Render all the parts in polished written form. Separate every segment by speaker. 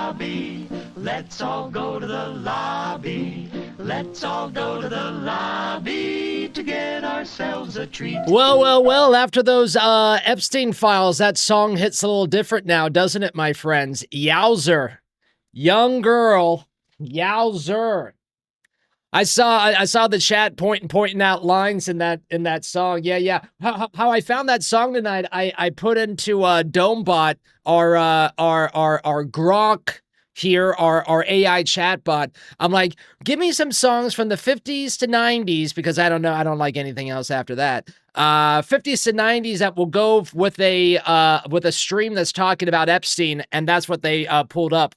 Speaker 1: lobby. Let's all go to the lobby. Let's all go to the lobby to get ourselves a treat.
Speaker 2: Well, after those Epstein files, that song hits a little different now, doesn't it, my friends? Yowzer. Young girl. Yowzer. I saw the chat pointing out lines in that song. Yeah. How I found that song tonight, I put into Domebot, our Grok here, our AI chatbot. I'm like, give me some songs from the 50s to 90s, because I don't know, I don't like anything else after that. 50s to 90s that will go with a stream that's talking about Epstein, and that's what they pulled up.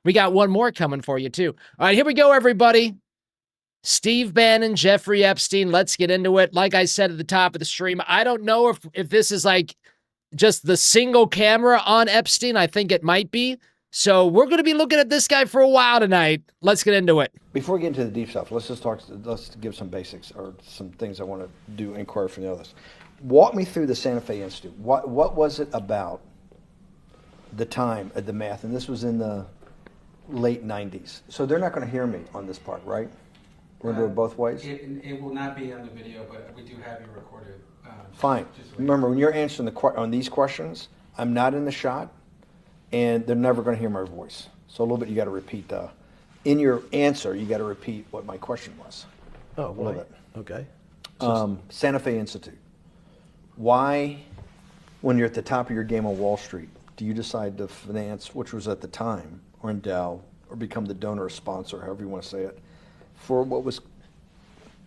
Speaker 2: We got one more coming for you too. All right, here we go, everybody. Steve Bannon, Jeffrey Epstein. Let's get into it. Like I said at the top of the stream, I don't know if this is like just the single camera on Epstein. I think it might be. So we're going to be looking at this guy for a while tonight. Let's get into it.
Speaker 3: Before we get into the deep stuff, let's give some basics or some things I want to do, inquire from the others. Walk me through the Santa Fe Institute. What was it about the time of the math? And this was in the late 90s. So they're not going to hear me on this part, right? We're going to do it both ways?
Speaker 4: It will not be on the video, but we do have you recorded.
Speaker 3: Fine. Remember, when you're answering on these questions, I'm not in the shot, and they're never going to hear my voice. So a little bit you got to repeat. In your answer, you got to repeat what my question was.
Speaker 5: Oh,
Speaker 3: a little bit.
Speaker 5: Okay.
Speaker 3: Santa Fe Institute. Why, when you're at the top of your game on Wall Street, do you decide to finance, which was at the time, or endow, or become the donor or sponsor, however you want to say it, for what was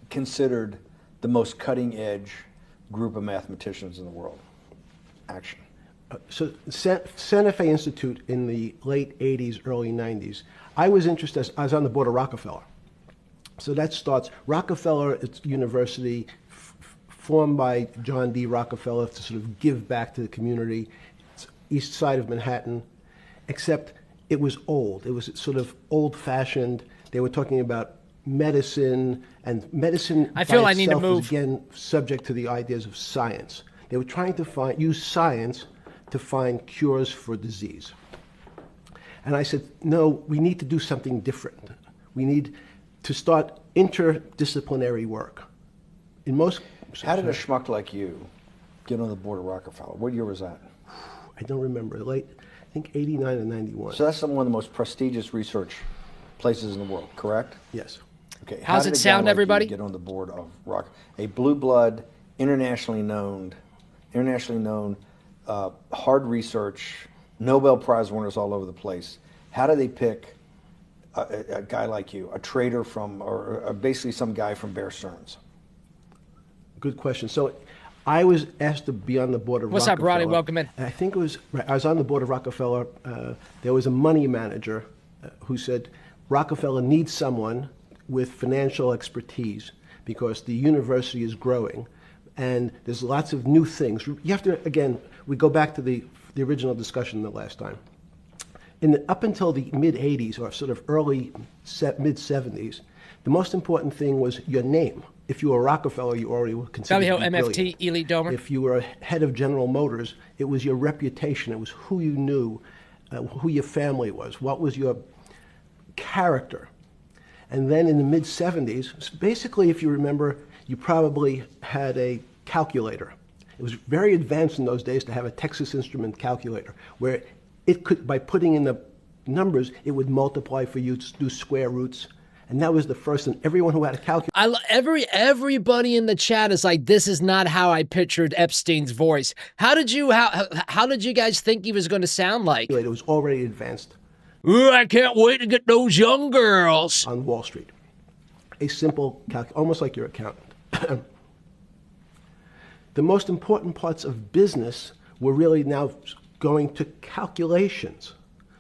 Speaker 3: considered the most cutting-edge group of mathematicians in the world? Action.
Speaker 5: So Santa Fe Institute in the late 80s, early 90s, I was interested, I was on the board of Rockefeller. So that starts, Rockefeller, it's university formed by John D. Rockefeller to sort of give back to the community. It's east side of Manhattan, except it was old. It was sort of old-fashioned. They were talking about medicine, and medicine
Speaker 2: I feel
Speaker 5: by
Speaker 2: I need to
Speaker 5: itself
Speaker 2: move.
Speaker 5: was again subject to the ideas of science. They were trying to use science to find cures for disease. And I said, no, we need to do something different. We need to start interdisciplinary work. In most...
Speaker 3: How did a schmuck like you get on the board of Rockefeller? What year was that?
Speaker 5: I don't remember. Late, I think 89 and 91.
Speaker 3: So that's one of the most prestigious research places in the world, correct?
Speaker 5: Yes.
Speaker 3: Okay.
Speaker 2: How's it sound, everybody?
Speaker 3: Get on the board of a blue blood, internationally known, hard research, Nobel Prize winners all over the place. How do they pick a guy like you, a trader from, or basically some guy from Bear Stearns?
Speaker 5: Good question. So I was asked to be on the board of
Speaker 2: What's
Speaker 5: Rockefeller.
Speaker 2: up, Ronny? Welcome in.
Speaker 5: And I think it was, I was on the board of Rockefeller. There was a money manager who said, Rockefeller needs someone with financial expertise because the university is growing and there's lots of new things. You have to, again, we go back to the original discussion the last time. Up until the mid-'80s or sort of early mid-'70s, the most important thing was your name. If you were Rockefeller, you already were considered to be
Speaker 2: MFT,
Speaker 5: brilliant.
Speaker 2: Elite Domer.
Speaker 5: If you were head of General Motors, it was your reputation. It was who you knew, who your family was, what was your character. And then in the mid-'70s, basically, if you remember, you probably had a calculator. It was very advanced in those days to have a Texas Instrument calculator, where it could, by putting in the numbers, it would multiply for you to do square roots. And that was the first, and everyone who had a calculator.
Speaker 2: Everybody in the chat is like, this is not how I pictured Epstein's voice. How did you guys think he was going to sound like?
Speaker 5: It was already advanced.
Speaker 2: Ooh, I can't wait to get those young girls.
Speaker 5: On Wall Street. A simple almost like your accountant. The most important parts of business were really now going to calculations.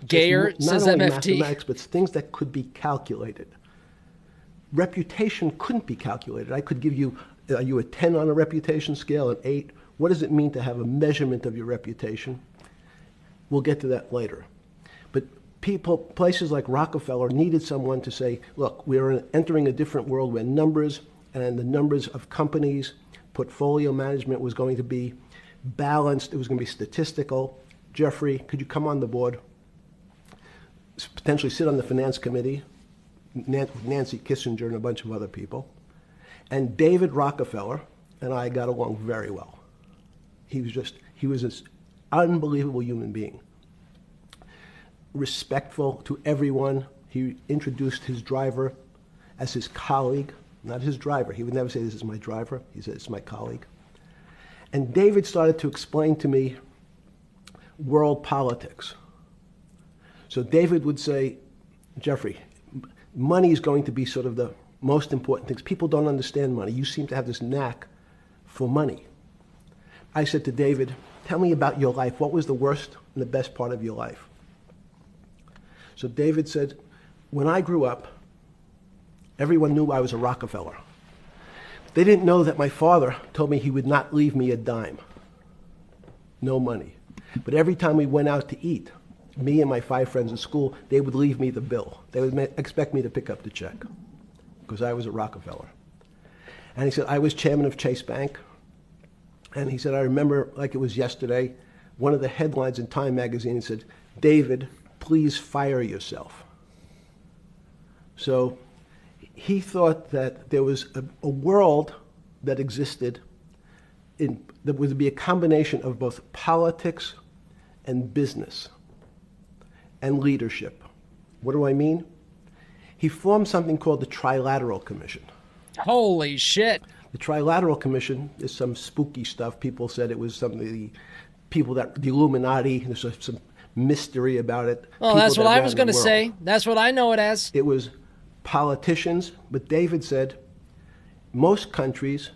Speaker 2: Gayer says
Speaker 5: not only
Speaker 2: MFT.
Speaker 5: Mathematics, but things that could be calculated. Reputation couldn't be calculated. I could give you, are you a 10 on a reputation scale, an 8? What does it mean to have a measurement of your reputation? We'll get to that later. But places like Rockefeller needed someone to say, look, we're entering a different world where numbers and the numbers of companies, portfolio management was going to be balanced. It was going to be statistical. Jeffrey, could you come on the board? potentially sit on the finance committee, Nancy Kissinger and a bunch of other people. And David Rockefeller and I got along very well. He was an unbelievable human being. Respectful to everyone. He introduced his driver as his colleague, not his driver. He would never say, "This is my driver." He said, "It's my colleague." And David started to explain to me world politics. So David would say, "Jeffrey, money is going to be sort of the most important things. People don't understand money. You seem to have this knack for money." I said to David, "Tell me about your life. What was the worst and the best part of your life?" So David said, "When I grew up, everyone knew I was a Rockefeller. They didn't know that my father told me he would not leave me a dime. No money. But every time we went out to eat, me and my 5 friends at school, they would leave me the bill. They would expect me to pick up the check because I was a Rockefeller." And he said, "I was chairman of Chase Bank." And he said, "I remember like it was yesterday, one of the headlines in Time magazine said, 'David, please fire yourself.'" So he thought that there was a world that existed that would be a combination of both politics and business and leadership. What do I mean? He formed something called the Trilateral Commission.
Speaker 2: Holy shit.
Speaker 5: The Trilateral Commission is some spooky stuff. People said it was something, the Illuminati, there's some mystery about it.
Speaker 2: Well, that's what I was going to say. That's what I know it as.
Speaker 5: It was politicians, but David said most countries,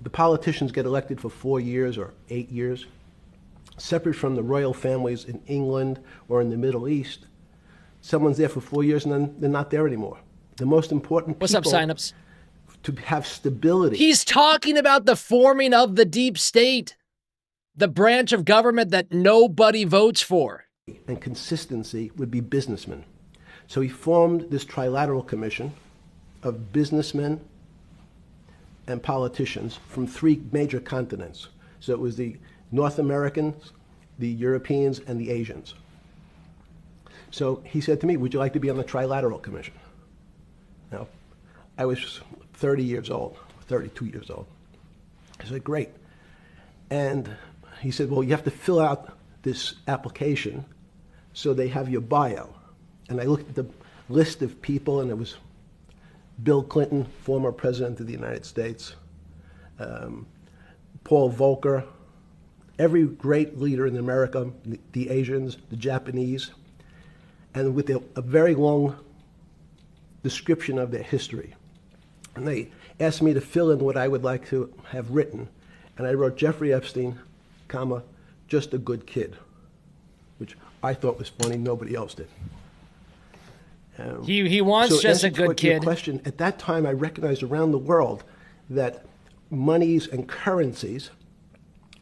Speaker 5: the politicians get elected for 4 years or 8 years, separate from the royal families in England or in the Middle East. Someone's there for 4 years and then they're not there anymore. The most important
Speaker 2: What's up, signups?
Speaker 5: To have stability.
Speaker 2: He's talking about the forming of the deep state, the branch of government that nobody votes for.
Speaker 5: And consistency would be businessmen. So he formed this Trilateral Commission of businessmen and politicians from 3 major continents. So it was the North Americans, the Europeans, and the Asians. So he said to me, "Would you like to be on the Trilateral Commission?" Now, I was 30 years old, 32 years old. I said, "Great." And he said, "Well, you have to fill out this application so they have your bio." And I looked at the list of people, and it was Bill Clinton, former president of the United States, Paul Volcker, every great leader in America, the Asians, the Japanese, and with a very long description of their history. And they asked me to fill in what I would like to have written. And I wrote Jeffrey Epstein, comma, just a good kid, which I thought was funny. Nobody else did.
Speaker 2: He wants just a good kid.
Speaker 5: Question, at that time, I recognized around the world that monies and currencies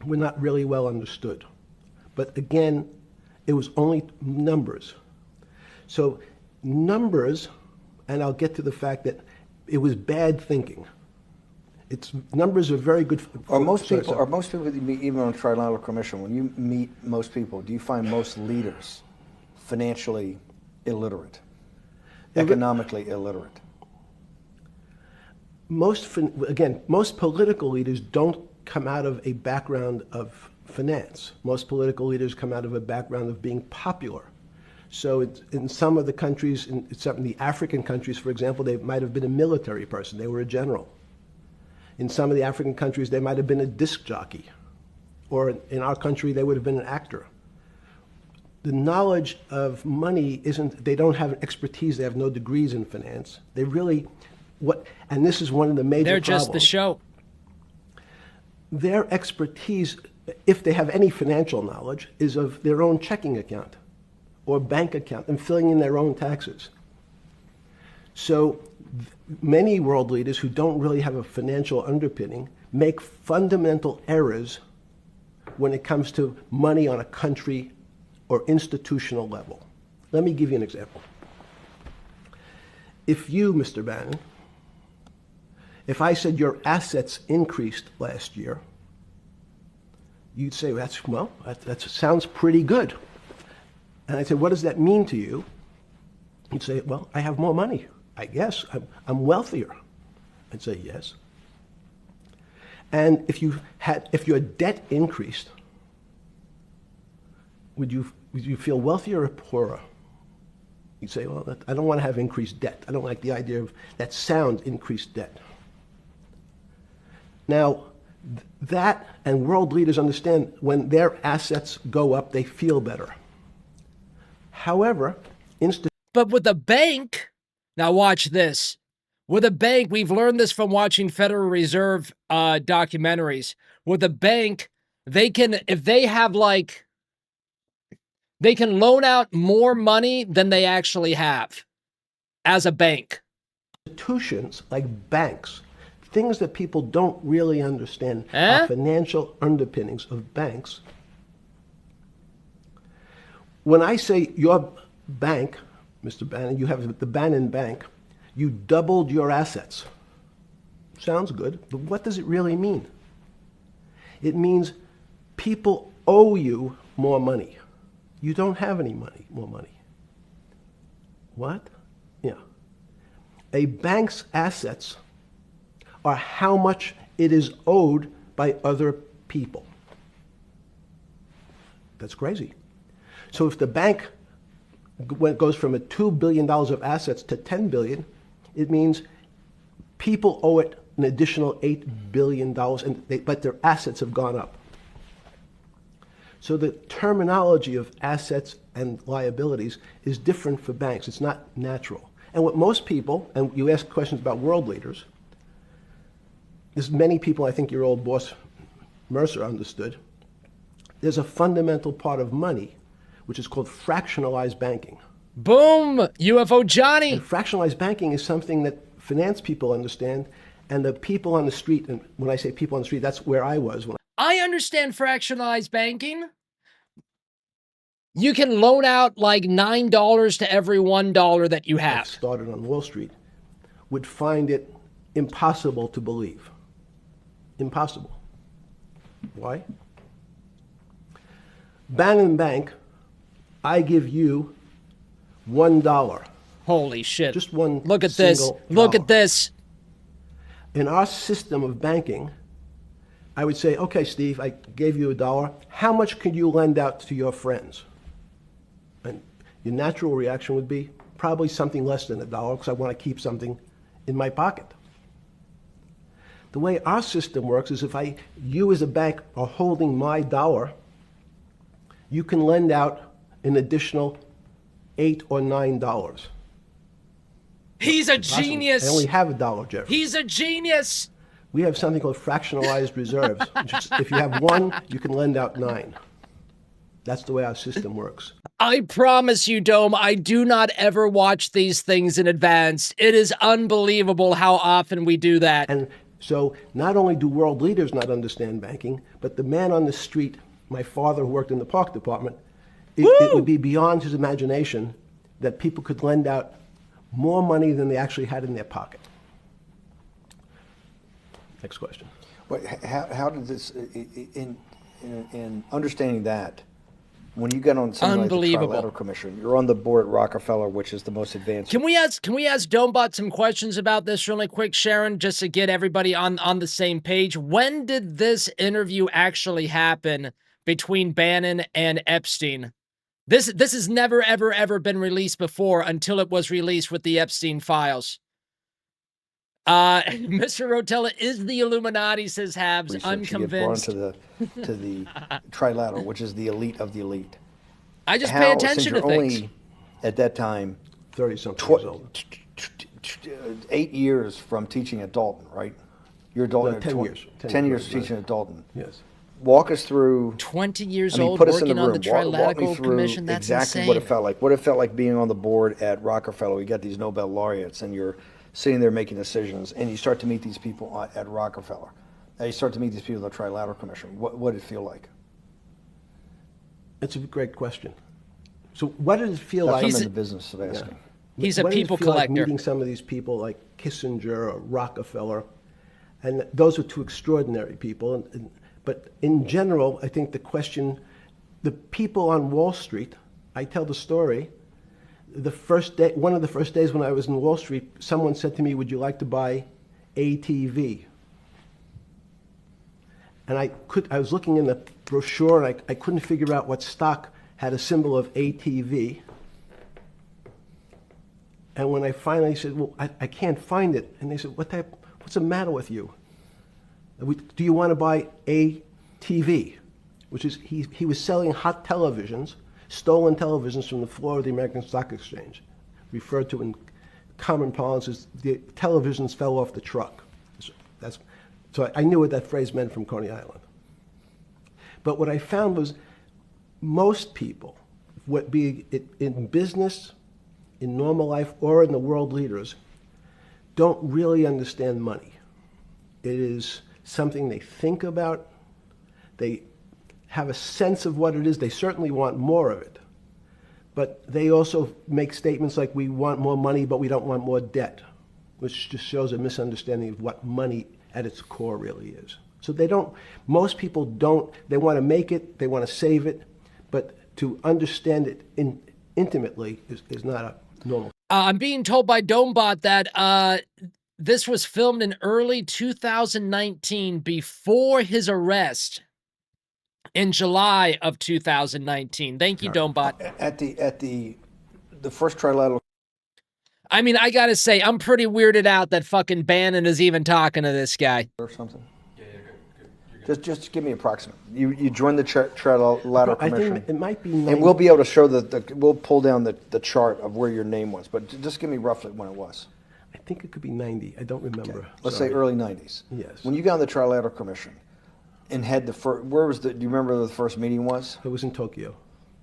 Speaker 5: were not really well understood. But again, it was only numbers. So numbers, and I'll get to the fact that it was bad thinking. Numbers are very good.
Speaker 3: Are most people that you meet, even on a Trilateral Commission, when you meet most people, do you find most leaders financially illiterate, economically illiterate?
Speaker 5: Most political leaders don't come out of a background of finance. Most political leaders come out of a background of being popular. So in some of the countries, in some of the African countries, for example, they might have been a military person. They were a general. In some of the African countries, they might have been a disc jockey. Or in our country, they would have been an actor. The knowledge of money they don't have expertise, they have no degrees in finance. They really, and this is one of the major problems.
Speaker 2: They're just the show.
Speaker 5: Their expertise, if they have any financial knowledge, is of their own checking account or bank account and filling in their own taxes. So many world leaders who don't really have a financial underpinning make fundamental errors when it comes to money on a country or institutional level. Let me give you an example. If you, Mr. Bannon, if I said your assets increased last year, you'd say, that sounds pretty good. And I said, what does that mean to you? He'd say, well, I have more money. I guess I'm wealthier. I'd say yes. And if your debt increased, would you feel wealthier or poorer? You'd say, well, I don't want to have increased debt. I don't like the idea of that sound, increased debt. Now, that and world leaders understand when their assets go up, they feel better. However,
Speaker 2: But with a bank, now watch this. With a bank, we've learned this from watching Federal Reserve documentaries. With a bank, they can, if they have like, they can loan out more money than they actually have as a bank.
Speaker 5: institutions like banks, things that people don't really understand, are financial underpinnings of banks. When I say your bank, Mr. Bannon, you have the Bannon Bank, you doubled your assets. Sounds good, but what does it really mean? It means people owe you more money. You don't have any money, more money. What? Yeah. A bank's assets are how much it is owed by other people. That's crazy. So if the bank goes from $2 billion of assets to $10 billion, it means people owe it an additional $8 billion, but their assets have gone up. So the terminology of assets and liabilities is different for banks. It's not natural. And what most people, and you ask questions about world leaders, there's many people, I think your old boss Mercer understood, there's a fundamental part of money which is called fractionalized banking.
Speaker 2: Boom! UFO Johnny!
Speaker 5: And fractionalized banking is something that finance people understand, and the people on the street, and when I say people on the street, that's where I was.
Speaker 2: I understand fractionalized banking. You can loan out like $9 to every $1 that you have.
Speaker 5: Started on Wall Street, would find it impossible to believe. Impossible. Why? Bannon Bank, I give you $1.
Speaker 2: Holy shit.
Speaker 5: Just one.
Speaker 2: Look at this. Look at this.
Speaker 5: In our system of banking, I would say, okay, Steve, I gave you $1. How much could you lend out to your friends? And your natural reaction would be probably something less than $1 because I want to keep something in my pocket. The way our system works is if you as a bank are holding my $1, you can lend out an additional $8 or $9.
Speaker 2: He's a genius.
Speaker 5: I only have $1, Jeffrey.
Speaker 2: He's a genius.
Speaker 5: We have something called fractionalized reserves. If you have $1, you can lend out $9. That's the way our system works.
Speaker 2: I promise you, Dome, I do not ever watch these things in advance. It is unbelievable how often we do that.
Speaker 5: And so not only do world leaders not understand banking, but the man on the street, my father who worked in the park department, it would be beyond his imagination that people could lend out more money than they actually had in their pocket. Next question.
Speaker 3: But how did this, in understanding that, when you get on something like the Trilateral Commission, you're on the board at Rockefeller, which is the most advanced.
Speaker 2: Can we ask Domebot some questions about this really quick, Sharon, just to get everybody on the same page? When did this interview actually happen between Bannon and Epstein? This has never, ever been released before until it was released with the Epstein files. Mr. Rotella is the Illuminati, says Habs.
Speaker 3: Research.
Speaker 2: I'm convinced.
Speaker 3: You get brought to the Trilateral, which is the elite of the elite.
Speaker 2: I just pay attention to things.
Speaker 3: Only at that time
Speaker 5: 30-something years old.
Speaker 3: 8 years from teaching at Dalton, right? You're Dalton.
Speaker 5: 10 years.
Speaker 3: 10 years teaching at Dalton.
Speaker 5: Yes.
Speaker 3: Walk us through.
Speaker 2: 20 years
Speaker 3: I mean,
Speaker 2: old,
Speaker 3: put us in
Speaker 2: working
Speaker 3: the
Speaker 2: on
Speaker 3: room.
Speaker 2: the
Speaker 3: Walk me
Speaker 2: Trilateral
Speaker 3: through
Speaker 2: Commission. That's
Speaker 3: exactly
Speaker 2: insane.
Speaker 3: what it felt like. What it felt like being on the board at Rockefeller. We got these Nobel laureates, and you're sitting there making decisions, and you start to meet these people at Rockefeller. And you start to meet these people at the Trilateral Commission. What did it feel like?
Speaker 5: It's a great question. So what does it feel
Speaker 3: That's
Speaker 5: like?
Speaker 3: what I'm in the business of asking.
Speaker 2: He's a
Speaker 5: What does it
Speaker 2: people
Speaker 5: feel like
Speaker 2: collector.
Speaker 5: meeting some of these people like Kissinger or Rockefeller, and those are two extraordinary people. But in general, I think the question, the people on Wall Street, I tell the story, The first day, one of the first days when I was in Wall Street, someone said to me, "Would you like to buy ATV?" And I was looking in the brochure, and I couldn't figure out what stock had a symbol of ATV. And when I finally said, "Well, I can't find it," and they said, "What's the matter with you? Do you want to buy ATV?" Which is, he was selling hot televisions, stolen televisions from the floor of the American Stock Exchange, referred to in common parlance as the televisions fell off the truck. So I knew what that phrase meant from Coney Island. But what I found was most people, be it in business, in normal life, or in the world leaders, don't really understand money. It is something they think about. They have a sense of what it is. They certainly want more of it. But they also make statements like, "We want more money, but we don't want more debt," which just shows a misunderstanding of what money at its core really is. So most people don't, they want to make it, they want to save it, but to understand it intimately is not a normal.
Speaker 2: I'm being told by Domebot that this was filmed in early 2019 before his arrest in July of 2019. Thank you, Domebot.
Speaker 3: At the first trilateral.
Speaker 2: I mean, I gotta say, I'm pretty weirded out that fucking Bannon is even talking to this guy.
Speaker 3: Or something.
Speaker 4: Yeah, good.
Speaker 3: Just give me approximate. You joined the trilateral
Speaker 5: I
Speaker 3: commission.
Speaker 5: think it might be
Speaker 3: And we'll be able to show we'll pull down the chart of where your name was, but just give me roughly when it was.
Speaker 5: I think it could be 90. I don't remember.
Speaker 3: Okay. Let's
Speaker 5: Sorry.
Speaker 3: say early 90s.
Speaker 5: Yes.
Speaker 3: When you got on the trilateral commission and had do you remember where the first meeting was?
Speaker 5: It was in Tokyo.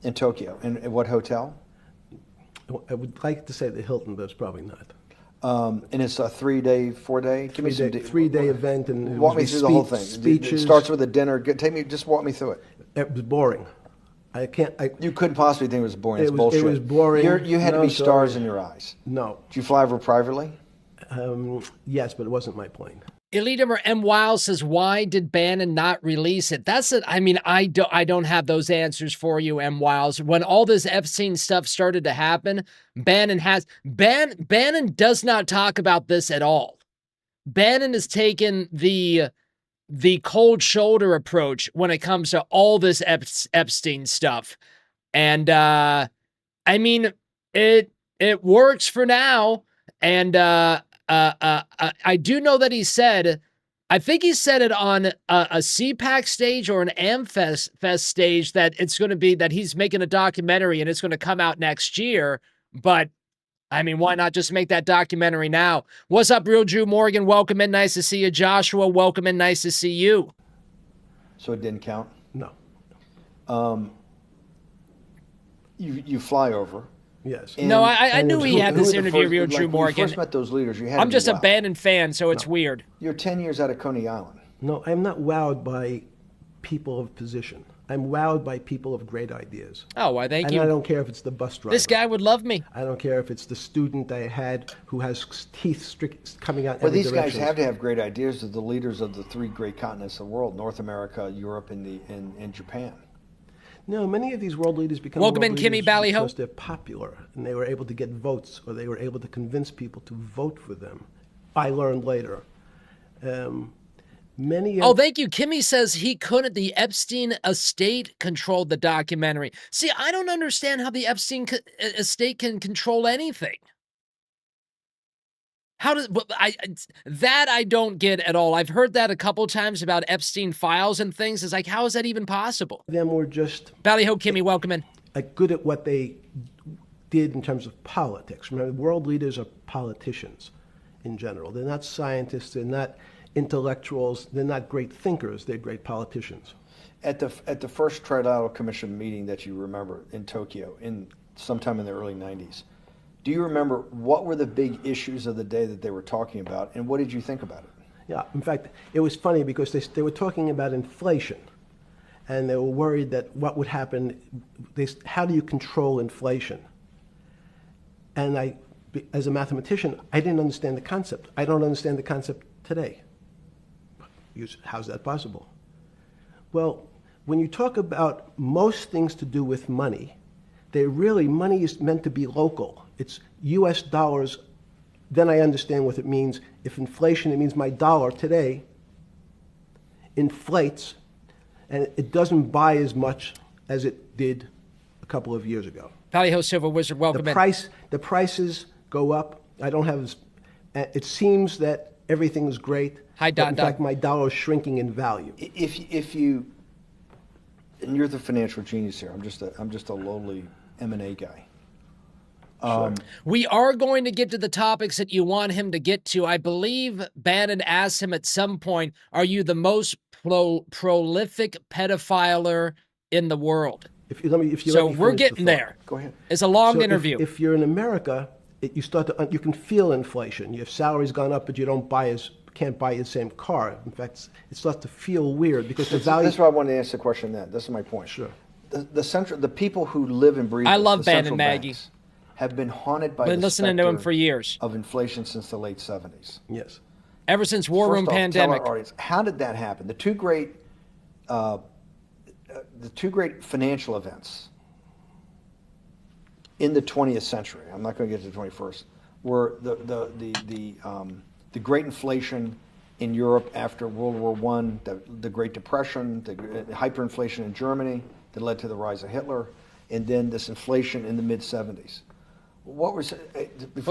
Speaker 3: In Tokyo. And at what hotel?
Speaker 5: I would like to say the Hilton, but it's probably not.
Speaker 3: And it's a 3-day, 4-day? Give me some.
Speaker 5: Three-day event, and
Speaker 3: walk me through the whole thing.
Speaker 5: Speeches.
Speaker 3: It starts with a dinner. Just walk me through it.
Speaker 5: It was boring.
Speaker 3: You couldn't possibly think it was boring. It's
Speaker 5: It
Speaker 3: bullshit.
Speaker 5: was boring.
Speaker 3: You had to be stars in your eyes.
Speaker 5: No.
Speaker 3: Did you fly over privately?
Speaker 5: Yes, but it wasn't my plane.
Speaker 2: Elitimer M. Wiles says, why did Bannon not release it? That's it. I mean, I don't have those answers for you, M. Wiles. When all this Epstein stuff started to happen, Bannon does not talk about this at all. Bannon has taken the cold shoulder approach when it comes to all this Epstein stuff. And I mean, it works for now. And I do know that he said, I think he said it on a CPAC stage or an AmFest stage, that it's going to be that he's making a documentary and it's going to come out next year. But I mean, why not just make that documentary now? What's up, Real Drew Morgan? Welcome in. Nice to see you. Joshua, welcome in. Nice to see you.
Speaker 3: So it didn't count?
Speaker 5: No.
Speaker 3: You fly over.
Speaker 5: Yes.
Speaker 2: No, I knew he had this interview, Real Drew Morgan.
Speaker 3: When you first met those leaders, you had
Speaker 2: I'm
Speaker 3: to
Speaker 2: just
Speaker 3: be
Speaker 2: a
Speaker 3: wowed.
Speaker 2: Bannon fan, so it's weird.
Speaker 3: You're 10 years out of Coney Island.
Speaker 5: No, I'm not wowed by people of position. I'm wowed by people of great ideas.
Speaker 2: Oh, well, thank
Speaker 5: and
Speaker 2: you.
Speaker 5: I don't care if it's the bus driver.
Speaker 2: This guy would love me.
Speaker 5: I don't care if it's the student I had who has teeth coming out
Speaker 3: Well,
Speaker 5: every
Speaker 3: these
Speaker 5: direction.
Speaker 3: guys have to have great ideas. They're the leaders of the 3 great continents of the world: North America, Europe, and Japan.
Speaker 5: No, many of these world leaders become
Speaker 2: Welcome
Speaker 5: world
Speaker 2: in, Kimmy
Speaker 5: leaders
Speaker 2: Ballyho.
Speaker 5: because they're popular and they were able to get votes, or they were able to convince people to vote for them. I learned later.
Speaker 2: Oh, thank you. Kimmy says he couldn't. The Epstein estate controlled the documentary. See, I don't understand how the Epstein estate can control anything. How does that I don't get at all. I've heard that a couple times about Epstein files and things. It's like, how is that even possible?
Speaker 5: Them were just
Speaker 2: Ballyho Kimmy, welcome in.
Speaker 5: good at what they did in terms of politics. Remember, world leaders are politicians in general. They're not scientists. They're not intellectuals. They're not great thinkers. They're great politicians.
Speaker 3: At the first Trilateral Commission meeting that you remember in Tokyo, sometime in the early 90s, do you remember what were the big issues of the day that they were talking about, and what did you think about it?
Speaker 5: Yeah, in fact, it was funny because they were talking about inflation, and they were worried that what would happen, how do you control inflation? And as a mathematician, I didn't understand the concept. I don't understand the concept today. How's that possible? Well, when you talk about most things to do with money, money is meant to be local. It's U.S. dollars. Then I understand what it means. If inflation, it means my dollar today inflates, and it doesn't buy as much as it did a couple of years ago.
Speaker 2: Palio Silver Wizard, welcome in.
Speaker 5: The prices go up. I don't have. It seems that everything is great.
Speaker 2: Hi,
Speaker 5: but
Speaker 2: Don.
Speaker 5: In fact, my dollar is shrinking in value.
Speaker 3: If you, and you're the financial genius here. I'm just a lowly M&A guy.
Speaker 2: We are going to get to the topics that you want him to get to. I believe Bannon asked him at some point, are you the most prolific pedophiler in the world? So we're getting there.
Speaker 3: Go ahead.
Speaker 2: It's a long interview.
Speaker 5: If you're in America, you can feel inflation. Your salary's gone up, but you can't buy the same car. In fact, it starts to feel weird because the value.
Speaker 3: That's why I wanted to ask the question. This is my point.
Speaker 5: Sure.
Speaker 3: The people who live and breathe.
Speaker 2: I love
Speaker 3: the
Speaker 2: Bannon
Speaker 3: central
Speaker 2: Maggie.
Speaker 3: banks have been haunted by
Speaker 2: Been
Speaker 3: the
Speaker 2: listening to him
Speaker 3: specter
Speaker 2: for years.
Speaker 3: of inflation since the late 70s.
Speaker 5: Yes.
Speaker 2: Ever since War Room
Speaker 3: First off,
Speaker 2: pandemic.
Speaker 3: tell our audience, how did that happen? The two great financial events in the 20th century, I'm not going to get to the 21st, were the great inflation in Europe after World War I, the Great Depression, the hyperinflation in Germany that led to the rise of Hitler, and then this inflation in the mid-70s. What's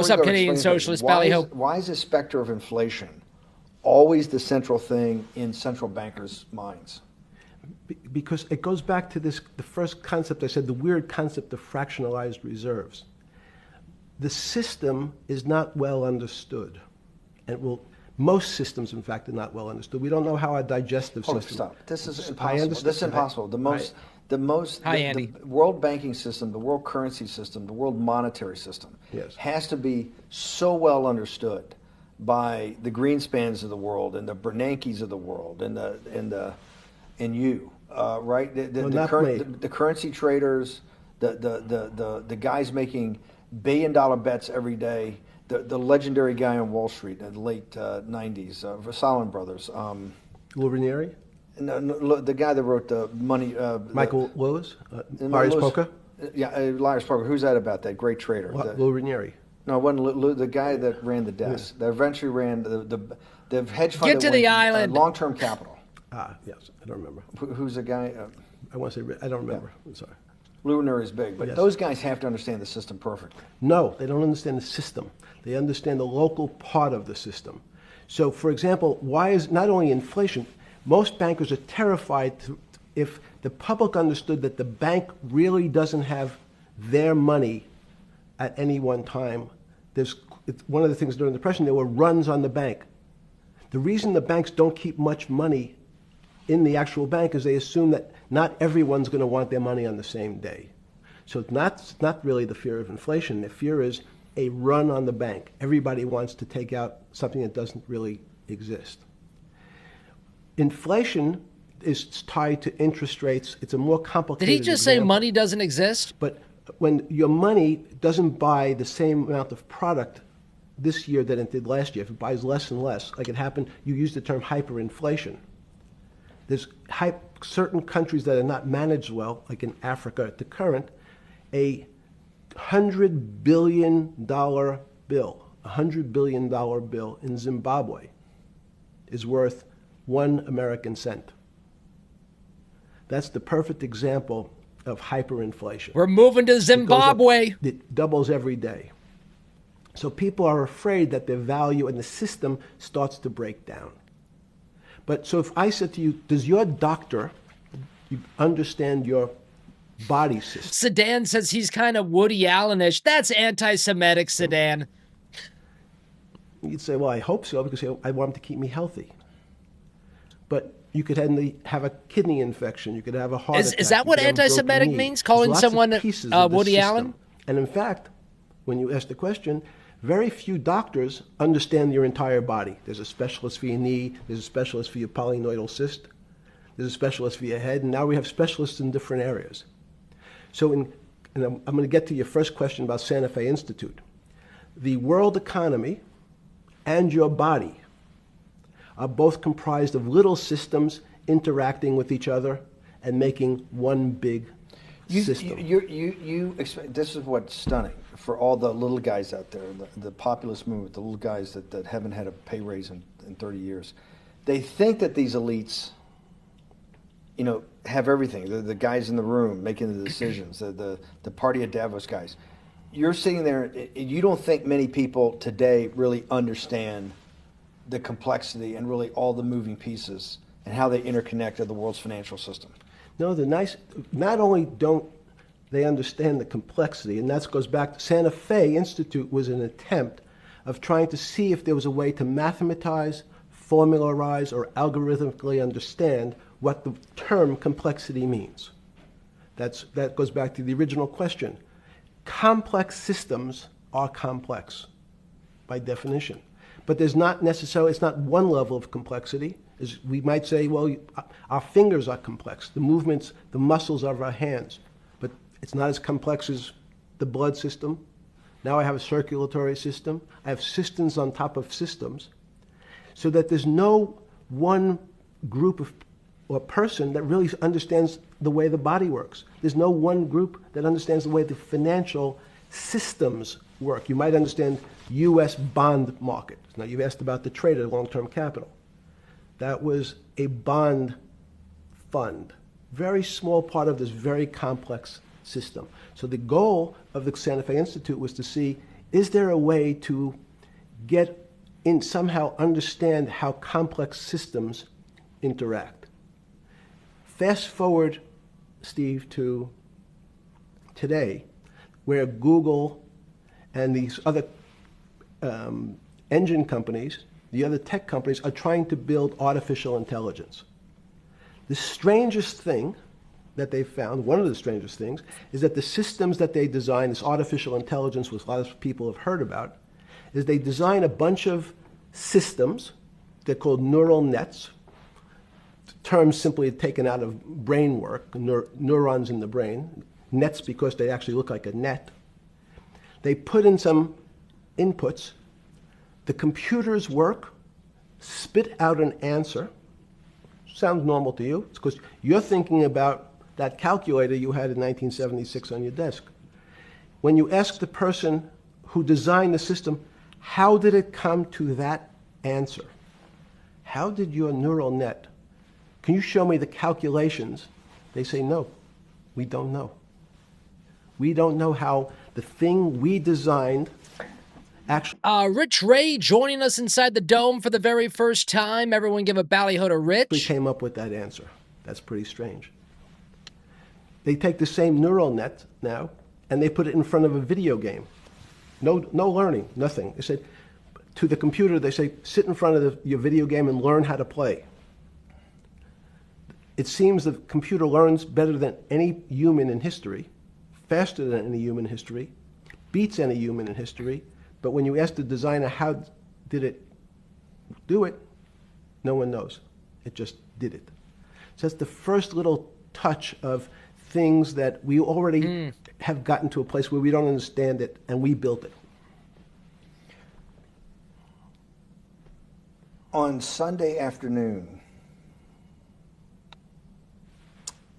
Speaker 2: up, Canadian Socialist, Ballyho?
Speaker 3: Why is the specter of inflation always the central thing in central bankers' minds?
Speaker 5: Because it goes back to the first concept I said, the weird concept of fractionalized reserves. The system is not well understood. And most systems, in fact, are not well understood. We don't know how our digestive system.
Speaker 3: Stop. This is
Speaker 5: I
Speaker 3: impossible.
Speaker 5: understand.
Speaker 3: This is impossible. The world banking system, the world currency system, the world monetary system has to be so well understood by the Greenspans of the world and the Bernankes of the world and you, right? The currency traders, the guys making billion-dollar bets every day, the legendary guy on Wall Street in the late 90s, Salomon Brothers.
Speaker 5: Lou Ranieri?
Speaker 3: No, the guy that wrote the money.
Speaker 5: Michael Lewis? Lars Poker?
Speaker 3: Yeah, Lars Poker. Who's that about? That great trader.
Speaker 5: Lou Ranieri.
Speaker 3: No, it wasn't Lou, the guy that ran the desk. That eventually ran the hedge fund.
Speaker 2: Get to the island.
Speaker 3: Long-term capital.
Speaker 5: Yes, I don't remember.
Speaker 3: Who's the guy?
Speaker 5: I want to say, I don't remember. I'm sorry.
Speaker 3: Lou Ranieri is big, but those guys have to understand the system perfectly.
Speaker 5: No, they don't understand the system. They understand the local part of the system. So, for example, why is not only inflation, most bankers are terrified if the public understood that the bank really doesn't have their money at any one time. One of the things during the Depression, there were runs on the bank. The reason the banks don't keep much money in the actual bank is they assume that not everyone's going to want their money on the same day. So it's not really the fear of inflation. The fear is a run on the bank. Everybody wants to take out something that doesn't really exist. Inflation is tied to interest rates. It's a more complicated
Speaker 2: Did he just say money doesn't exist?
Speaker 5: But when your money doesn't buy the same amount of product this year than it did last year, if it buys less and less, like it happened, you used the term hyperinflation. There's certain countries that are not managed well, like in Africa at the current, a $100 billion bill in Zimbabwe is worth 1 American cent. That's the perfect example of hyperinflation.
Speaker 2: We're moving to Zimbabwe.
Speaker 5: It doubles every day. So people are afraid that their value in the system starts to break down. But so if I said to you, does your doctor understand your body system?
Speaker 2: Sedan says he's kind of Woody Allen-ish. That's anti-Semitic, Sedan.
Speaker 5: You'd say, well, I hope so, because I want him to keep me healthy. But you could have a kidney infection. You could have a heart attack.
Speaker 2: Is that what anti-Semitic means? Calling someone Woody Allen?
Speaker 5: And in fact, when you ask the question, very few doctors understand your entire body. There's a specialist for your knee. There's a specialist for your polynoidal cyst. There's a specialist for your head. And now we have specialists in different areas. So and I'm going to get to your first question about Santa Fe Institute. The world economy and your body are both comprised of little systems interacting with each other and making one big system.
Speaker 3: This is what's stunning for all the little guys out there, the populist movement, the little guys that haven't had a pay raise in 30 years. They think that these elites, have everything. The guys in the room making the decisions, the party at Davos guys. You're sitting there, you don't think many people today really understand the complexity and really all the moving pieces and how they interconnect to the world's financial system.
Speaker 5: No, not only don't they understand the complexity, and that goes back to Santa Fe Institute was an attempt of trying to see if there was a way to mathematize, formularize, or algorithmically understand what the term complexity means. That goes back to the original question. Complex systems are complex by definition. But there's not necessarily, it's not one level of complexity. We might say, well, our fingers are complex, the movements, the muscles of our hands, but it's not as complex as the blood system. Now I have a circulatory system. I have systems on top of systems, so that there's no one group or person that really understands the way the body works. There's no one group that understands the way the financial systems work. You might understand U.S. bond market. Now, you've asked about the trade of long-term capital. That was a bond fund, very small part of this very complex system. So the goal of the Santa Fe Institute was to see, is there a way to get in, somehow understand how complex systems interact? Fast forward, Steve, to today, where Google and these other engine companies, the other tech companies, are trying to build artificial intelligence. The strangest thing that they've found, one of the strangest things, is that the systems that they design, this artificial intelligence, which a lot of people have heard about, is they design a bunch of systems. They're called neural nets. The term simply taken out of brain work, neurons in the brain. Nets because they actually look like a net. They put in some inputs. The computers work, spit out an answer. Sounds normal to you. It's because you're thinking about that calculator you had in 1976 on your desk. When you ask the person who designed the system, how did it come to that answer? How did your neural net, can you show me the calculations? They say, no, we don't know. We don't know how the thing we designed actually...
Speaker 2: Rich Ray joining us inside the dome for the very first time. Everyone give a ballyho to Rich.
Speaker 5: We came up with that answer. That's pretty strange. They take the same neural net now, and they put it in front of a video game. No learning, nothing. They said, to the computer, they say, sit in front of your video game and learn how to play. It seems the computer learns better than any human in history, faster than any human in history, beats any human in history, but when you ask the designer how did it do it, no one knows. It just did it. So that's the first little touch of things that we already have gotten to a place where we don't understand it, and we built it.
Speaker 3: On Sunday afternoon,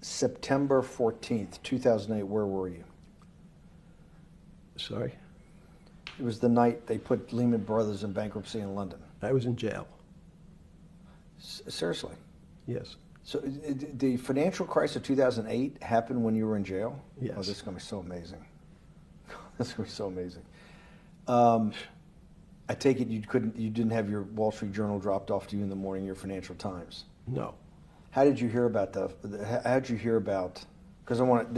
Speaker 3: September 14th, 2008, where were you?
Speaker 5: Sorry?
Speaker 3: It was the night they put Lehman Brothers in bankruptcy in London.
Speaker 5: I was in jail.
Speaker 3: Seriously?
Speaker 5: Yes.
Speaker 3: So the financial crisis of 2008 happened when you were in jail?
Speaker 5: Yes.
Speaker 3: Oh, this is going to be so amazing. This is going to be so amazing. I take it you didn't have your Wall Street Journal dropped off to you in the morning, your Financial Times?
Speaker 5: No.
Speaker 3: How did you hear about because I want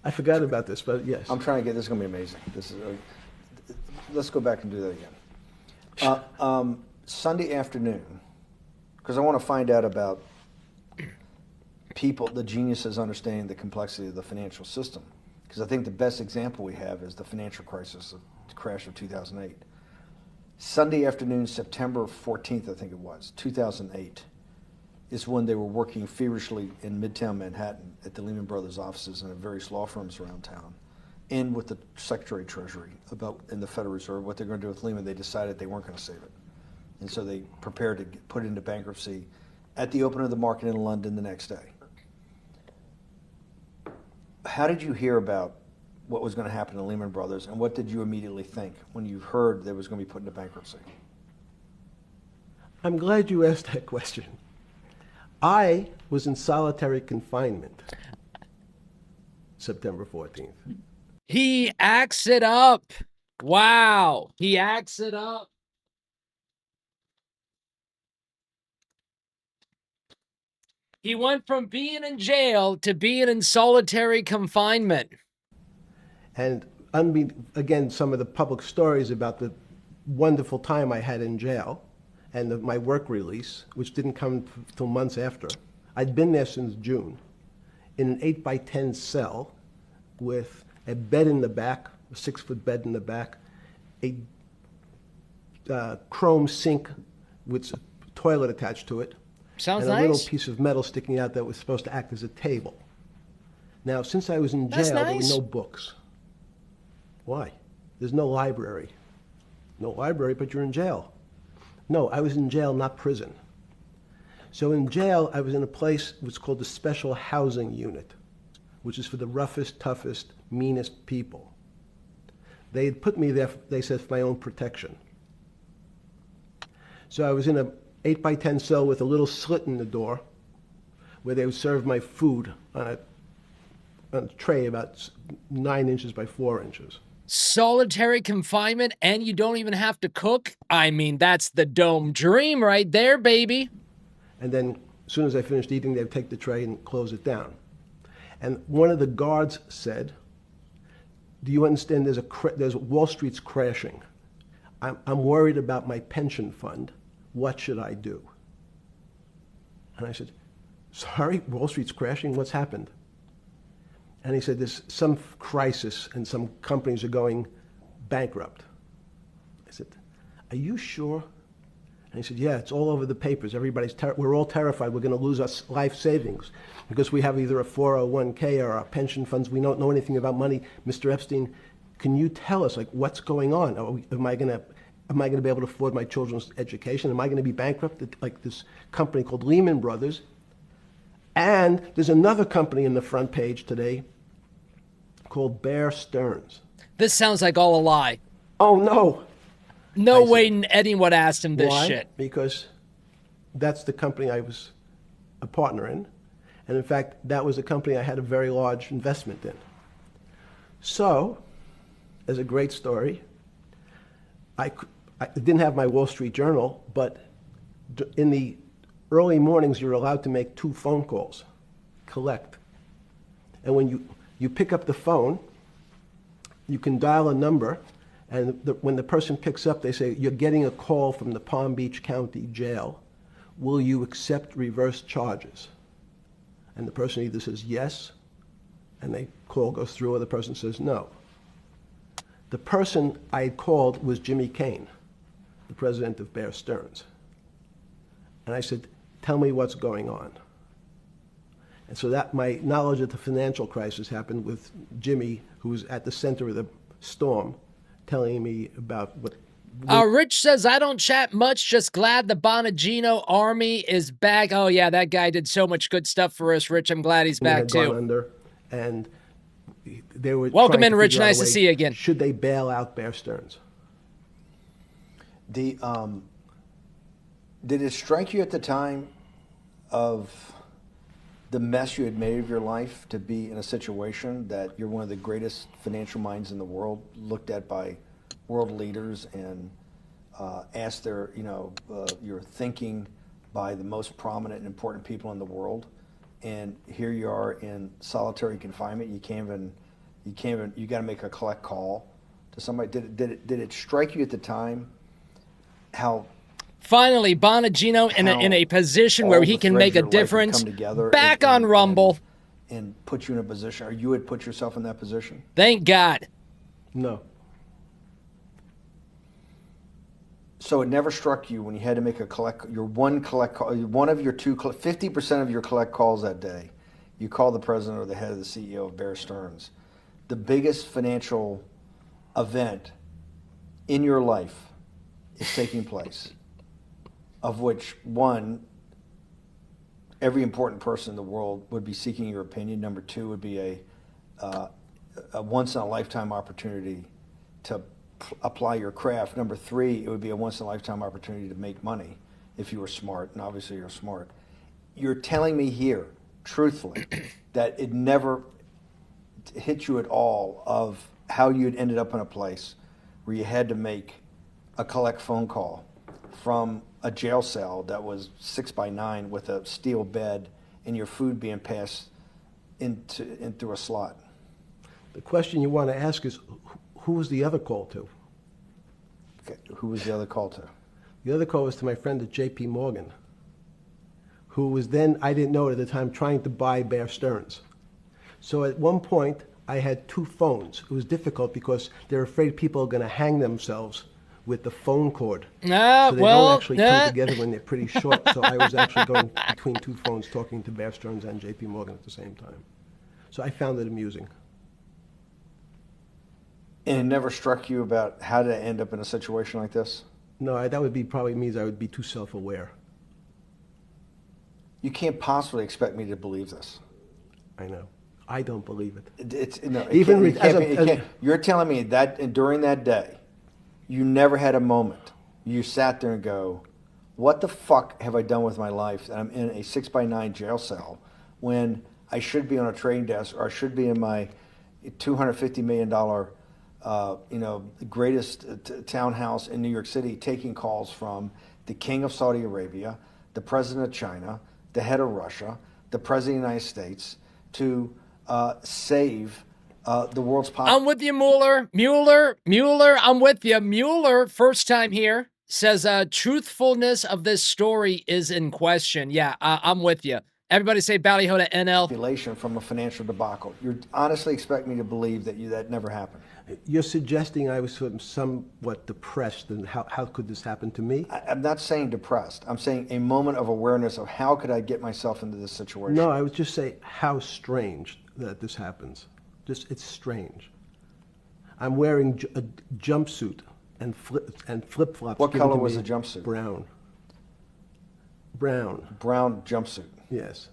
Speaker 5: I forgot about this, but yes.
Speaker 3: I'm trying to this is going to be amazing. Let's go back and do that again. Sunday afternoon, because I want to find out about people, the geniuses understanding the complexity of the financial system. Because I think the best example we have is the financial crisis, the crash of 2008. Sunday afternoon, September 14th, I think it was, 2008, is when they were working feverishly in Midtown Manhattan at the Lehman Brothers offices and at various law firms around town, and with the Secretary of Treasury and the Federal Reserve, what they're going to do with Lehman. They decided they weren't going to save it. And so they prepared to put it into bankruptcy at the open of the market in London the next day. how did you hear about what was going to happen to Lehman Brothers, and what did you immediately think when you heard they was going to be put into bankruptcy?
Speaker 5: I'm glad you asked that question. I was in solitary confinement September 14th.
Speaker 2: He acts it up. Wow. He acts it up. He went from being in jail to being in solitary confinement.
Speaker 5: And again, some of the public stories about the wonderful time I had in jail and my work release, which didn't come till months after. I'd been there since June in an 8x10 cell with a bed in the back, a 6-foot bed in the back, a chrome sink with a toilet attached to it.
Speaker 2: Sounds
Speaker 5: and a
Speaker 2: nice.
Speaker 5: little piece of metal sticking out that was supposed to act as a table. Now, since I was in jail,
Speaker 2: That's
Speaker 5: there were
Speaker 2: nice.
Speaker 5: no books. Why? There's no library. No library, but you're in jail. No, I was in jail, not prison. So in jail, I was in a place which is called the Special Housing Unit, which is for the roughest, toughest, meanest people. They had put me there, they said, for my own protection. So I was in a 8x10 cell with a little slit in the door where they would serve my food on a tray about 9 inches by 4 inches.
Speaker 2: Solitary confinement, and you don't even have to cook? I mean, that's the dome dream right there, baby.
Speaker 5: And then as soon as I finished eating, they would take the tray and close it down. And one of the guards said, do you understand there's Wall Street's crashing. I'm worried about my pension fund. What should I do? And I said, sorry, Wall Street's crashing? What's happened? And he said, there's some crisis and some companies are going bankrupt. I said, are you sure? And he said, yeah, it's all over the papers. We're all terrified we're going to lose our life savings because we have either a 401k or our pension funds. We don't know anything about money. Mr. Epstein, can you tell us, like, what's going on? Am I going to be able to afford my children's education? Am I going to be bankrupt like this company called Lehman Brothers? And there's another company in the front page today called Bear Stearns.
Speaker 2: This sounds like all a lie.
Speaker 5: Oh, no.
Speaker 2: No
Speaker 5: I
Speaker 2: way anyone asked him this
Speaker 5: Why?
Speaker 2: shit.
Speaker 5: Because that's the company I was a partner in. And in fact, that was a company I had a very large investment in. So, as a great story, I didn't have my Wall Street Journal, but in the early mornings, you're allowed to make 2 phone calls, collect. And when you pick up the phone, you can dial a number, and when the person picks up, they say, you're getting a call from the Palm Beach County Jail. Will you accept reverse charges? And the person either says yes, and the call goes through, or the person says no. The person I had called was Jimmy Kane, the president of Bear Stearns. And I said, tell me what's going on. And so that my knowledge of the financial crisis happened with Jimmy, who was at the center of the storm, telling me about what...
Speaker 2: Rich says, I don't chat much, just glad the Bonagino army is back. Oh, yeah, that guy did so much good stuff for us, Rich. I'm glad he's back,
Speaker 5: had gone
Speaker 2: too.
Speaker 5: Under, and they were
Speaker 2: Welcome
Speaker 5: trying
Speaker 2: in,
Speaker 5: to
Speaker 2: Rich.
Speaker 5: figure out
Speaker 2: Nice
Speaker 5: a
Speaker 2: to
Speaker 5: way,
Speaker 2: see you again.
Speaker 5: Should they bail out Bear Stearns?
Speaker 3: Did it strike you at the time of the mess you had made of your life to be in a situation that you're one of the greatest financial minds in the world, looked at by world leaders and asked your thinking by the most prominent and important people in the world, and here you are in solitary confinement. You got to make a collect call to somebody. Did it strike you at the time how?
Speaker 2: Finally, Bonagino in a position where he can make a difference. Back on Rumble.
Speaker 3: And put you in a position, or you would put yourself in that position?
Speaker 2: Thank God.
Speaker 5: No.
Speaker 3: So it never struck you when you had to make one of your 50% of your collect calls that day, you call the president or the head of the CEO of Bear Stearns. The biggest financial event in your life is taking place, of which, one, every important person in the world would be seeking your opinion. Number two would be a once-in-a-lifetime opportunity to apply your craft. Number 3, it would be a once-in-a-lifetime opportunity to make money if you were smart, and obviously you're smart. You're telling me here, truthfully, that it never hit you at all of how you'd ended up in a place where you had to make a collect phone call from a jail cell that was 6 by 9 with a steel bed and your food being passed in through a slot.
Speaker 5: The question you want to ask is, who was the other call to?
Speaker 3: Okay. Who was the other call to?
Speaker 5: The other call was to my friend at J.P. Morgan, who was then, I didn't know it at the time, trying to buy Bear Stearns. So at one point, I had 2 phones. It was difficult because they're afraid people are going to hang themselves with the phone cord. So they don't actually come together when they're pretty short. So I was actually going between 2 phones talking to Bear Stearns and J.P. Morgan at the same time. So I found it amusing.
Speaker 3: And it never struck you about how to end up in a situation like this?
Speaker 5: No, that would be probably means I would be too self-aware.
Speaker 3: You can't possibly expect me to believe this.
Speaker 5: I know. I don't believe it.
Speaker 3: You're telling me that during that day, you never had a moment. You sat there and go, what the fuck have I done with my life that I'm in a 6 by 9 jail cell when I should be on a trading desk or I should be in my $250 million greatest townhouse in New York City taking calls from the king of Saudi Arabia, the president of China, the head of Russia, the president of the United States to save the world's population.
Speaker 2: I'm with you, Mueller. Mueller, I'm with you. Mueller, first time here, says truthfulness of this story is in question. Yeah, I'm with you. Everybody say ballyho to NL.
Speaker 3: From a financial debacle. You honestly expect me to believe that that never happened?
Speaker 5: You're suggesting I was sort of somewhat depressed, and how could this happen to me?
Speaker 3: I'm not saying depressed. I'm saying a moment of awareness of how could I get myself into this situation.
Speaker 5: No, I would just say how strange that this happens. It's strange. I'm wearing a jumpsuit and flip-flops.
Speaker 3: What color was the jumpsuit?
Speaker 5: Brown.
Speaker 3: Brown jumpsuit.
Speaker 5: Yes.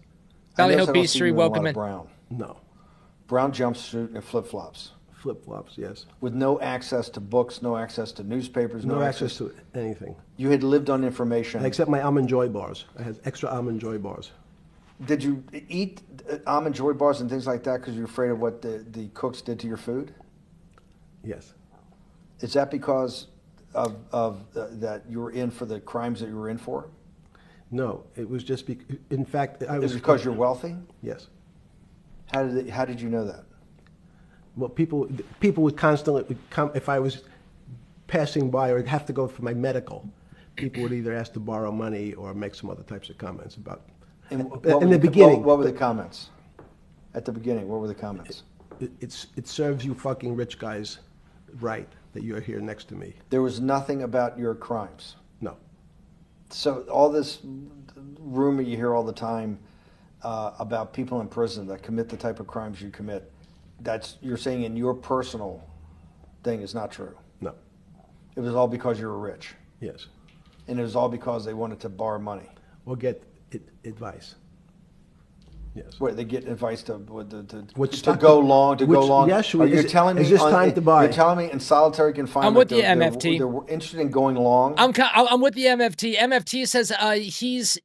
Speaker 2: Ballyho Beastery, welcome in.
Speaker 3: Brown.
Speaker 5: No.
Speaker 3: Brown jumpsuit and flip-flops.
Speaker 5: Flip-flops, yes.
Speaker 3: With no access to books, no access to newspapers,
Speaker 5: no access to anything.
Speaker 3: You had lived on information.
Speaker 5: Except my Almond Joy bars. I had extra Almond Joy bars.
Speaker 3: Did you eat Almond Joy bars and things like that because you're afraid of what the cooks did to your food?
Speaker 5: Yes.
Speaker 3: Is that because of that you were in for the crimes that you were in for?
Speaker 5: No, it was just in fact, I was.
Speaker 3: Is it because you're wealthy?
Speaker 5: Yes.
Speaker 3: How did you know that?
Speaker 5: Well, people would constantly come if I was passing by or have to go for my medical. People would either ask to borrow money or make some other types of comments about.
Speaker 3: In
Speaker 5: the beginning,
Speaker 3: what were the comments? At the beginning, what were the comments?
Speaker 5: It serves you fucking rich guys right that you're here next to me.
Speaker 3: There was nothing about your crimes.
Speaker 5: No.
Speaker 3: So all this rumor you hear all the time about people in prison that commit the type of crimes you commit, you're saying in your personal thing is not true.
Speaker 5: No.
Speaker 3: It was all because you were rich.
Speaker 5: Yes.
Speaker 3: And it was all because they wanted to borrow money.
Speaker 5: Or get advice. Yes.
Speaker 3: Where they get advice to
Speaker 5: go
Speaker 3: long.
Speaker 5: Yes.
Speaker 3: You're telling me
Speaker 5: is this time to buy?
Speaker 3: You're telling me in solitary confinement.
Speaker 2: I'm with the MFT.
Speaker 3: They're interested in going long.
Speaker 2: I'm with the MFT. MFT says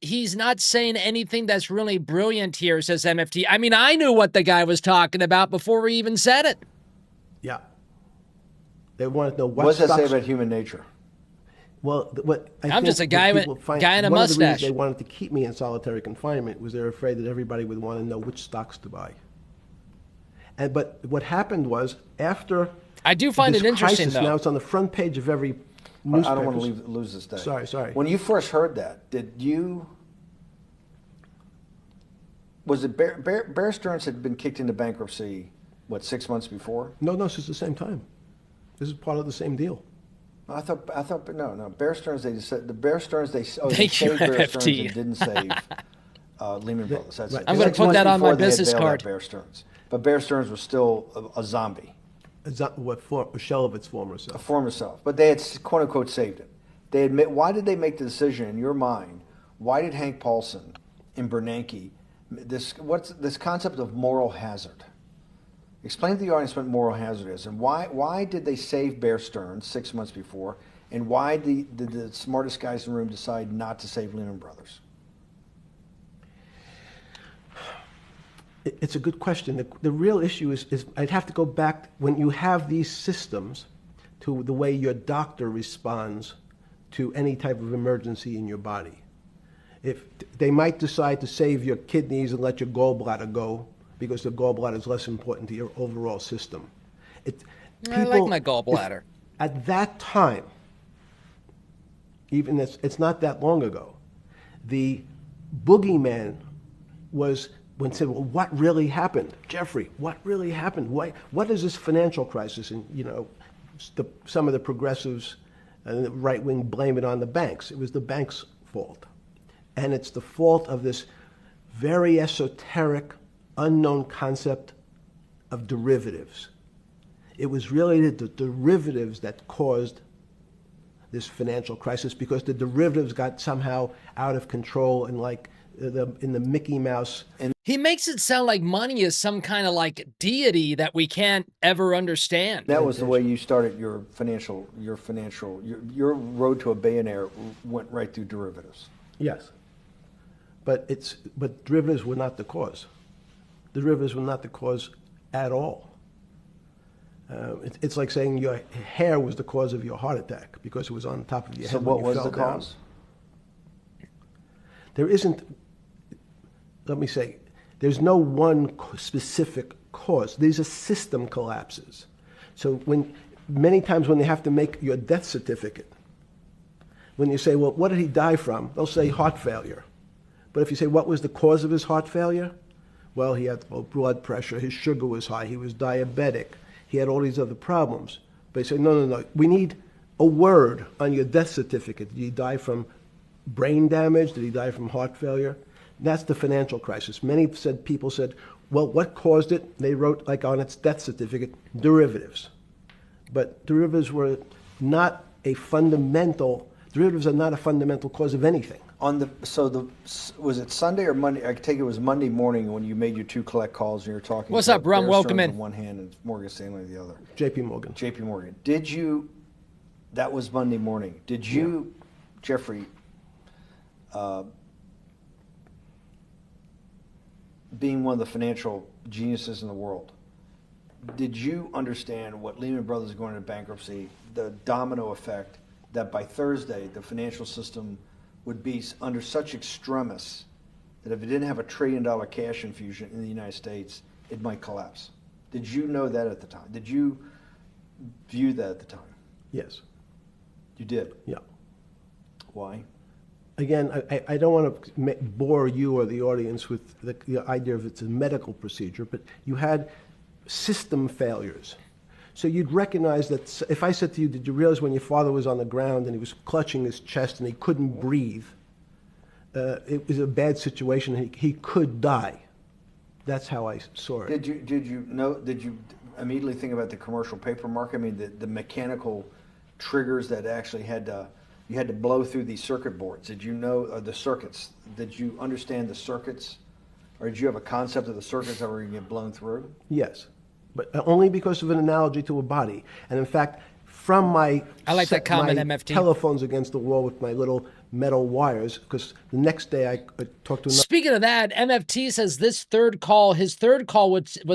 Speaker 2: he's not saying anything that's really brilliant here. Says MFT. I mean, I knew what the guy was talking about before we even said it.
Speaker 5: Yeah. They wanted to know
Speaker 3: what does that say about human nature?
Speaker 5: Well,
Speaker 2: I'm just a guy in a mustache.
Speaker 5: One of the reasons they wanted to keep me in solitary confinement was they're afraid that everybody would want to know which stocks to buy. But what happened was after
Speaker 2: I do find it interesting
Speaker 5: crisis,
Speaker 2: though.
Speaker 5: now it's on the front page of every newspaper.
Speaker 3: I don't want to lose this day.
Speaker 5: Sorry.
Speaker 3: When you first heard that, was it Bear Stearns had been kicked into bankruptcy, 6 months before?
Speaker 5: No, this is the same time. This is part of the same deal.
Speaker 3: I thought, no. Bear Stearns, they just said Bear Stearns, they saved
Speaker 2: MFT.
Speaker 3: Bear Stearns and didn't save Lehman Brothers. That's
Speaker 5: right.
Speaker 3: it.
Speaker 2: I'm going to put that on my business card.
Speaker 3: Bear Stearns, but Bear Stearns was still a zombie,
Speaker 5: a shell of its former self.
Speaker 3: A former self. But they had quote unquote saved it. They admit. Why did they make the decision in your mind? Why did Hank Paulson and Bernanke this concept of moral hazard? Explain to the audience what moral hazard is, and why did they save Bear Stearns 6 months before, and why did the smartest guys in the room decide not to save Lehman Brothers?
Speaker 5: It's a good question. The real issue is I'd have to go back when you have these systems to the way your doctor responds to any type of emergency in your body. If they might decide to save your kidneys and let your gallbladder go because the gallbladder is less important to your overall system.
Speaker 2: I like my gallbladder.
Speaker 5: At that time, even it's not that long ago, the boogeyman was when said, well, what really happened? Jeffrey, what really happened? What is this financial crisis? And, some of the progressives and the right wing blame it on the banks. It was the banks' fault. And it's the fault of this very esoteric, unknown concept of derivatives. It was really the derivatives that caused this financial crisis because the derivatives got somehow out of control and in the Mickey Mouse. And
Speaker 2: He makes it sound like money is some kind of like deity that we can't ever understand.
Speaker 3: That was the way you started your road to a billionaire went right through derivatives.
Speaker 5: Yes. But derivatives were not the cause. Derivatives were not the cause at all. It's like saying your hair was the cause of your heart attack because it was on top of your head.
Speaker 3: So what
Speaker 5: when you
Speaker 3: was
Speaker 5: fell
Speaker 3: the
Speaker 5: down.
Speaker 3: cause?
Speaker 5: There isn't, let me say, there's no one specific cause. These are system collapses. So many times when they have to make your death certificate, when you say, well, what did he die from? They'll say heart failure. But if you say, what was the cause of his heart failure? Well, he had low blood pressure, his sugar was high, he was diabetic, he had all these other problems. But you say, no, we need a word on your death certificate. Did he die from brain damage? Did he die from heart failure? That's the financial crisis. Many people said, well, what caused it? They wrote, like on its death certificate, derivatives. But derivatives were not a fundamental, derivatives are not a fundamental cause of anything.
Speaker 3: Was it Sunday or Monday? I take it was Monday morning when you made your two collect calls and you were talking.
Speaker 2: What's up, Rum?
Speaker 3: Bear
Speaker 2: Welcome
Speaker 3: Stearns
Speaker 2: in.
Speaker 3: on one hand and Morgan Stanley on the other.
Speaker 5: JP Morgan.
Speaker 3: JP Morgan. Did you, that was Monday morning, did you, Jeffrey, being one of the financial geniuses in the world, did you understand what Lehman Brothers is going into bankruptcy, the domino effect, that by Thursday the financial system would be under such extremis that if it didn't have $1 trillion cash infusion in the United States, it might collapse? Did you know that at the time? Did you view that at the time?
Speaker 5: Yes.
Speaker 3: You did?
Speaker 5: Yeah.
Speaker 3: Why?
Speaker 5: Again, I don't want to bore you or the audience with the idea of it's a medical procedure, but you had system failures. So you'd recognize that if I said to you, did you realize when your father was on the ground and he was clutching his chest and he couldn't breathe, it was a bad situation, he could die. That's how I saw it.
Speaker 3: Did you immediately think about the commercial paper market? I mean, the mechanical triggers that actually you had to blow through these circuit boards. Did you know the circuits? Did you understand the circuits? Or did you have a concept of the circuits that were going to get blown through?
Speaker 5: Yes, but only because of an analogy to a body. And in fact, from my
Speaker 2: I like that comment,
Speaker 5: my
Speaker 2: MFT.
Speaker 5: telephones against the wall with my little metal wires, because the next day I talked to another.
Speaker 2: Speaking of that, MFT says his third call was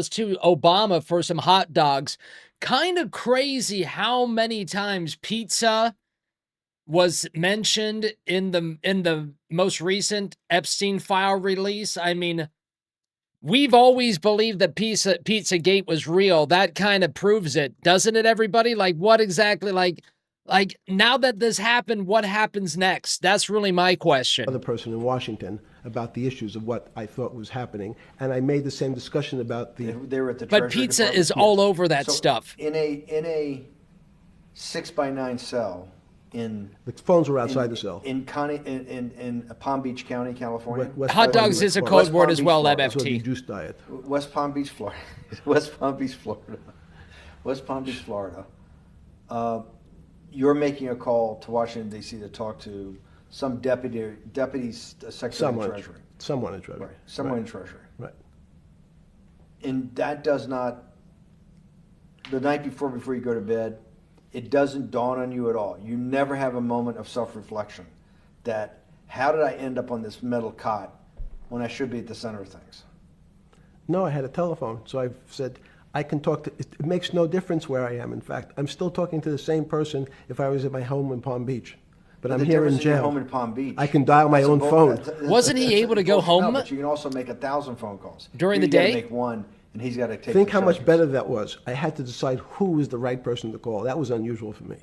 Speaker 2: to Obama for some hot dogs. Kind of crazy how many times pizza was mentioned in the most recent Epstein file release. I mean, we've always believed that Pizzagate was real. That kind of proves it, doesn't it, everybody? Like, what exactly, like now that this happened, what happens next? That's really my question.
Speaker 5: Other person in Washington about the issues of what I thought was happening, and I made the same discussion about the.
Speaker 3: They were at the
Speaker 2: But
Speaker 3: Treasury
Speaker 2: pizza
Speaker 3: Department.
Speaker 2: is all over that
Speaker 3: So
Speaker 2: stuff.
Speaker 3: In a 6x9 cell in
Speaker 5: The phones were outside the cell.
Speaker 3: in Palm Beach County, California.
Speaker 2: Hot dogs is a code word as well,
Speaker 3: Florida.
Speaker 5: That's what the
Speaker 2: MFT.
Speaker 5: juice diet.
Speaker 3: West Palm Beach, Florida. West Palm Beach, Florida. West Palm Beach, Florida. You're making a call to Washington, D.C. to talk to some deputy secretary of Treasury.
Speaker 5: Someone in Treasury.
Speaker 3: Right. Someone in Treasury.
Speaker 5: Right.
Speaker 3: And that does not the night before you go to bed, it doesn't dawn on you at all. You never have a moment of self-reflection that, how did I end up on this metal cot when I should be at the center of things?
Speaker 5: No, I had a telephone, so I've said, I can talk to, it makes no difference where I am. In fact, I'm still talking to the same person if I was at my home in Palm Beach. But I'm here in jail.
Speaker 3: Home in Palm Beach.
Speaker 5: I can dial my own phone.
Speaker 2: Wasn't he able to go home?
Speaker 3: No, but you can also make 1,000 phone calls.
Speaker 2: During the
Speaker 3: You gotta
Speaker 2: day?
Speaker 3: make one, and he's got to take.
Speaker 5: Think
Speaker 3: the
Speaker 5: how much
Speaker 3: seconds.
Speaker 5: better that was. I had to decide who was the right person to call. That was unusual for me,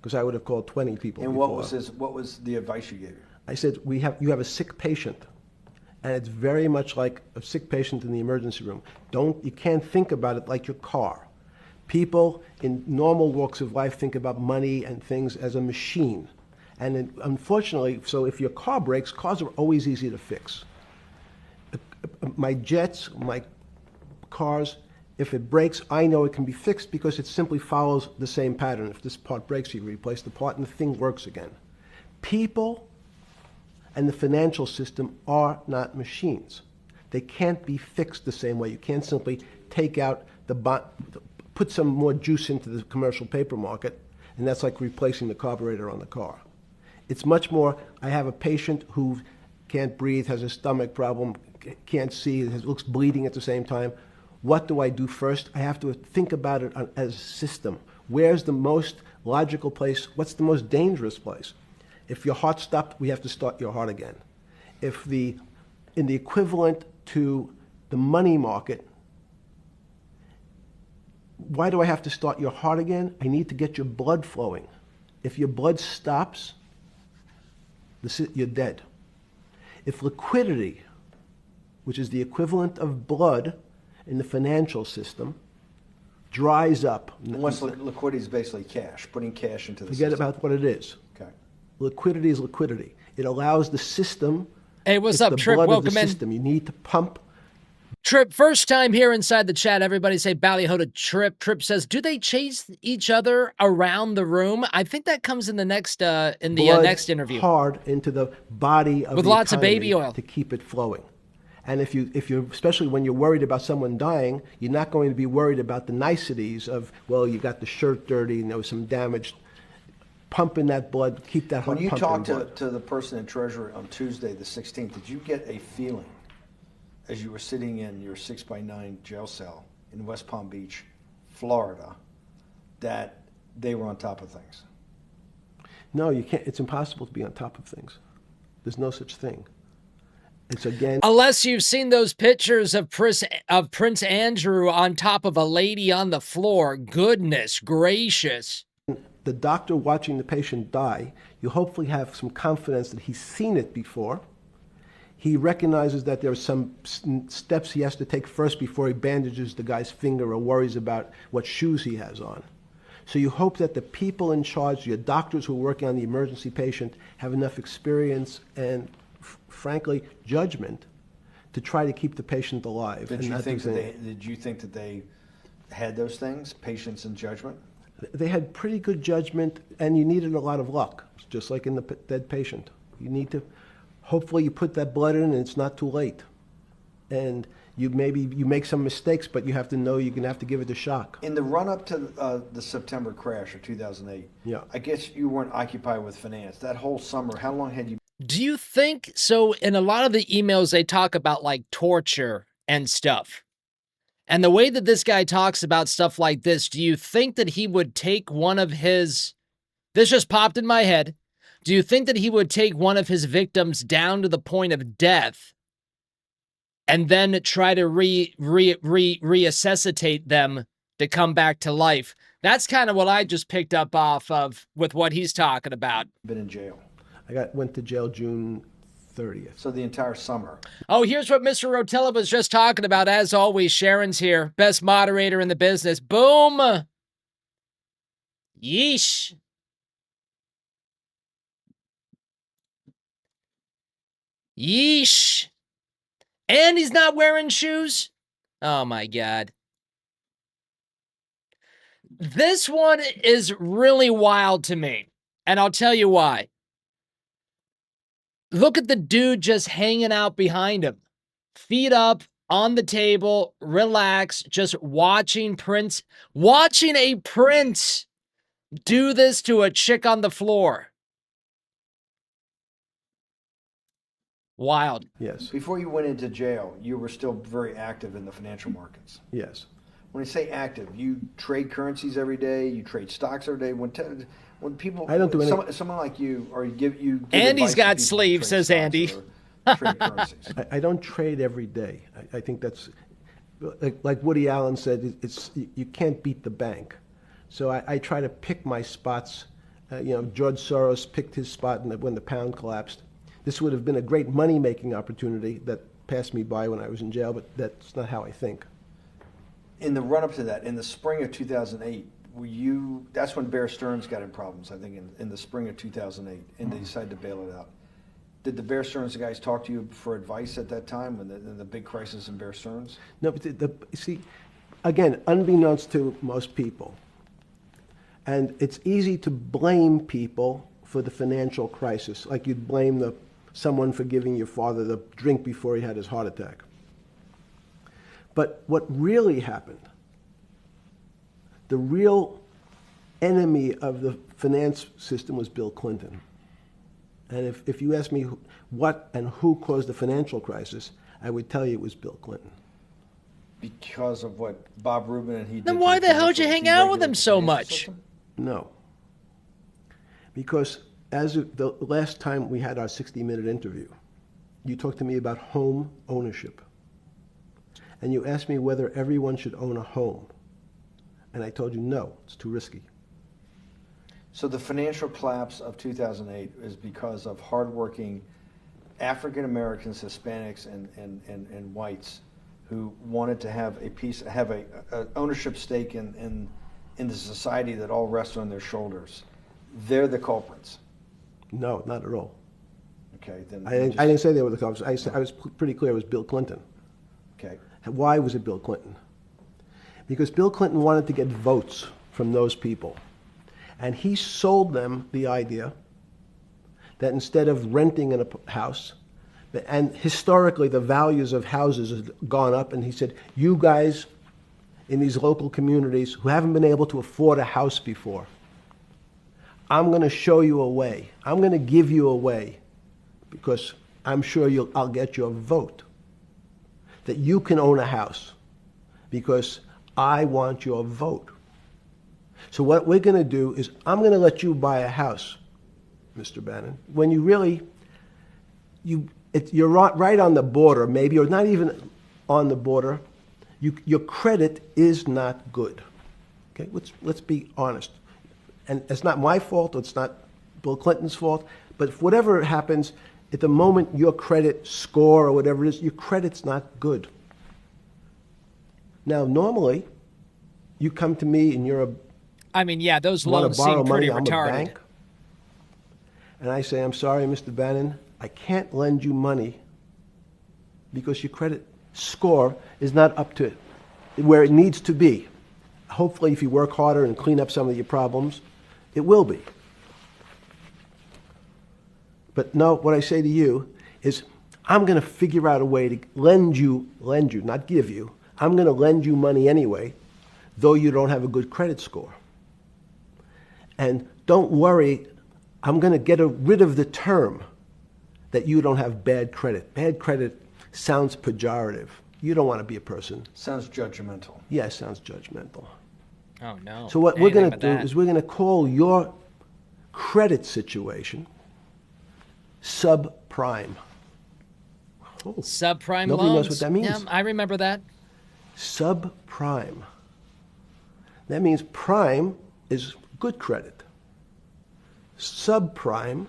Speaker 5: because I would have called 20 people
Speaker 3: And
Speaker 5: before.
Speaker 3: what was the advice you gave him?
Speaker 5: I said, you have a sick patient, and it's very much like a sick patient in the emergency room. You can't think about it like your car. People in normal walks of life think about money and things as a machine. And unfortunately, so if your car breaks, cars are always easy to fix. My jets, my cars, if it breaks, I know it can be fixed because it simply follows the same pattern. If this part breaks, you replace the part and the thing works again. People and the financial system are not machines. They can't be fixed the same way. You can't simply take out the bond, put some more juice into the commercial paper market, and that's like replacing the carburetor on the car. It's much more, I have a patient who can't breathe, has a stomach problem, can't see, looks bleeding at the same time. What do I do first? I have to think about it as a system. Where's the most logical place? What's the most dangerous place? If your heart stopped, we have to start your heart again. In the equivalent to the money market, why do I have to start your heart again? I need to get your blood flowing. If your blood stops, you're dead. If liquidity, which is the equivalent of blood in the financial system, dries up.
Speaker 3: Once liquidity is basically cash, putting cash into the
Speaker 5: Forget
Speaker 3: system.
Speaker 5: about what it is.
Speaker 3: Okay.
Speaker 5: Liquidity is liquidity. It allows the system.
Speaker 2: Hey, what's
Speaker 5: it's
Speaker 2: up,
Speaker 5: the
Speaker 2: Trip?
Speaker 5: blood of
Speaker 2: Welcome
Speaker 5: the
Speaker 2: in.
Speaker 5: system. You need to pump.
Speaker 2: Trip, first time here inside the chat. Everybody say ballyho to Trip. Trip says, do they chase each other around the room? I think that comes in the next next interview.
Speaker 5: Hard into the body of
Speaker 2: with
Speaker 5: the
Speaker 2: lots of
Speaker 5: economy
Speaker 2: baby oil
Speaker 5: to keep it flowing. And if you especially when you're worried about someone dying, you're not going to be worried about the niceties of, well, you got the shirt dirty and there was some damage. Pumping that blood, keep that heart
Speaker 3: When you
Speaker 5: pumping
Speaker 3: talked
Speaker 5: blood.
Speaker 3: to the person in Treasury on Tuesday, the 16th, did you get a feeling as you were sitting in your 6x9 jail cell in West Palm Beach, Florida, that they were on top of things?
Speaker 5: No, you can't. It's impossible to be on top of things. There's no such thing. It's again.
Speaker 2: Unless you've seen those pictures of Prince Andrew on top of a lady on the floor. Goodness gracious.
Speaker 5: The doctor watching the patient die, you hopefully have some confidence that he's seen it before. He recognizes that there are some steps he has to take first before he bandages the guy's finger or worries about what shoes he has on. So you hope that the people in charge, your doctors who are working on the emergency patient, have enough experience and, frankly, judgment to try to keep the patient alive.
Speaker 3: Did you think that they had those things, patience and judgment?
Speaker 5: They had pretty good judgment, and you needed a lot of luck, just like in the dead patient. You need to, hopefully you put that blood in and it's not too late. And you make some mistakes, but you have to know you're going to have to give it a shock.
Speaker 3: In the run-up to the September crash of 2008,
Speaker 5: yeah.
Speaker 3: I guess you weren't occupied with finance. That whole summer, how long had you?
Speaker 2: Do you think, so in a lot of the emails, they talk about like torture and stuff. And the way that this guy talks about stuff like this, do you think that he would take one of his, this just popped in my head, do you think that he would take one of his victims down to the point of death and then try to resuscitate them to come back to life? That's kind of what I just picked up off of with what he's talking about.
Speaker 3: Been in jail.
Speaker 5: Went to jail June 30th.
Speaker 3: So the entire summer.
Speaker 2: Oh, here's what Mr. Rotella was just talking about. As always, Sharon's here. Best moderator in the business. Boom. Yeesh. Yeesh. And he's not wearing shoes? Oh, my God. This one is really wild to me, and I'll tell you why. Look at the dude just hanging out behind him. Feet up, on the table, relax, just watching a prince do this to a chick on the floor. Wild.
Speaker 5: Yes.
Speaker 3: Before you went into jail, you were still very active in the financial markets.
Speaker 5: Yes.
Speaker 3: When I say active, you trade currencies every day, you trade stocks every day. When people,
Speaker 5: I don't do any.
Speaker 3: someone like you, or you give
Speaker 2: Andy's
Speaker 3: advice to
Speaker 2: got
Speaker 3: people to
Speaker 2: sleeves,
Speaker 3: trade
Speaker 2: says
Speaker 3: stocks
Speaker 2: Andy.
Speaker 3: or trade currencies.
Speaker 5: I don't trade every day. I think that's like Woody Allen said. You can't beat the bank, so I try to pick my spots. George Soros picked his spot when the pound collapsed. This would have been a great money-making opportunity that passed me by when I was in jail, but that's not how I think.
Speaker 3: In the run-up to that, in the spring of 2008, that's when Bear Stearns got in problems, I think, in the spring of 2008, and they decided to bail it out. Did the Bear Stearns guys talk to you for advice at that time, when the big crisis in Bear Stearns?
Speaker 5: No, but see, again, unbeknownst to most people, and it's easy to blame people for the financial crisis, like you'd blame someone for giving your father the drink before he had his heart attack. But what really happened, the real enemy of the finance system was Bill Clinton. And if you ask me what and who caused the financial crisis, I would tell you it was Bill Clinton.
Speaker 3: Because of what Bob Rubin and he did.
Speaker 2: Then why the hell did you hang out with him so much?
Speaker 3: System?
Speaker 5: No. Because as of the last time we had our 60-minute interview, you talked to me about home ownership. And you asked me whether everyone should own a home. And I told you, no, it's too risky.
Speaker 3: So the financial collapse of 2008 is because of hardworking African Americans, Hispanics, and whites who wanted to have a ownership stake in the society that all rests on their shoulders. They're the culprits.
Speaker 5: No, not at all.
Speaker 3: Okay, then
Speaker 5: I didn't say they were the culprits. I was pretty clear it was Bill Clinton.
Speaker 3: Okay.
Speaker 5: Why was it Bill Clinton? Because Bill Clinton wanted to get votes from those people. And he sold them the idea that instead of renting in a house, and historically the values of houses have gone up, and he said, you guys in these local communities who haven't been able to afford a house before, I'm going to show you a way. I'm going to give you a way because I'm sure I'll get your vote that you can own a house because I want your vote. So what we're going to do is I'm going to let you buy a house, Mr. Bannon, when you really, you're right on the border, maybe, or not even on the border. Your credit is not good. Okay, let's be honest. And it's not my fault, it's not Bill Clinton's fault, but whatever happens, at the moment your credit score or whatever it is, your credit's not good. Now, normally, you come to me and
Speaker 2: those
Speaker 5: want
Speaker 2: loans
Speaker 5: to borrow
Speaker 2: seem pretty
Speaker 5: money, I'm a
Speaker 2: retarded.
Speaker 5: bank, and I say, I'm sorry, Mr. Bannon, I can't lend you money because your credit score is not up to where it needs to be. Hopefully, if you work harder and clean up some of your problems, it will be. But no, what I say to you is, I'm going to figure out a way to lend you, not give you. I'm going to lend you money anyway, though you don't have a good credit score. And don't worry, I'm going to get rid of the term that you don't have bad credit. Bad credit sounds pejorative. You don't want to be a person.
Speaker 3: Sounds judgmental.
Speaker 5: Yeah, sounds judgmental.
Speaker 2: Oh, no.
Speaker 5: So what we're going to
Speaker 2: Anything
Speaker 5: do is we're going to call your credit situation subprime. Oh,
Speaker 2: subprime
Speaker 5: nobody
Speaker 2: loans.
Speaker 5: knows what that means.
Speaker 2: Yeah, I remember that.
Speaker 5: Subprime. That means prime is good credit. Subprime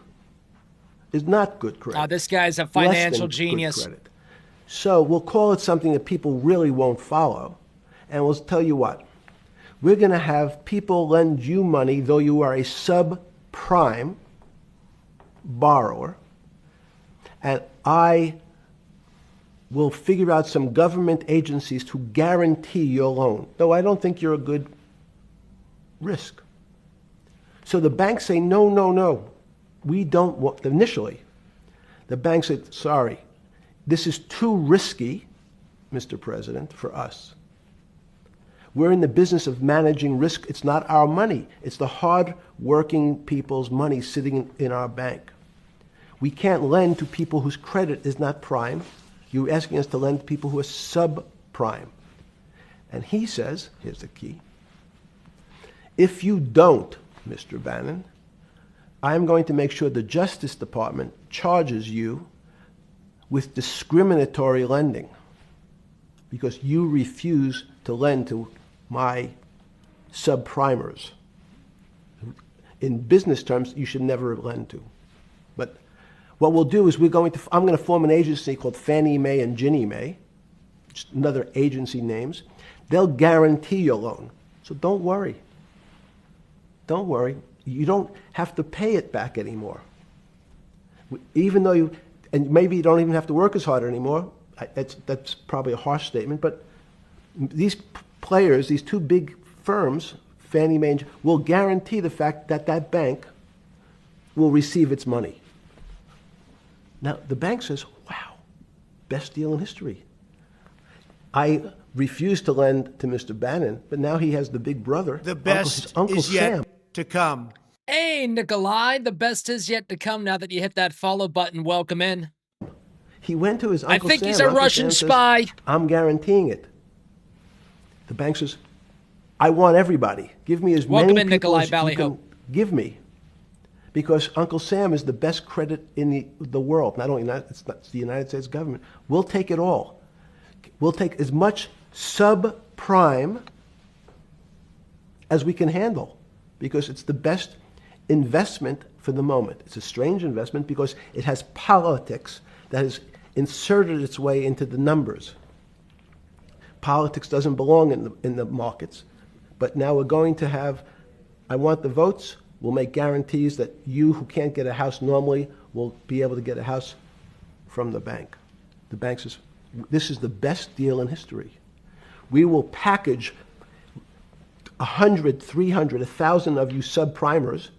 Speaker 5: is not good credit.
Speaker 2: Oh, this guy's a
Speaker 5: Less than
Speaker 2: financial
Speaker 5: good
Speaker 2: genius.
Speaker 5: credit. So we'll call it something that people really won't follow. And we'll tell you what. We're going to have people lend you money, though you are a subprime borrower. And I will figure out some government agencies to guarantee your loan, though I don't think you're a good risk. So the banks say, no, no, no. We don't want, initially, the bank said, sorry, this is too risky. Mr. President, for us. We're in the business of managing risk. It's not our money. It's the hard-working people's money sitting in our bank. We can't lend to people whose credit is not prime. You're asking us to lend to people who are subprime. And he says, here's the key, if you don't, Mr. Bannon, I'm going to make sure the Justice Department charges you with discriminatory lending because you refuse to lend to my subprimers. In business terms, you should never lend to. But what we'll do is I'm going to form an agency called Fannie Mae and Ginnie Mae, just another agency names. They'll guarantee your loan. So don't worry. Don't worry. You don't have to pay it back anymore. Even though and maybe you don't even have to work as hard anymore. That's probably a harsh statement, but these players, these two big firms, Fannie Mae, will guarantee the fact that that bank will receive its money. Now, the bank says, wow, best deal in history. I refused to lend to Mr. Bannon, but now he has the big brother.
Speaker 6: The best
Speaker 5: Uncle
Speaker 6: is yet
Speaker 5: Sam.
Speaker 6: to come.
Speaker 2: Hey, Nikolai, the best is yet to come now that you hit that follow button. Welcome in.
Speaker 5: He went to his Uncle Sam.
Speaker 2: I think he's a Russian spy.
Speaker 5: I'm guaranteeing it. The bank says, I want everybody. Give me as many people as you can give me. Because Uncle Sam is the best credit in the world. Not only it's the United States government. We'll take it all. We'll take as much subprime as we can handle because it's the best investment for the moment. It's a strange investment because it has politics that has inserted its way into the numbers. Politics doesn't belong in the markets, but now we're going to have, I want the votes, we'll make guarantees that you who can't get a house normally will be able to get a house from the bank. The bank says, this is the best deal in history. We will package 100, 300, 1,000 of you subprimers,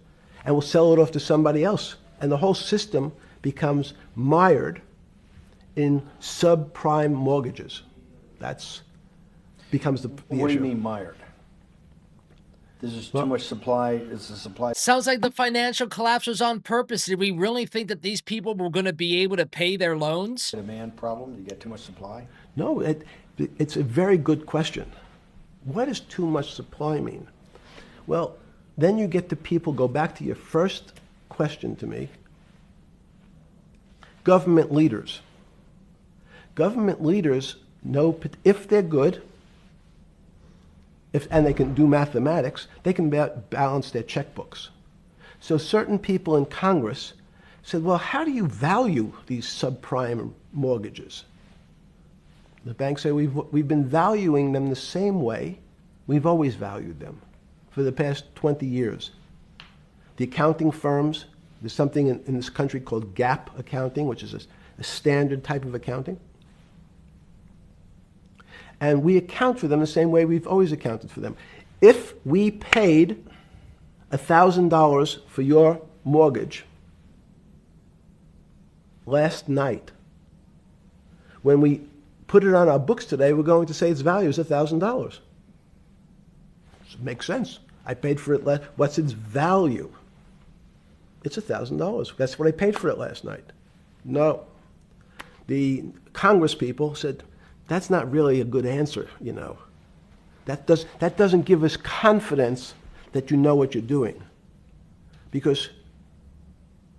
Speaker 5: and we'll sell it off to somebody else. And the whole system becomes mired in subprime mortgages. That's becomes the issue.
Speaker 3: What do you mean mired? There's just too much supply. Is the supply?
Speaker 2: Sounds like the financial collapse was on purpose. Did we really think that these people were going to be able to pay their loans?
Speaker 3: Demand problem? You get too much supply?
Speaker 5: No, it's a very good question. What does too much supply mean? Well, then you get to people, go back to your first question to me. Government leaders. Government leaders know if they're good, and they can do mathematics, they can balance their checkbooks. So certain people in Congress said, well, how do you value these subprime mortgages? The banks say we've been valuing them the same way we've always valued them for the past 20 years. The accounting firms, there's something in this country called GAAP accounting, which is a standard type of accounting. And we account for them the same way we've always accounted for them. If we paid $1,000 for your mortgage last night, when we put it on our books today, we're going to say its value is $1,000. It makes sense. I paid for it last. What's its value? It's $1,000. That's what I paid for it last night. No. The Congress people said, that's not really a good answer, you know. That doesn't give us confidence that you know what you're doing. Because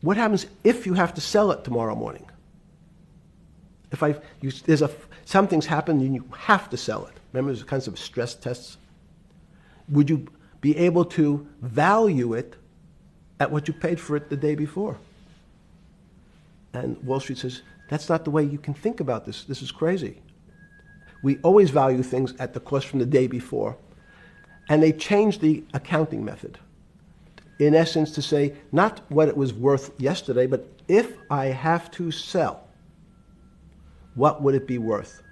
Speaker 5: what happens if you have to sell it tomorrow morning? If something's happened and you have to sell it. Remember, there's kinds of stress tests. Would you be able to value it at what you paid for it the day before? And Wall Street says, that's not the way you can think about this. This is crazy. We always value things at the cost from the day before. And they changed the accounting method. In essence, to say not what it was worth yesterday, but if I have to sell, what would it be worth?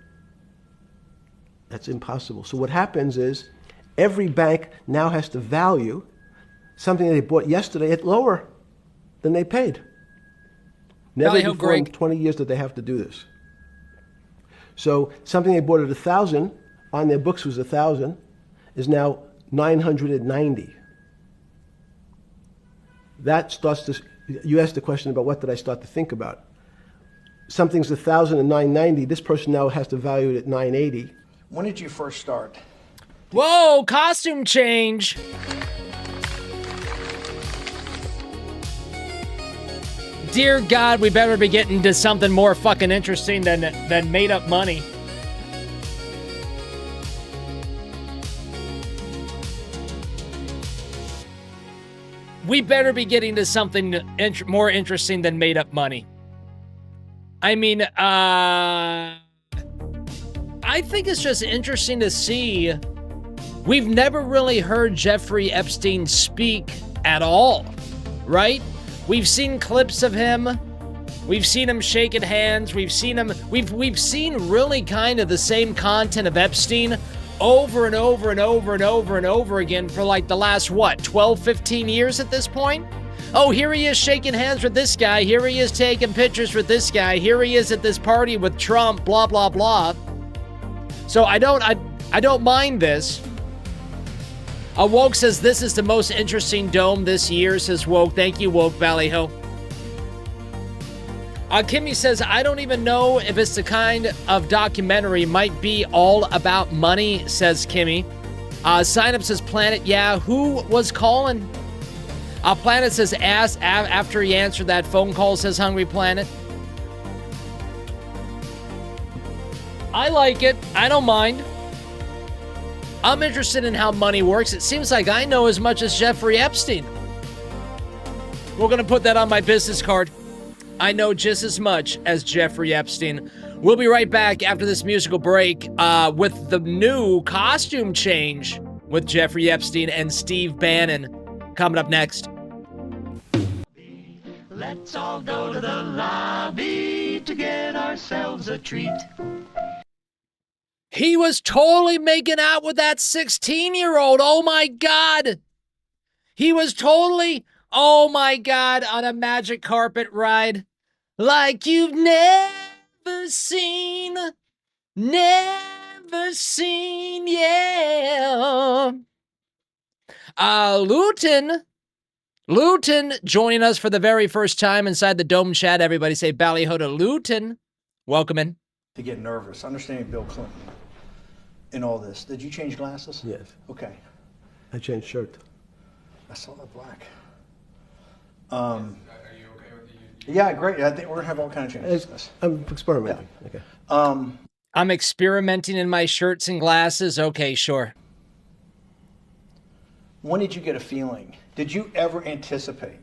Speaker 5: That's impossible. So what happens is every bank now has to value something they bought yesterday at lower than they paid. Never before in 20 years did they have to do this. So something they bought at 1,000, on their books was 1,000, is now 990. That starts to, you asked the question about what did I start to think about. Something's 1,000 and 990, this person now has to value it at 980.
Speaker 3: When did you first start?
Speaker 2: Whoa, costume change. Dear God, we better be getting to something more fucking interesting than made up money. We better be getting to something more interesting than made up money. I mean, I think it's just interesting to see. We've never really heard Jeffrey Epstein speak at all, right? We've seen clips of him. We've seen him shaking hands. We've seen him. We've seen really kind of the same content of Epstein over and over and over and over and over again for like the last, what, 12, 15 years at this point? Oh, here he is shaking hands with this guy. Here he is taking pictures with this guy. Here he is at this party with Trump, blah, blah, blah. So I don't mind this. Woke says, this is the most interesting dome this year, says Woke. Thank you, Woke Ballyho. Kimmy says, I don't even know if it's the kind of documentary might be all about money, says Kimmy. Sign up says, Planet, yeah, who was calling? Planet says, ask after he answered that phone call, says Hungry Planet. I like it. I don't mind. I'm interested in how money works. It seems like I know as much as Jeffrey Epstein. We're going to put that on my business card. I know just as much as Jeffrey Epstein. We'll be right back after this musical break with the new costume change with Jeffrey Epstein and Steve Bannon coming up next.
Speaker 1: Let's all go to the lobby to get ourselves a treat.
Speaker 2: He was totally making out with that 16-year-old. Oh, my God. He was totally, oh, my God, on a magic carpet ride. Like you've never seen, yeah. Luton joining us for the very first time inside the Dome chat. Everybody say ballyho to Luton. Welcome in.
Speaker 3: To get nervous, understanding Bill Clinton in all this. Did you change glasses?
Speaker 5: Yes.
Speaker 3: Okay.
Speaker 5: I changed shirt.
Speaker 3: I saw the black.
Speaker 4: Are you okay with the?
Speaker 3: Yeah, great. I think we're gonna have all kinds of changes.
Speaker 5: I'm experimenting.
Speaker 3: Yeah.
Speaker 5: Okay.
Speaker 2: I'm experimenting in my shirts and glasses. Okay, sure.
Speaker 3: When did you get a feeling? Did you ever anticipate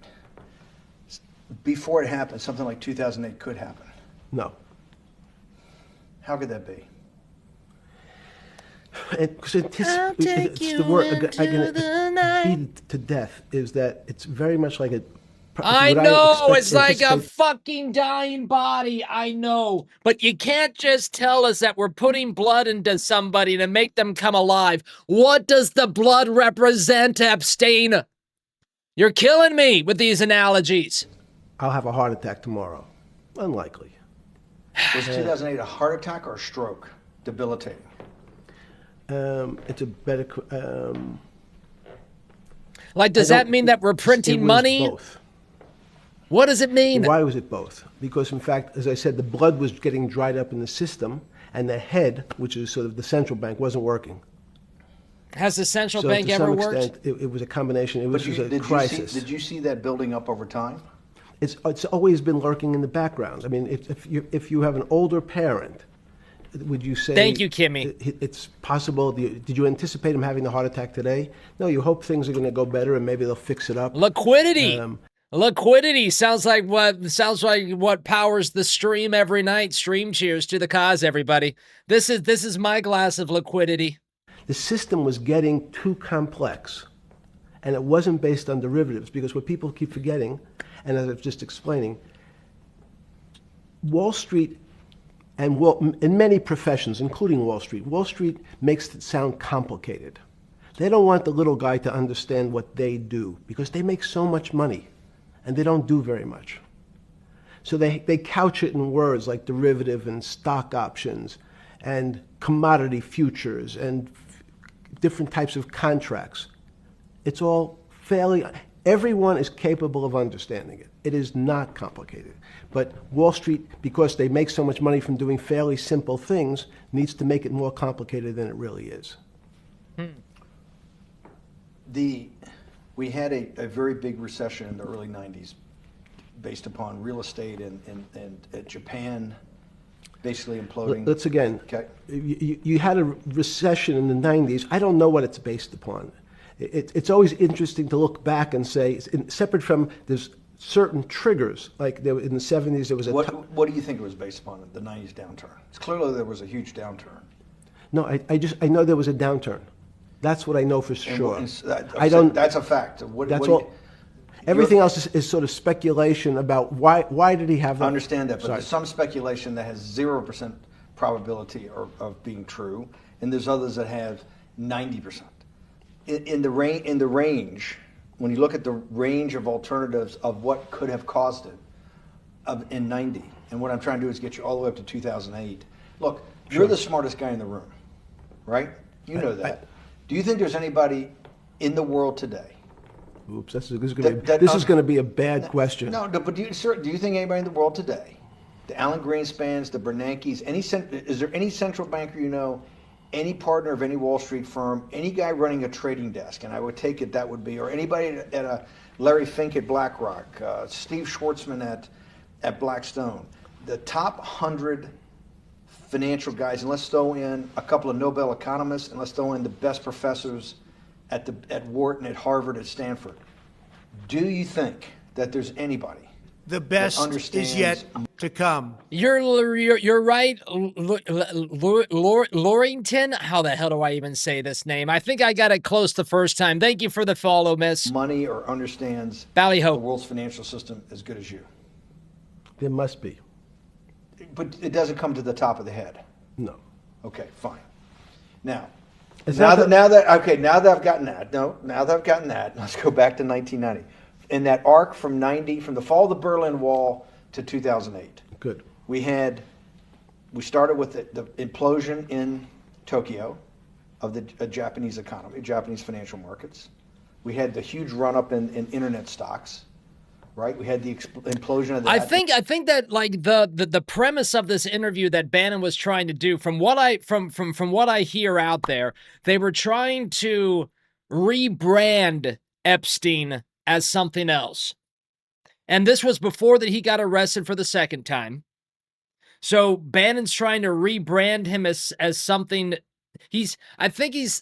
Speaker 3: before it happened something like 2008 could happen?
Speaker 5: No.
Speaker 3: How could that be?
Speaker 5: Because it's the word I can beat to death is that it's very much like a.
Speaker 2: I know, it's like a fucking dying body, I know. But you can't just tell us that we're putting blood into somebody to make them come alive. What does the blood represent, Epstein? You're killing me with these analogies.
Speaker 5: I'll have a heart attack tomorrow. Unlikely.
Speaker 3: Was 2008 a heart attack or a stroke? Debilitating.
Speaker 5: It's a better.
Speaker 2: Like, does that mean that we're printing money?
Speaker 5: Both.
Speaker 2: What does it mean?
Speaker 5: Why was it both? Because, in fact, as I said, the blood was getting dried up in the system, and the head, which is sort of the central bank, wasn't working.
Speaker 2: Has the central bank ever worked?
Speaker 5: To some extent, it was a combination. It was a crisis.
Speaker 3: Did you see that building up over time?
Speaker 5: It's always been lurking in the background. I mean, if you have an older parent, would you say?
Speaker 2: Thank you, Kimmy.
Speaker 5: It's possible. Did you anticipate him having a heart attack today? No, you hope things are going to go better and maybe they'll fix it up.
Speaker 2: Liquidity. Liquidity sounds like what powers the stream every night. Stream cheers to the cause, everybody. This is my glass of liquidity.
Speaker 5: The system was getting too complex, and it wasn't based on derivatives, because what people keep forgetting, and as I was just explaining, Wall Street and in many professions, including Wall Street makes it sound complicated. They don't want the little guy to understand what they do, because they make so much money, and they don't do very much. So they couch it in words like derivative and stock options, and commodity futures and different types of contracts. It's all fairly, everyone is capable of understanding it. It is not complicated. But Wall Street, because they make so much money from doing fairly simple things, needs to make it more complicated than it really is.
Speaker 3: We had a very big recession in the early 90s based upon real estate and Japan basically imploding.
Speaker 5: Let's again,
Speaker 3: Okay.
Speaker 5: you had a recession in the 90s. I don't know what it's based upon. It's always interesting to look back and say, separate from there's certain triggers, like there, in the 70s there was a...
Speaker 3: What do you think it was based upon, the 90s downturn? It's clearly there was a huge downturn.
Speaker 5: No, I know there was a downturn. That's what I know for sure.
Speaker 3: I don't. That's a fact.
Speaker 5: That's all. Everything else is sort of speculation about why did he have that?
Speaker 3: I understand that, but
Speaker 5: Sorry.
Speaker 3: there's some speculation that has 0% probability of being true, and there's others that have 90%. In the range, when you look at the range of alternatives of what could have caused it in 90, and what I'm trying to do is get you all the way up to 2008. Look, you're the smartest guy in the room, right? You know that. Do you think there's anybody in the world today?
Speaker 5: Oops, this is going to be a bad question.
Speaker 3: No, but do you think anybody in the world today, the Alan Greenspans, the Bernankes, is there any central banker you know, any partner of any Wall Street firm, any guy running a trading desk, and I would take it that would be, or anybody at a Larry Fink at BlackRock, Steve Schwartzman at Blackstone, the top 100 financial guys, and let's throw in a couple of Nobel economists, and let's throw in the best professors at Wharton, at Harvard, at Stanford. Do you think that there's anybody
Speaker 6: the best is yet to come?
Speaker 2: You're right, Lorington. How the hell do I even say this name? I think I got it close the first time. Thank you for the follow, miss.
Speaker 3: Money or understands
Speaker 2: Ballyho.
Speaker 3: the world's financial system as good as you?
Speaker 5: There must be.
Speaker 3: But it doesn't come to the top of the head.
Speaker 5: No.
Speaker 3: Okay, fine. Now
Speaker 5: Now
Speaker 3: that I've gotten that, let's go back to 1990. In that arc from the fall of the Berlin Wall to 2008.
Speaker 5: Good.
Speaker 3: We started with the implosion in Tokyo of the Japanese economy, Japanese financial markets. We had the huge run up in internet stocks. Right, we had the implosion of that.
Speaker 2: I think that like the premise of this interview that Bannon was trying to do, from what I hear out there, they were trying to rebrand Epstein as something else, and this was before that he got arrested for the second time. So Bannon's trying to rebrand him as something. This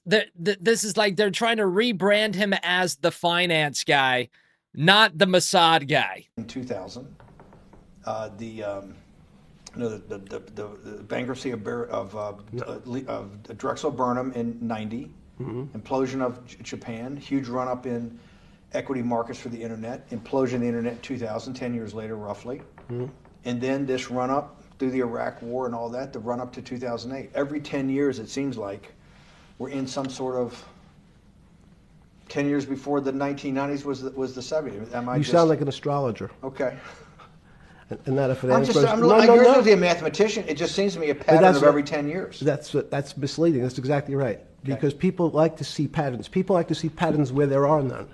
Speaker 2: is like they're trying to rebrand him as the finance guy, not the Mossad guy.
Speaker 3: In 2000, the bankruptcy of Drexel Burnham in 90, implosion of Japan, huge run up in equity markets for the internet, implosion of the internet in 2000, 10 years later roughly, and then this run up through the Iraq War and all that, the run up to 2008. Every 10 years it seems like we're in some sort of 10 years before the 1990s was the 70s.
Speaker 5: You sound like an astrologer.
Speaker 3: Okay.
Speaker 5: And not a finance person.
Speaker 3: You're usually a mathematician. It just seems to me a pattern of every 10 years.
Speaker 5: That's misleading. That's exactly right. Because people like to see patterns. People like to see patterns where there are none.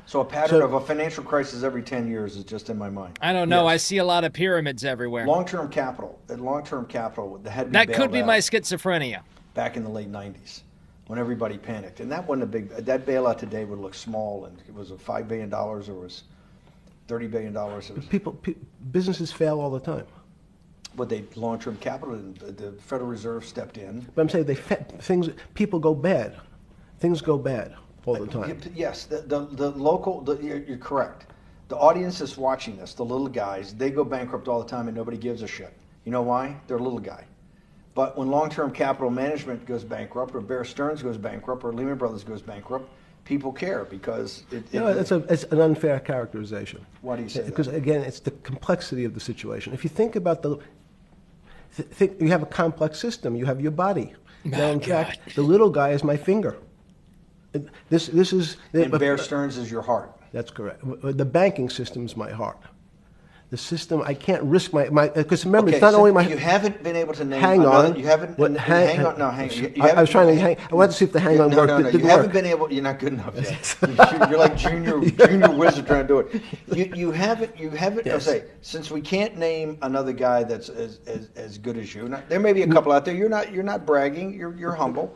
Speaker 3: So a pattern of a financial crisis every 10 years is just in my mind.
Speaker 2: I don't know. Yes. I see a lot of pyramids everywhere.
Speaker 3: Long-term capital.
Speaker 2: That could be my schizophrenia.
Speaker 3: Back in the late 90s, when everybody panicked, and that wasn't that bailout today would look small, and it was $5 billion or was $30 billion.
Speaker 5: Businesses fail all the time.
Speaker 3: But long-term capital, the Federal Reserve stepped in.
Speaker 5: But I'm saying people go bad. Things go bad all the time.
Speaker 3: Yes, you're correct. The audience is watching this, the little guys, they go bankrupt all the time and nobody gives a shit. You know why? They're a little guy. But when long-term capital management goes bankrupt, or Bear Stearns goes bankrupt, or Lehman Brothers goes bankrupt, people care because
Speaker 5: it's an unfair characterization.
Speaker 3: Why do you say that?
Speaker 5: Because again, it's the complexity of the situation. If you think about you have a complex system. You have your body. Now, in fact, the little guy is my finger. This is.
Speaker 3: And Bear Stearns is your heart.
Speaker 5: That's correct. The banking system is my heart. The system, I can't risk my because remember,
Speaker 3: Okay,
Speaker 5: it's not
Speaker 3: so
Speaker 5: only my.
Speaker 3: you haven't been able to name.
Speaker 5: Hang on.
Speaker 3: You haven't.
Speaker 5: What,
Speaker 3: hang on. No, hang. You
Speaker 5: I was trying to hang. I wanted to see if the hang on worked.
Speaker 3: No,
Speaker 5: It
Speaker 3: no,
Speaker 5: didn't
Speaker 3: you haven't
Speaker 5: work.
Speaker 3: been able. You're not good enough yet. You're like junior wizard trying to do it. You haven't. I'll
Speaker 5: Yes.
Speaker 3: say, since we can't name another guy that's as good as you. Now, there may be a couple out there. You're not bragging. You're humble.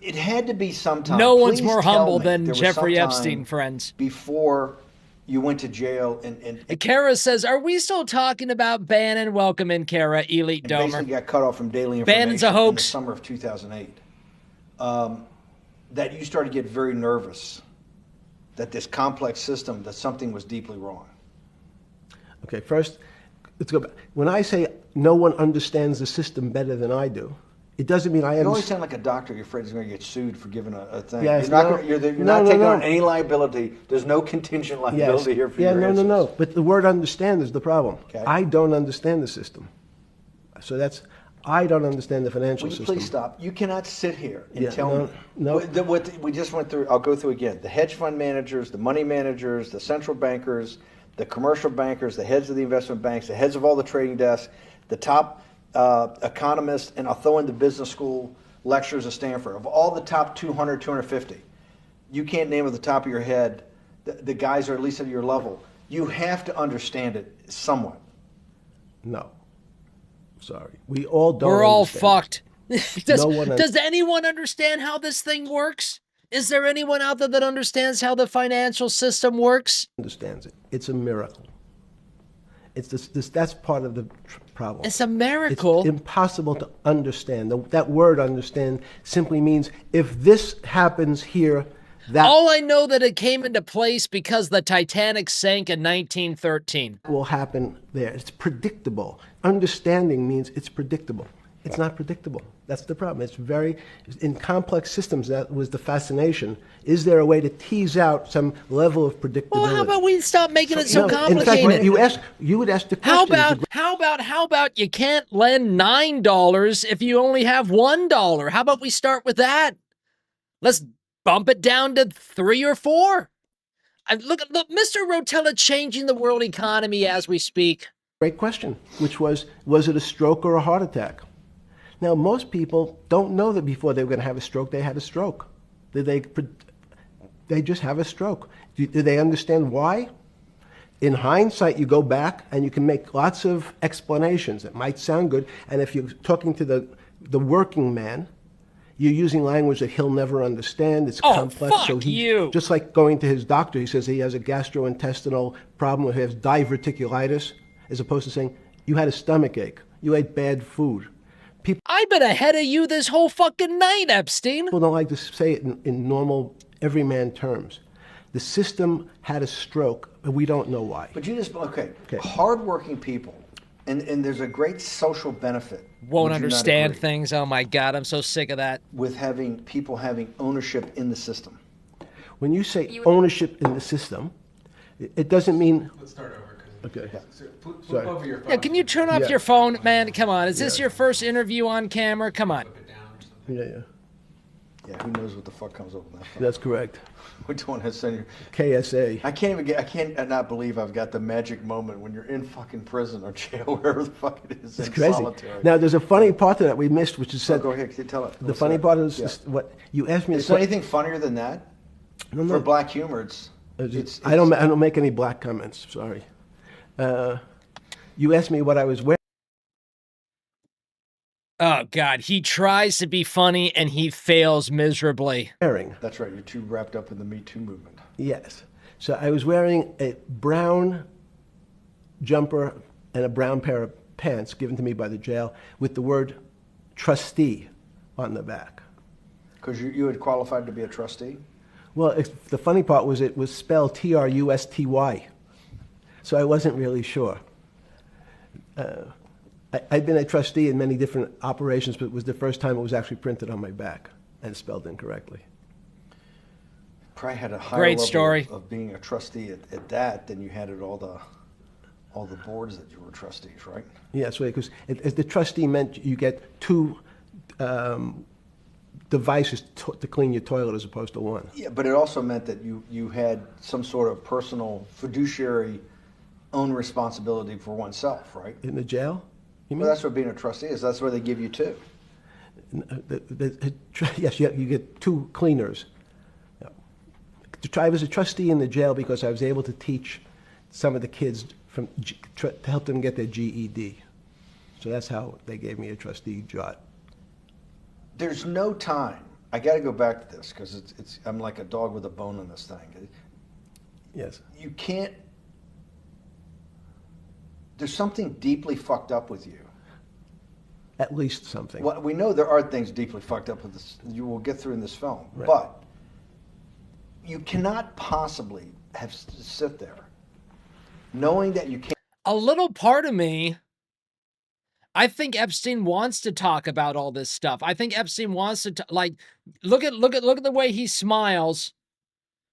Speaker 3: It had to be sometime.
Speaker 2: No one's
Speaker 3: Please
Speaker 2: more
Speaker 3: tell
Speaker 2: humble
Speaker 3: me
Speaker 2: than
Speaker 3: there was
Speaker 2: Jeffrey
Speaker 3: some
Speaker 2: Epstein,
Speaker 3: time
Speaker 2: friends.
Speaker 3: before you went to jail and
Speaker 2: Kara says, are we still talking about Bannon? Welcome in, Kara, Elite Domer.
Speaker 3: basically got cut off from daily information
Speaker 2: Bannon's a
Speaker 3: in the
Speaker 2: hoax.
Speaker 3: summer of 2008. That you started to get very nervous that this complex system, that something was deeply wrong.
Speaker 5: Okay, first, let's go back. When I say no one understands the system better than I do, it doesn't mean I
Speaker 3: You always
Speaker 5: understand.
Speaker 3: sound like a doctor. You're afraid he's going to get sued for giving a thing.
Speaker 5: Yes,
Speaker 3: you're not,
Speaker 5: no.
Speaker 3: gonna, you're
Speaker 5: No,
Speaker 3: not
Speaker 5: no,
Speaker 3: taking
Speaker 5: no.
Speaker 3: on any liability. There's no contingent
Speaker 5: Yes.
Speaker 3: liability here for
Speaker 5: Yeah,
Speaker 3: your
Speaker 5: no,
Speaker 3: answers.
Speaker 5: no. But the word understand is the problem.
Speaker 3: Okay.
Speaker 5: I don't understand the system. So I don't understand the financial
Speaker 3: Will you
Speaker 5: system.
Speaker 3: please stop? You cannot sit here and
Speaker 5: Yeah,
Speaker 3: tell
Speaker 5: no,
Speaker 3: me.
Speaker 5: no.
Speaker 3: What we just went through, I'll go through again. The hedge fund managers, the money managers, the central bankers, the commercial bankers, the heads of the investment banks, the heads of all the trading desks, the top economists, and I'll throw in the business school lecturers at Stanford. Of all the top 200, 250, you can't name at the top of your head the guys are at least at your level. You have to understand it somewhat.
Speaker 5: No. Sorry. We all don't
Speaker 2: We're all
Speaker 5: understand.
Speaker 2: fucked. does,
Speaker 5: No one
Speaker 2: does anyone understand how this thing works? Is there anyone out there that understands how the financial system works?
Speaker 5: Understands it. It's a miracle. It's that's part of the problem.
Speaker 2: It's a miracle.
Speaker 5: It's impossible to understand. That word understand simply means if this happens here, that
Speaker 2: All I know that it came into place because the Titanic sank in 1913.
Speaker 5: will happen there. It's predictable. Understanding means it's predictable. It's not predictable. That's the problem. It's very, in complex systems, that was the fascination. Is there a way to tease out some level of predictability?
Speaker 2: Well, how about we stop making it so
Speaker 5: No,
Speaker 2: complicated?
Speaker 5: in fact, you would ask the question.
Speaker 2: How about you can't lend $9 if you only have $1? How about we start with that? Let's bump it down to 3 or 4. Look, Mr. Rotella changing the world economy as we speak.
Speaker 5: Great question, which was it a stroke or a heart attack? Now, most people don't know that before they were going to have a stroke, they had a stroke. They just have a stroke. Do they understand why? In hindsight, you go back and you can make lots of explanations. It might sound good. And if you're talking to the working man, you're using language that he'll never understand. It's complex.
Speaker 2: Fuck you.
Speaker 5: Just like going to his doctor, he says he has a gastrointestinal problem, or he has diverticulitis, as opposed to saying, you had a stomach ache, you ate bad food.
Speaker 2: I've been ahead of you this whole fucking night, Epstein.
Speaker 5: People don't like to say it in normal, everyman terms. The system had a stroke, but we don't know why.
Speaker 3: But you just, okay. Hardworking people, and there's a great social benefit.
Speaker 2: Won't
Speaker 3: would you not
Speaker 2: understand
Speaker 3: agree,
Speaker 2: things. Oh my God, I'm so sick of that.
Speaker 3: with having people having ownership in the system.
Speaker 5: When you say ownership in the system, it doesn't mean...
Speaker 4: Let's start over.
Speaker 5: Okay.
Speaker 4: So flip
Speaker 5: Sorry.
Speaker 4: over your phone.
Speaker 2: Yeah, can you turn off
Speaker 5: Yeah.
Speaker 2: your phone, man? Come on. Is this your first interview on camera? Come on.
Speaker 4: Flip it down or something.
Speaker 5: Yeah.
Speaker 3: Yeah, who knows what the fuck comes up with that phone?
Speaker 5: That's correct.
Speaker 3: We don't want to send you.
Speaker 5: KSA.
Speaker 3: I can't not believe I've got the magic moment when you're in fucking prison or jail, wherever the fuck it is,
Speaker 5: It's
Speaker 3: in
Speaker 5: crazy.
Speaker 3: solitary.
Speaker 5: Now, there's a funny part to that we missed, which is said...
Speaker 3: Go ahead, tell it.
Speaker 5: The funny part is what you asked me...
Speaker 3: Is there anything funnier than that?
Speaker 5: No,
Speaker 3: For black humor, it's
Speaker 5: I don't make any black comments. Sorry. You asked me what I was wearing.
Speaker 2: Oh God, he tries to be funny and he fails miserably.
Speaker 3: That's right. You're too wrapped up in the Me Too movement.
Speaker 5: Yes. So I was wearing a brown jumper and a brown pair of pants given to me by the jail with the word trustee on the back.
Speaker 3: Because you had qualified to be a trustee?
Speaker 5: Well, the funny part was it was spelled Trusty. So I wasn't really sure. I'd been a trustee in many different operations, but it was the first time it was actually printed on my back and spelled incorrectly.
Speaker 3: Probably had a higher
Speaker 2: Great
Speaker 3: level
Speaker 2: story.
Speaker 3: of being a trustee at that than you had at all the boards that you were trustees, right?
Speaker 5: Yes, because the trustee meant you get two devices to clean your toilet as opposed to one.
Speaker 3: Yeah, but it also meant that you had some sort of personal fiduciary own responsibility for oneself, right?
Speaker 5: In the jail? You mean?
Speaker 3: Well, that's what being a trustee is. That's where they give you two.
Speaker 5: Yes, you get 2 cleaners. I was a trustee in the jail because I was able to teach some of the kids to help them get their GED. So that's how they gave me a trustee job.
Speaker 3: There's no time. I got to go back to this because I'm like a dog with a bone in this thing.
Speaker 5: Yes.
Speaker 3: You can't. There's something deeply fucked up with you.
Speaker 5: At least something.
Speaker 3: Well, we know there are things deeply fucked up with this. You will get through in this film,
Speaker 5: Right.
Speaker 3: but you cannot possibly have to sit there knowing that you can't.
Speaker 2: A little part of me, I think Epstein wants to talk about all this stuff. I think Epstein wants to like look at the way he smiles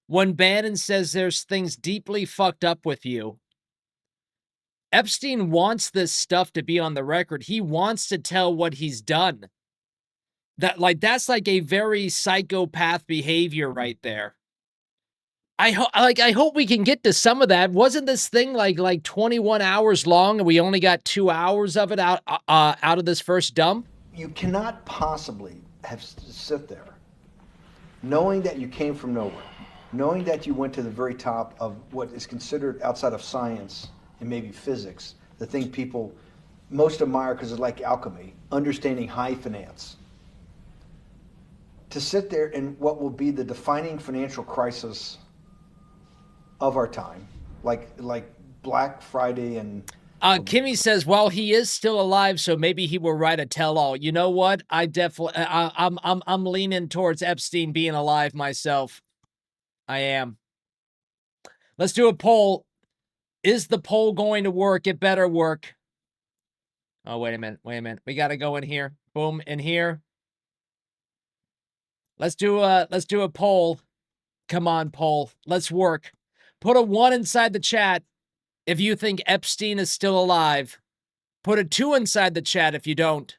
Speaker 2: when Bannon says there's things deeply fucked up with you. Epstein wants this stuff to be on the record. He wants to tell what he's done. That's like a very psychopath behavior right there. I hope we can get to some of that. Wasn't this thing like 21 hours long and we only got 2 hours of it out of this first dump?
Speaker 3: You cannot possibly have to sit there knowing that you came from nowhere, knowing that you went to the very top of what is considered outside of science and maybe physics, the thing people most admire because it's like alchemy, understanding high finance. To sit there in what will be the defining financial crisis of our time, like Black Friday and
Speaker 2: Kimmy says, well, he is still alive, so maybe he will write a tell-all. You know what? I'm leaning towards Epstein being alive myself. I am. Let's do a poll. Is the poll going to work? It better work. Oh, wait a minute. We got to go in here. Boom, in here. Let's do a poll. Come on, poll. Let's work. Put a 1 inside the chat if you think Epstein is still alive. Put a 2 inside the chat if you don't.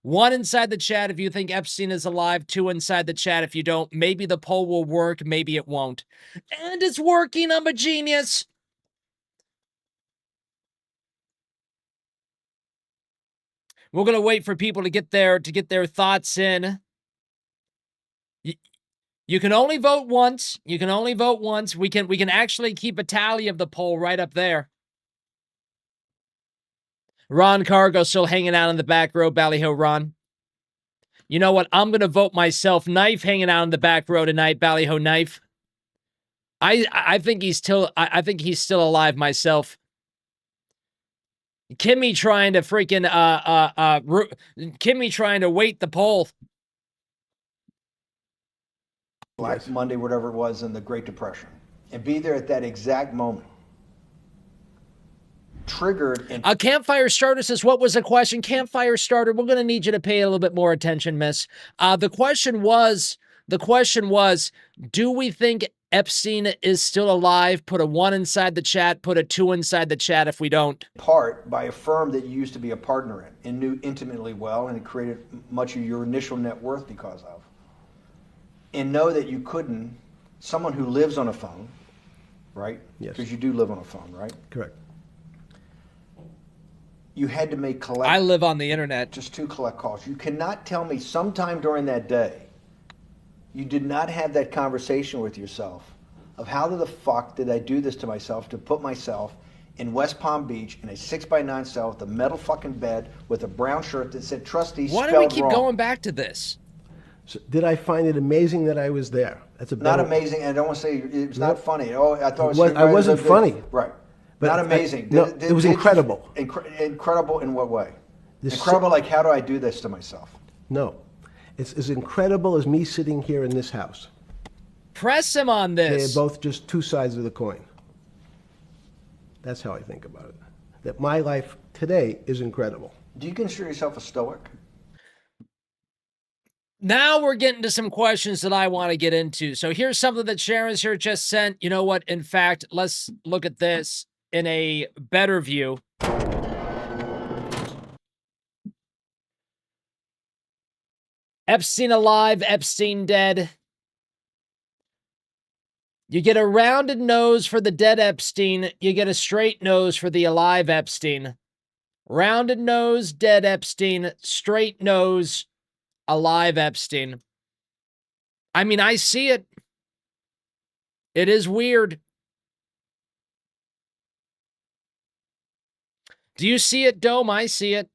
Speaker 2: 1 inside the chat if you think Epstein is alive. 2 inside the chat if you don't. Maybe the poll will work. Maybe it won't. And it's working. I'm a genius. We're going to wait for people to get their thoughts in. You can only vote once. You can only vote once. We can actually keep a tally of the poll right up there. Ron Cargo still hanging out in the back row. Ballyho Ron. You know what? I'm going to vote myself. Knife hanging out in the back row tonight. Ballyho Knife. I think he's still alive myself. Kimmy trying to freaking Kimmy trying to weight the poll.
Speaker 3: Black Monday, whatever it was, in the Great Depression, and be there at that exact moment. Triggered.
Speaker 2: A campfire starter says, what was the question? Campfire starter, we're going to need you to pay a little bit more attention, miss. The question was, do we think Epstein is still alive? Put a 1 inside the chat, put a 2 inside the chat if we don't.
Speaker 3: Part by a firm that you used to be a partner in and knew intimately well, and it created much of your initial net worth because of. And know that you couldn't, someone who lives on a phone, right?
Speaker 5: Yes.
Speaker 3: Because you do live on a phone, right?
Speaker 5: Correct.
Speaker 3: You had to make collect.
Speaker 2: I live on the internet.
Speaker 3: Just 2 collect calls. You cannot tell me sometime during that day you did not have that conversation with yourself of how the fuck did I do this to myself to put myself in West Palm Beach in a 6x9 cell with a metal fucking bed with a brown shirt that said trustee spelled
Speaker 2: Why
Speaker 3: wrong.
Speaker 2: do we keep going back to this?
Speaker 5: So did I find it amazing that I was there? That's a
Speaker 3: Not amazing, and I don't want to say it was not funny. Oh, I thought it was.
Speaker 5: I wasn't funny.
Speaker 3: Right.
Speaker 5: But
Speaker 3: not amazing.
Speaker 5: it was incredible.
Speaker 3: Incredible in what way?
Speaker 5: This
Speaker 3: Incredible, like how do I do this to myself?
Speaker 5: No. It's as incredible as me sitting here in this house.
Speaker 2: Press him on this.
Speaker 5: They're both just 2 sides of the coin. That's how I think about it. That my life today is incredible.
Speaker 3: Do you consider yourself a stoic?
Speaker 2: Now we're getting to some questions that I want to get into. So here's something that Sharon's here just sent. You know what? In fact, let's look at this in a better view. Epstein alive, Epstein dead. You get a rounded nose for the dead Epstein. You get a straight nose for the alive Epstein. Rounded nose, dead Epstein. Straight nose, alive Epstein. I mean, I see it. It is weird. Do you see it, Dome? I see it.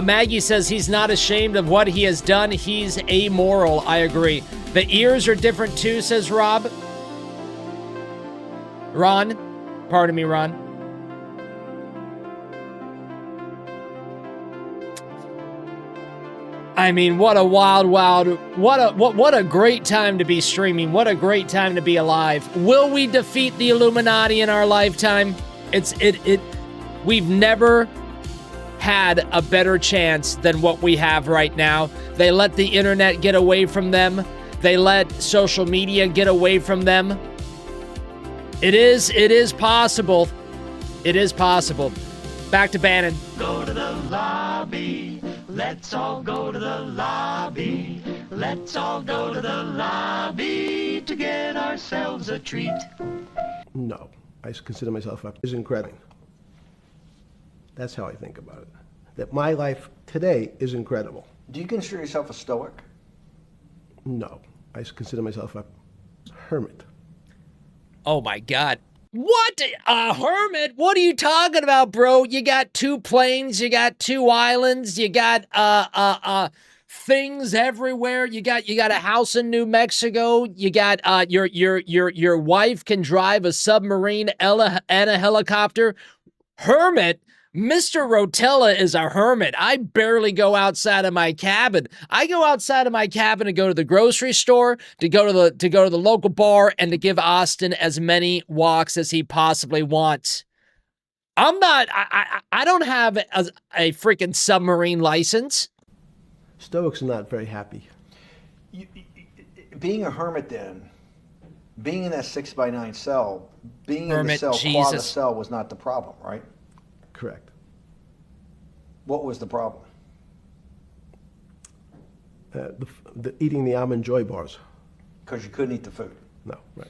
Speaker 2: Maggie says he's not ashamed of what he has done. He's amoral. I agree. The ears are different too, says Rob. Ron. Pardon me, Ron. I mean, what a wild, what a great time to be streaming. What a great time to be alive. Will we defeat the Illuminati in our lifetime? We've never had a better chance than what we have right now. They let the internet get away from them. They let social media get away from them. It is possible. It is possible. Back to Bannon.
Speaker 1: Go to the lobby. Let's all go to the lobby. Let's all go to the lobby to get ourselves a treat.
Speaker 5: No, I consider myself is incredible. That's how I think about it. That my life today is incredible.
Speaker 3: Do you consider yourself a stoic?
Speaker 5: No, I consider myself a hermit.
Speaker 2: Oh my God. What? A hermit? What are you talking about, bro? You got 2 planes, you got 2 islands, you got things everywhere. You got a house in New Mexico. You got your wife can drive a submarine and a helicopter. Hermit? Mr. Rotella is a hermit. I barely go outside of my cabin. I go outside of my cabin to go to the grocery store, to go to the local bar, and to give Austin as many walks as he possibly wants. I don't have a freaking submarine license.
Speaker 5: Stoics are not very happy.
Speaker 3: Being a hermit then, being in that 6x9 cell, being
Speaker 2: hermit,
Speaker 3: in the cell,
Speaker 2: Jesus.
Speaker 3: quad cell was not the problem, right?
Speaker 5: Correct.
Speaker 3: What was the problem?
Speaker 5: Eating the almond joy bars.
Speaker 3: Because you couldn't eat the food.
Speaker 5: No, right.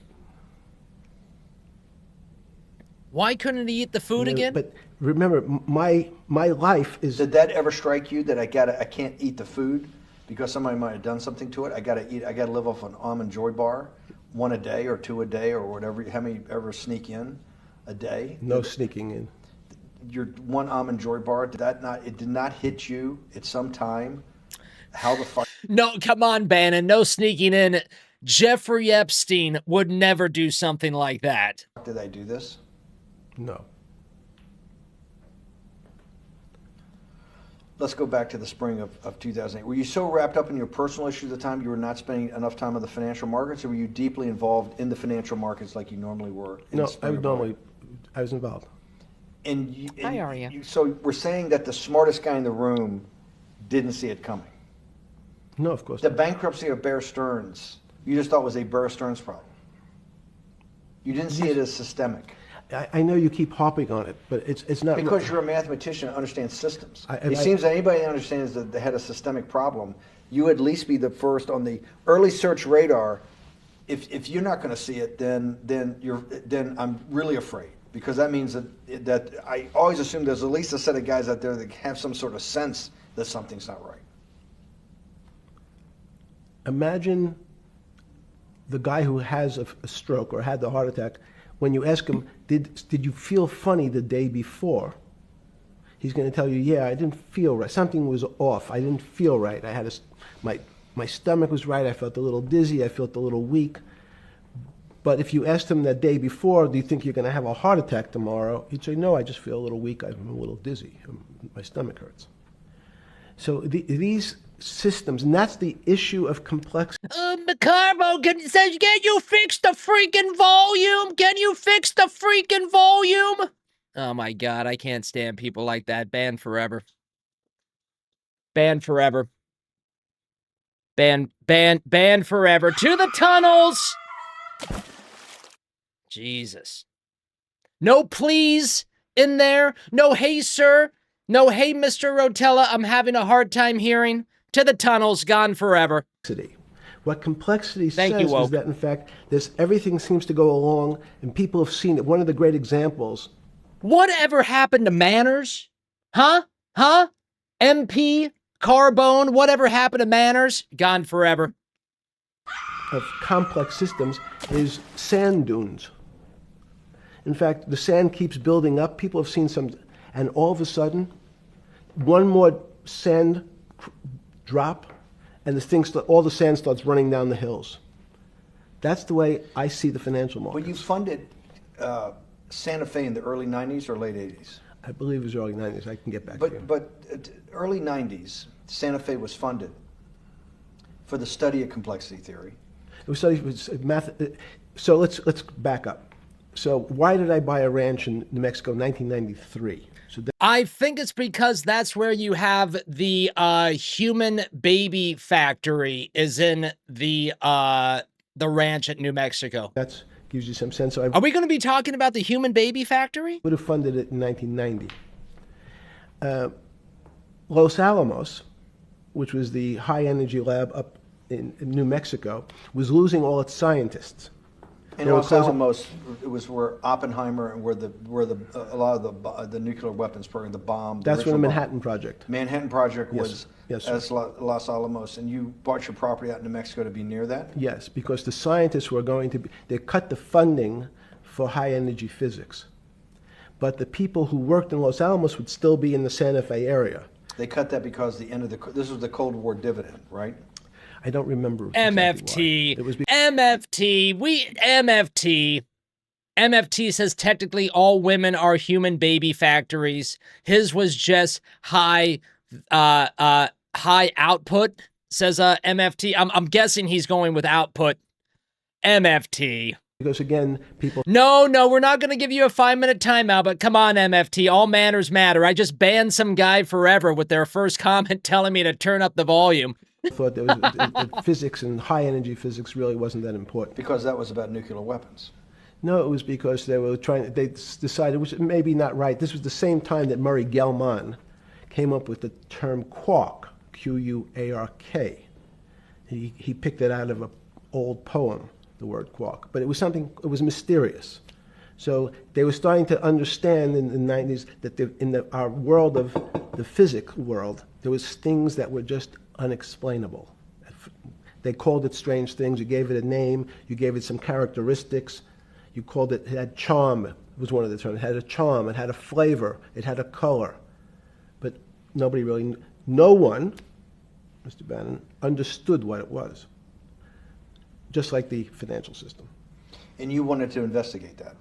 Speaker 2: Why couldn't he eat the food again?
Speaker 5: But remember, my life is.
Speaker 3: Did that ever strike you that I can't eat the food because somebody might have done something to it? I gotta live off an almond joy bar, 1 a day or 2 a day or whatever. How many ever sneak in a day?
Speaker 5: No sneaking in.
Speaker 3: Your 1 almond joy bar, it did not hit you at some time? How the fuck?
Speaker 2: No, come on, Bannon. No sneaking in. Jeffrey Epstein would never do something like that.
Speaker 3: Did I do this?
Speaker 5: No.
Speaker 3: Let's go back to the spring of 2008. Were you so wrapped up in your personal issues at the time you were not spending enough time on the financial markets, or were you deeply involved in the financial markets like you normally were?
Speaker 5: No, I was involved.
Speaker 2: Hi, Aria.
Speaker 3: So we're saying that the smartest guy in the room didn't see it coming.
Speaker 5: No, of course
Speaker 3: The
Speaker 5: not.
Speaker 3: bankruptcy of Bear Stearns, you just thought was a Bear Stearns problem. You didn't see it as systemic.
Speaker 5: I know you keep harping on it, but it's not.
Speaker 3: Because you're a mathematician and understands systems.
Speaker 5: It
Speaker 3: seems that anybody that understands that they had a systemic problem, you at least be the first on the early search radar. If you're not going to see it, then I'm really afraid. Because that means that I always assume there's at least a set of guys out there that have some sort of sense that something's not right.
Speaker 5: Imagine the guy who has a stroke or had the heart attack. When you ask him, did you feel funny the day before? He's going to tell you, yeah, I didn't feel right. Something was off. I didn't feel right. I had my stomach was right. I felt a little dizzy. I felt a little weak. But if you asked him that day before, do you think you're going to have a heart attack tomorrow? He'd say, no, I just feel a little weak. I'm a little dizzy. My stomach hurts. So these systems, and that's the issue of complexity.
Speaker 2: McCarbo says, can you fix the freaking volume? Can you fix the freaking volume? Oh my God, I can't stand people like that. Banned forever. Banned forever. Banned forever. To the tunnels! Jesus. No please in there. No hey sir. No hey Mr. Rotella, I'm having a hard time hearing. to the tunnels, gone forever.
Speaker 5: What complexity
Speaker 2: Thank
Speaker 5: says
Speaker 2: you, Woke.
Speaker 5: is that, in fact, everything seems to go along, and people have seen it. One of the great examples.
Speaker 2: Whatever happened to manners? Huh? MP, Carbone, whatever happened to manners? Gone forever.
Speaker 5: Of complex systems is sand dunes. In fact, the sand keeps building up. People have seen some, and all of a sudden, one more sand drop, and all the sand starts running down the hills. That's the way I see the financial market.
Speaker 3: Well, you funded Santa Fe in the early 90s or late 80s?
Speaker 5: I believe it was early 90s. I can get back to you.
Speaker 3: But early 90s, Santa Fe was funded for the study of complexity theory.
Speaker 5: It was studied with math. So let's back up. So why did I buy a ranch in New Mexico in 1993?
Speaker 2: I think it's because that's where you have the human baby factory is in the ranch at New Mexico.
Speaker 5: That gives you some sense. So
Speaker 2: Are we going to be talking about the human baby factory?
Speaker 5: Would have funded it in 1990. Los Alamos, which was the high energy lab up in New Mexico, was losing all its scientists.
Speaker 3: And Los Alamos, it was where Oppenheimer and where a lot of the nuclear weapons program, the bomb.
Speaker 5: That's where the Manhattan Project.
Speaker 3: Manhattan Project was
Speaker 5: yes,
Speaker 3: as Los Alamos, and you bought your property out in New Mexico to be near that?
Speaker 5: Yes, because the scientists were going to they cut the funding for high energy physics. But the people who worked in Los Alamos would still be in the Santa Fe area.
Speaker 3: They cut that because this was the Cold War dividend, right?
Speaker 5: I don't remember.
Speaker 2: MFT. MFT says technically all women are human baby factories. His was just high output, says MFT. I'm guessing he's going with output. MFT.
Speaker 5: Because again, people.
Speaker 2: No, we're not going to give you a 5-minute timeout, but come on, MFT. All manners matter. I just banned some guy forever with their first comment telling me to turn up the volume.
Speaker 5: Thought that physics and high energy physics really wasn't that important.
Speaker 3: Because that was about nuclear weapons.
Speaker 5: No, it was because they decided, which may be not right. This was the same time that Murray Gell-Mann came up with the term quark, Q-U-A-R-K. He picked it out of an old poem, the word quark. But it was mysterious. So they were starting to understand in the 90s that our world of the physics world, there was things that were just unexplainable. They called it strange things. You gave it a name. You gave it some characteristics. You called it had charm, was one of the terms. It had a charm. It had a flavor. It had a color. But no one, Mr. Bannon, understood what it was. Just like the financial system.
Speaker 3: And you wanted to investigate that?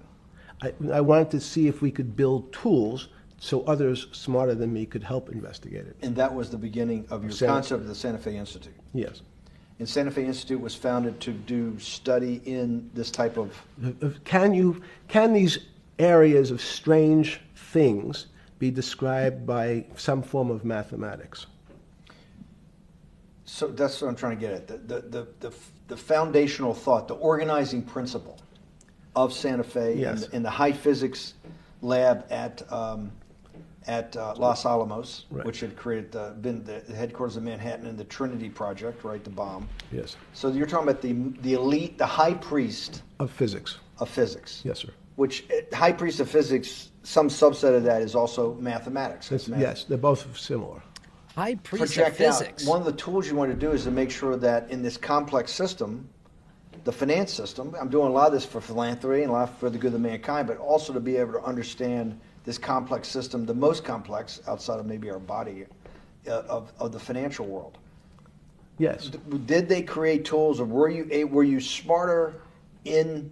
Speaker 5: I wanted to see if we could build tools so others smarter than me could help investigate it.
Speaker 3: And that was the beginning of your concept of the Santa Fe Institute?
Speaker 5: Yes.
Speaker 3: And Santa Fe Institute was founded to do study in this type of...
Speaker 5: Can these areas of strange things be described by some form of mathematics?
Speaker 3: So that's what I'm trying to get at. The foundational thought, the organizing principle of Santa Fe,
Speaker 5: yes,
Speaker 3: in the high physics lab at Los Alamos,
Speaker 5: right,
Speaker 3: which had been the headquarters of Manhattan, and the Trinity Project, right, the bomb.
Speaker 5: Yes.
Speaker 3: So you're talking about the elite, the high priest
Speaker 5: of physics.
Speaker 3: Of physics.
Speaker 5: Yes, sir.
Speaker 3: Which high priest of physics, some subset of that is also mathematics.
Speaker 5: Yes, they're both similar.
Speaker 2: High priest of physics.
Speaker 3: One of the tools you want to do is to make sure that in this complex system, the finance system, I'm doing a lot of this for philanthropy and a lot for the good of mankind, but also to be able to understand this complex system, the most complex outside of maybe our body, of the financial world.
Speaker 5: Yes.
Speaker 3: Did they create tools, or were you smarter in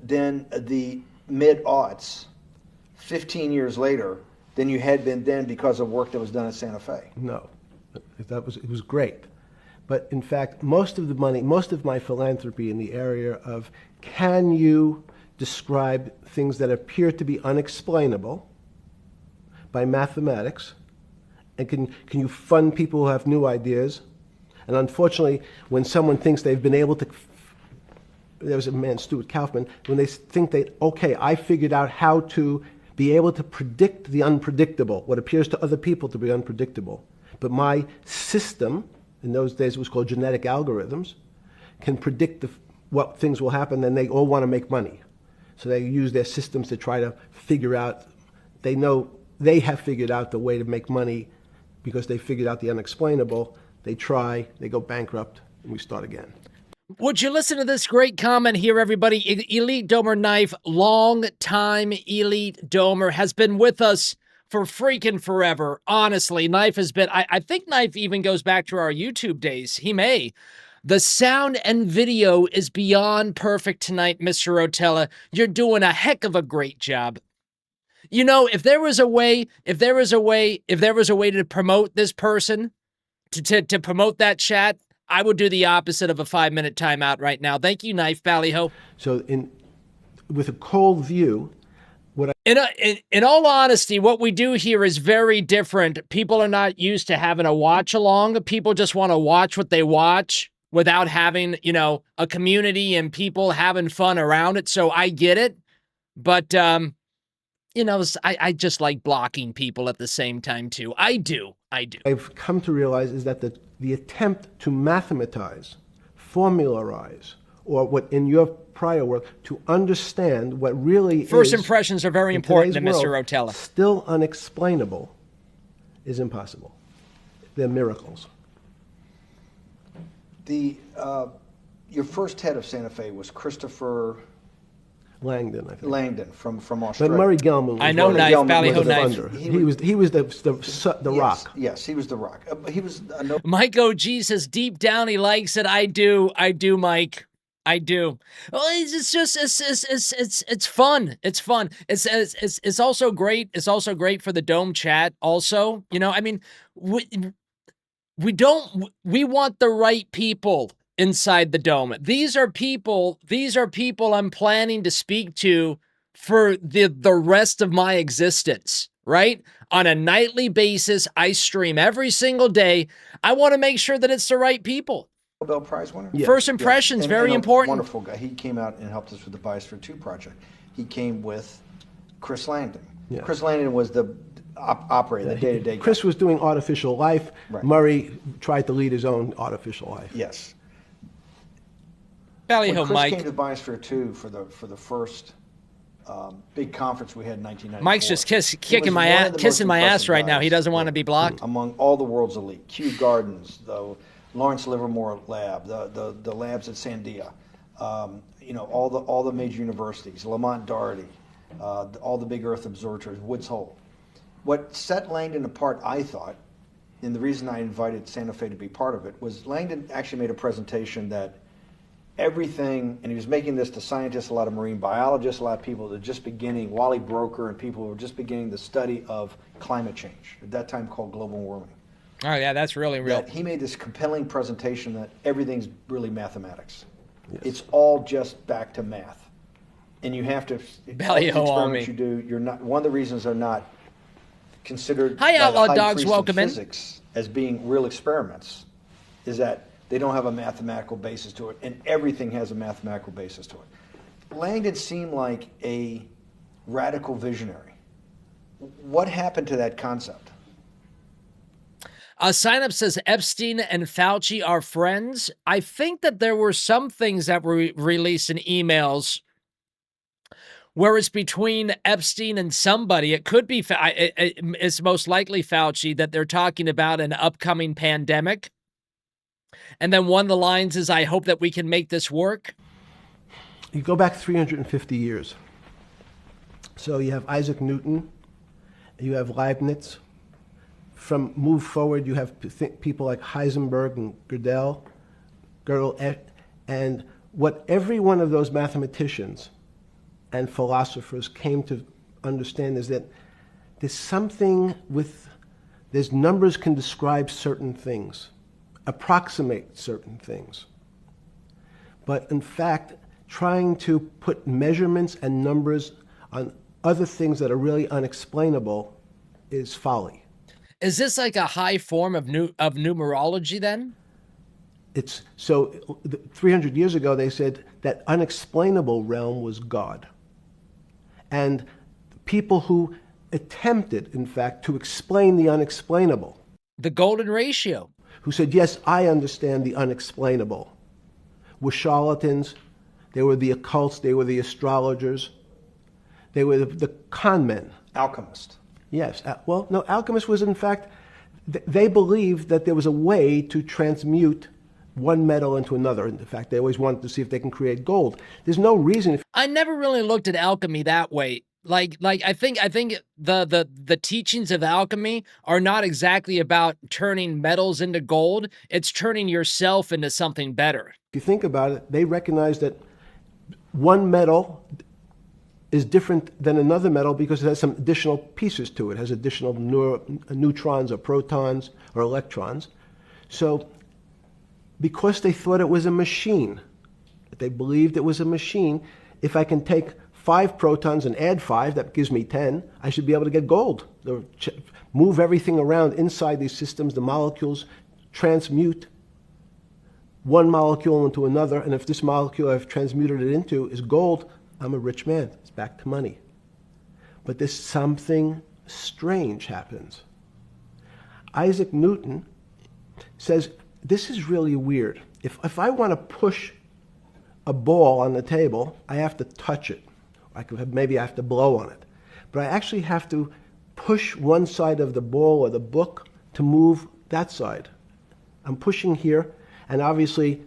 Speaker 3: than the mid-aughts, 15 years later, than you had been then because of work that was done at Santa Fe?
Speaker 5: No, it was great. But in fact, most of the money, most of my philanthropy in the area of can you describe things that appear to be unexplainable by mathematics, and can you fund people who have new ideas? And unfortunately, when someone thinks they've been able to, there was a man, Stuart Kaufman, when they think okay, I figured out how to be able to predict the unpredictable, what appears to other people to be unpredictable. But my system in those days it was called genetic algorithms, can predict what things will happen, and they all want to make money. So they use their systems to try to figure out, they know they have figured out the way to make money because they figured out the unexplainable. They try, they go bankrupt, and we start again.
Speaker 2: Would you listen to this great comment here, everybody? Elite Domer Knife, long-time Elite Domer, has been with us for freaking forever. Honestly, Knife has been, I think Knife even goes back to our YouTube days. He may. The sound and video is beyond perfect tonight, Mr. Rotella. You're doing a heck of a great job. You know, if there was a way to promote this person, to promote that chat, I would do the opposite of a 5-minute timeout right now. Thank you, Knife Ballyho.
Speaker 5: So with a cold view,
Speaker 2: in all honesty, what we do here is very different. People are not used to having a watch along. People just want to watch what they watch without having, you know, a community and people having fun around it. So I get it. But, you know, I just like blocking people at the same time, too. I do.
Speaker 5: I've come to realize is that the attempt to mathematize, formularize, or what in your prior work, to understand what really
Speaker 2: First impressions are very important to Mr. Rotella.
Speaker 5: Still unexplainable is impossible. They're miracles.
Speaker 3: Your first head of Santa Fe was Christopher
Speaker 5: Langdon, I think.
Speaker 3: Langdon from Australia.
Speaker 5: But Murray Gelman was
Speaker 2: I know Knife, Ballyho
Speaker 5: Knife. He was the Rock.
Speaker 3: Yes, he was the Rock. He was
Speaker 2: Mike OG says deep down he likes it. I do, Mike. I do. Well, it's just it's fun. It's fun. It's also great. It's also great for the Dome chat. Also, you know, I mean, we want the right people inside the Dome. These are people I'm planning to speak to for the rest of my existence, right? On a nightly basis, I stream every single day. I want to make sure that it's the right people.
Speaker 3: Nobel Prize winner?
Speaker 5: Yeah.
Speaker 2: First impressions, very important.
Speaker 3: Wonderful guy. He came out and helped us with the Biosphere 2 project. He came with Chris Langdon.
Speaker 5: Yeah.
Speaker 3: Chris Langdon was the operator, the day-to-day guy.
Speaker 5: Chris was doing artificial life.
Speaker 3: Right.
Speaker 5: Murray tried to lead his own artificial life.
Speaker 3: Yes.
Speaker 2: Ballyho,
Speaker 3: When Chris
Speaker 2: Mike.
Speaker 3: came to Biosphere 2 for the first big conference we had in 1994.
Speaker 2: Mike's just kissing my ass right now. He doesn't want to be blocked.
Speaker 3: Among all the world's elite, Kew Gardens, the Lawrence Livermore Lab, the labs at Sandia, you know, all the major universities, Lamont Doherty, all the big Earth observatories, Woods Hole. What set Langdon apart, I thought, and the reason I invited Santa Fe to be part of it, was Langdon actually made a presentation that everything, and he was making this to scientists, a lot of marine biologists, a lot of people that were just beginning, Wally Broker and people who were just beginning the study of climate change, at that time called global warming.
Speaker 2: Oh, yeah, that's really real.
Speaker 3: That he made this compelling presentation that everything's really mathematics.
Speaker 5: Yes.
Speaker 3: It's all just back to math. And you have to, all the
Speaker 2: Ballyho on me.
Speaker 3: experiments you do, you're not, one of the reasons they're not considered
Speaker 2: Hi,
Speaker 3: by the
Speaker 2: Outlaw
Speaker 3: high
Speaker 2: Dogs,
Speaker 3: priests of
Speaker 2: welcome in.
Speaker 3: physics as being real experiments is that they don't have a mathematical basis to it, and everything has a mathematical basis to it. Langdon seemed like a radical visionary. What happened to that concept?
Speaker 2: Sign up says Epstein and Fauci are friends. I think that there were some things that were released in emails where it's between Epstein and somebody. It could be, it's most likely Fauci, that they're talking about an upcoming pandemic. And then one of the lines is, I hope that we can make this work.
Speaker 5: You go back 350 years. So you have Isaac Newton, you have Leibniz. From move forward, you have people like Heisenberg and Gödel, and what every one of those mathematicians and philosophers came to understand is that there's something there's numbers can describe certain things, approximate certain things. But in fact, trying to put measurements and numbers on other things that are really unexplainable is folly.
Speaker 2: Is this like a high form of numerology then?
Speaker 5: It's so 300 years ago they said that unexplainable realm was God. And people who attempted, in fact, to explain the unexplainable.
Speaker 2: The golden ratio.
Speaker 5: who said, yes, I understand the unexplainable, were charlatans. They were the occults. They were the astrologers. They were the con men.
Speaker 3: Alchemist.
Speaker 5: Yes. Well, no, alchemist was, in fact, they believed that there was a way to transmute one metal into another. In fact, they always wanted to see if they can create gold. There's no reason.
Speaker 2: I never really looked at alchemy that way. Like I think the teachings of alchemy are not exactly about turning metals into gold. It's turning yourself into something better.
Speaker 5: If you think about it, they recognize that one metal is different than another metal because it has some additional pieces to it. It has additional neutrons or protons or electrons. So because they thought it was a machine, they believed it was a machine, if I can take 5 protons and add 5, that gives me 10, I should be able to get gold. Move everything around inside these systems, the molecules transmute one molecule into another, and if this molecule I've transmuted it into is gold, I'm a rich man. It's back to money. But there's something strange happens. Isaac Newton says, this is really weird. If I want to push a ball on the table, I have to touch it. Maybe I have to blow on it. But I actually have to push one side of the ball or the book to move that side. I'm pushing here, and obviously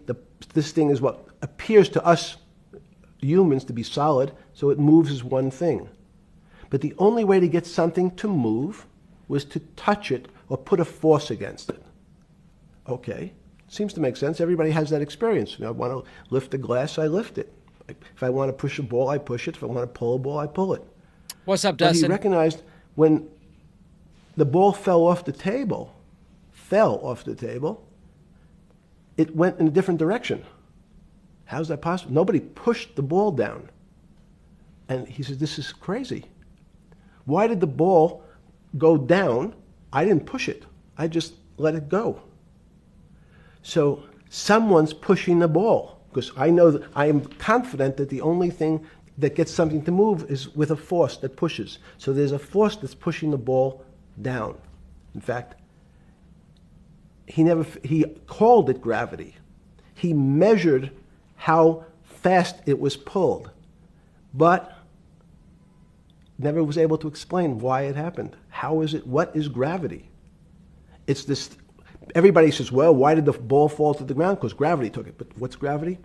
Speaker 5: this thing is what appears to us humans to be solid, so it moves as one thing. But the only way to get something to move was to touch it or put a force against it. Okay, seems to make sense. Everybody has that experience. I want to lift a glass, I lift it. If I want to push a ball, I push it. If I want to pull a ball, I pull it.
Speaker 2: What's up,
Speaker 5: But
Speaker 2: Dustin?
Speaker 5: he recognized when the ball fell off the table, it went in a different direction. How's that possible? Nobody pushed the ball down. And he says, this is crazy. Why did the ball go down? I didn't push it. I just let it go. So someone's pushing the ball, because I know that I am confident that the only thing that gets something to move is with a force that pushes. So there's a force that's pushing the ball down. In fact, he called it gravity. He measured how fast it was pulled, but never was able to explain why it happened. How is it? What is gravity? It's this. Everybody says, well, why did the ball fall to the ground? Because gravity took it. But what's gravity?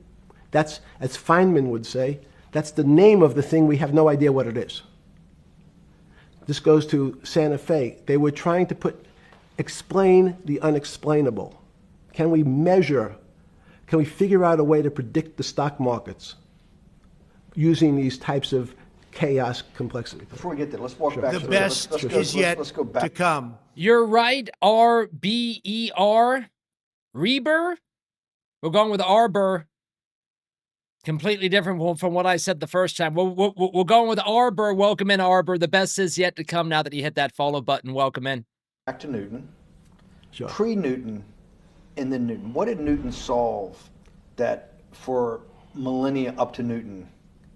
Speaker 5: That's, as Feynman would say, that's the name of the thing. We have no idea what it is. This goes to Santa Fe. They were trying to explain the unexplainable. Can we measure? Can we figure out a way to predict the stock markets using these types of chaos complexity?
Speaker 3: Before we get there, let's walk back.
Speaker 6: The
Speaker 3: to
Speaker 6: best is yet
Speaker 3: let's go back.
Speaker 6: to come.
Speaker 2: You're right, R-B-E-R. Reber? We're going with Arbor. Completely different from what I said the first time. We're going with Arbor. Welcome in, Arbor. The best is yet to come now that he hit that follow button. Welcome in.
Speaker 3: Back to Newton.
Speaker 5: Sure.
Speaker 3: Pre-Newton and then Newton. What did Newton solve that for millennia up to Newton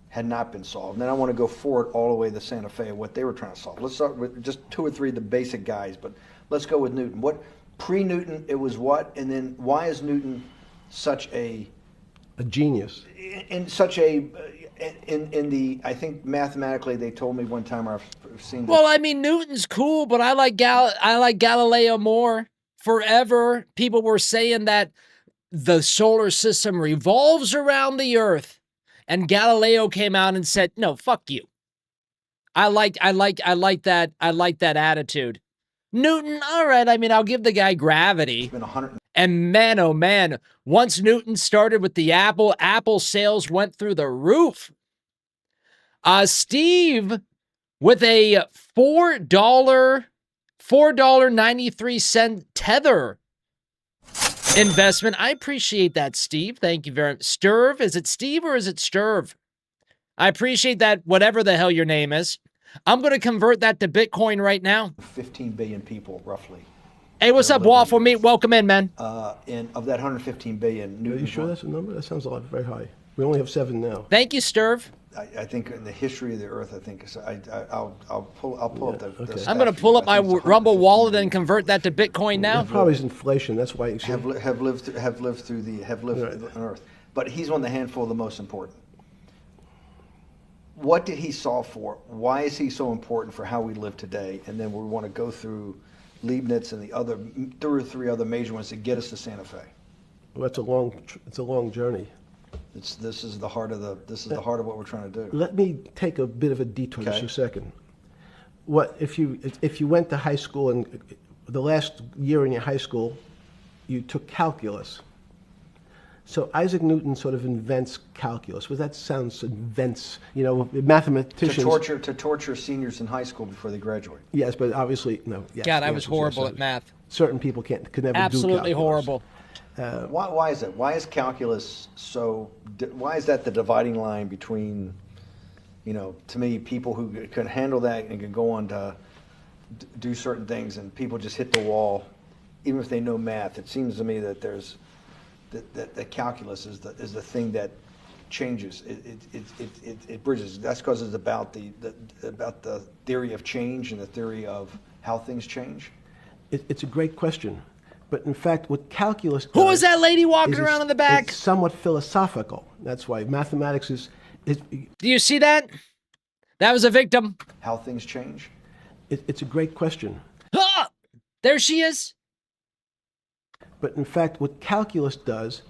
Speaker 3: had not been solved? And then I want to go forward all the way to Santa Fe, what they were trying to solve. Let's start with just 2 or 3 of the basic guys, but let's go with Newton. What pre-Newton, it was what? And then why is Newton such a
Speaker 5: genius?
Speaker 3: In such a in the, I think mathematically they told me one time, I've seen this.
Speaker 2: Well, I mean, Newton's cool, but I like Galileo more. Forever, people were saying that the solar system revolves around the Earth, and Galileo came out and said, "No, fuck you." I like that attitude. Newton, all right. I mean, I'll give the guy gravity.
Speaker 3: It's been 100.
Speaker 2: And man, oh man, once Newton started with the Apple sales went through the roof. Steve, with a $4.93 tether investment. I appreciate that, Steve. Thank you very much. Sturv, is it Steve or is it Sturv? I appreciate that, whatever the hell your name is. I'm going to convert that to Bitcoin right now.
Speaker 3: 15 billion people, roughly.
Speaker 2: Hey, what's up, Waffle Meat? Welcome in, man.
Speaker 3: And of that 115 billion, Newton.
Speaker 5: Are you sure that's a number? That sounds a lot very high. We only have 7 now.
Speaker 2: Thank you, Sturv.
Speaker 3: I think in the history of the Earth, I think I'll pull up the.
Speaker 5: Okay.
Speaker 3: The
Speaker 2: I'm going to
Speaker 3: statute.
Speaker 2: pull up
Speaker 3: I
Speaker 2: my
Speaker 3: think it's
Speaker 2: Rumble
Speaker 3: 150
Speaker 2: wallet
Speaker 3: million
Speaker 2: and convert that to Bitcoin now.
Speaker 5: That probably is inflation. That's why you
Speaker 3: have lived
Speaker 5: Right.
Speaker 3: on Earth. But he's one of the handful of the most important. What did he solve for? Why is he so important for how we live today? And then we want to go through Leibniz and the other 2 or 3 other major ones to get us to Santa Fe.
Speaker 5: Well, it's a long journey.
Speaker 3: This is the heart of what we're trying to do.
Speaker 5: Let me take a bit of a detour just
Speaker 3: Okay.
Speaker 5: a second. What if you went to high school and the last year in your high school, you took calculus? So Isaac Newton sort of invents calculus. Well, that sounds invents. You know, mathematicians.
Speaker 3: To torture seniors in high school before they graduate.
Speaker 5: Yes, but obviously no. Yes,
Speaker 2: God,
Speaker 5: the
Speaker 2: I was
Speaker 5: answer is
Speaker 2: horrible
Speaker 5: yes.
Speaker 2: at math.
Speaker 5: Certain people could never do
Speaker 2: Absolutely
Speaker 5: calculus.
Speaker 2: horrible.
Speaker 3: Why is that? Why is calculus so? Why is that the dividing line between, to me, people who can handle that and can go on to do certain things, and people just hit the wall, even if they know math. It seems to me that there's that calculus is the thing that changes. It bridges. That's because it's about the theory of change and the theory of how things change.
Speaker 5: It's a great question. But in fact, what calculus does...
Speaker 2: Who was that lady walking
Speaker 5: is
Speaker 2: around in the back?
Speaker 5: It's somewhat philosophical. That's why mathematics is...
Speaker 2: Do you see that? That was a victim.
Speaker 3: How things change?
Speaker 5: It's a great question.
Speaker 2: Ah! There she is.
Speaker 5: But in fact, what calculus does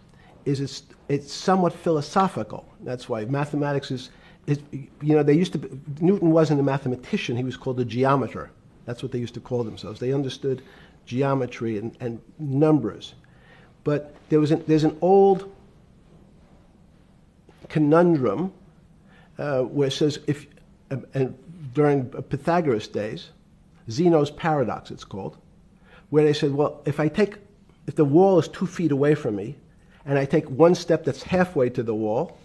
Speaker 5: is it's somewhat philosophical. That's why mathematics is they used to... Newton wasn't a mathematician. He was called a geometer. That's what they used to call themselves. They understood geometry and numbers. But there's an old conundrum where it says during Pythagoras' days, Zeno's paradox it's called, where they said, well, if the wall is 2 feet away from me and I take one step that's halfway to the wall,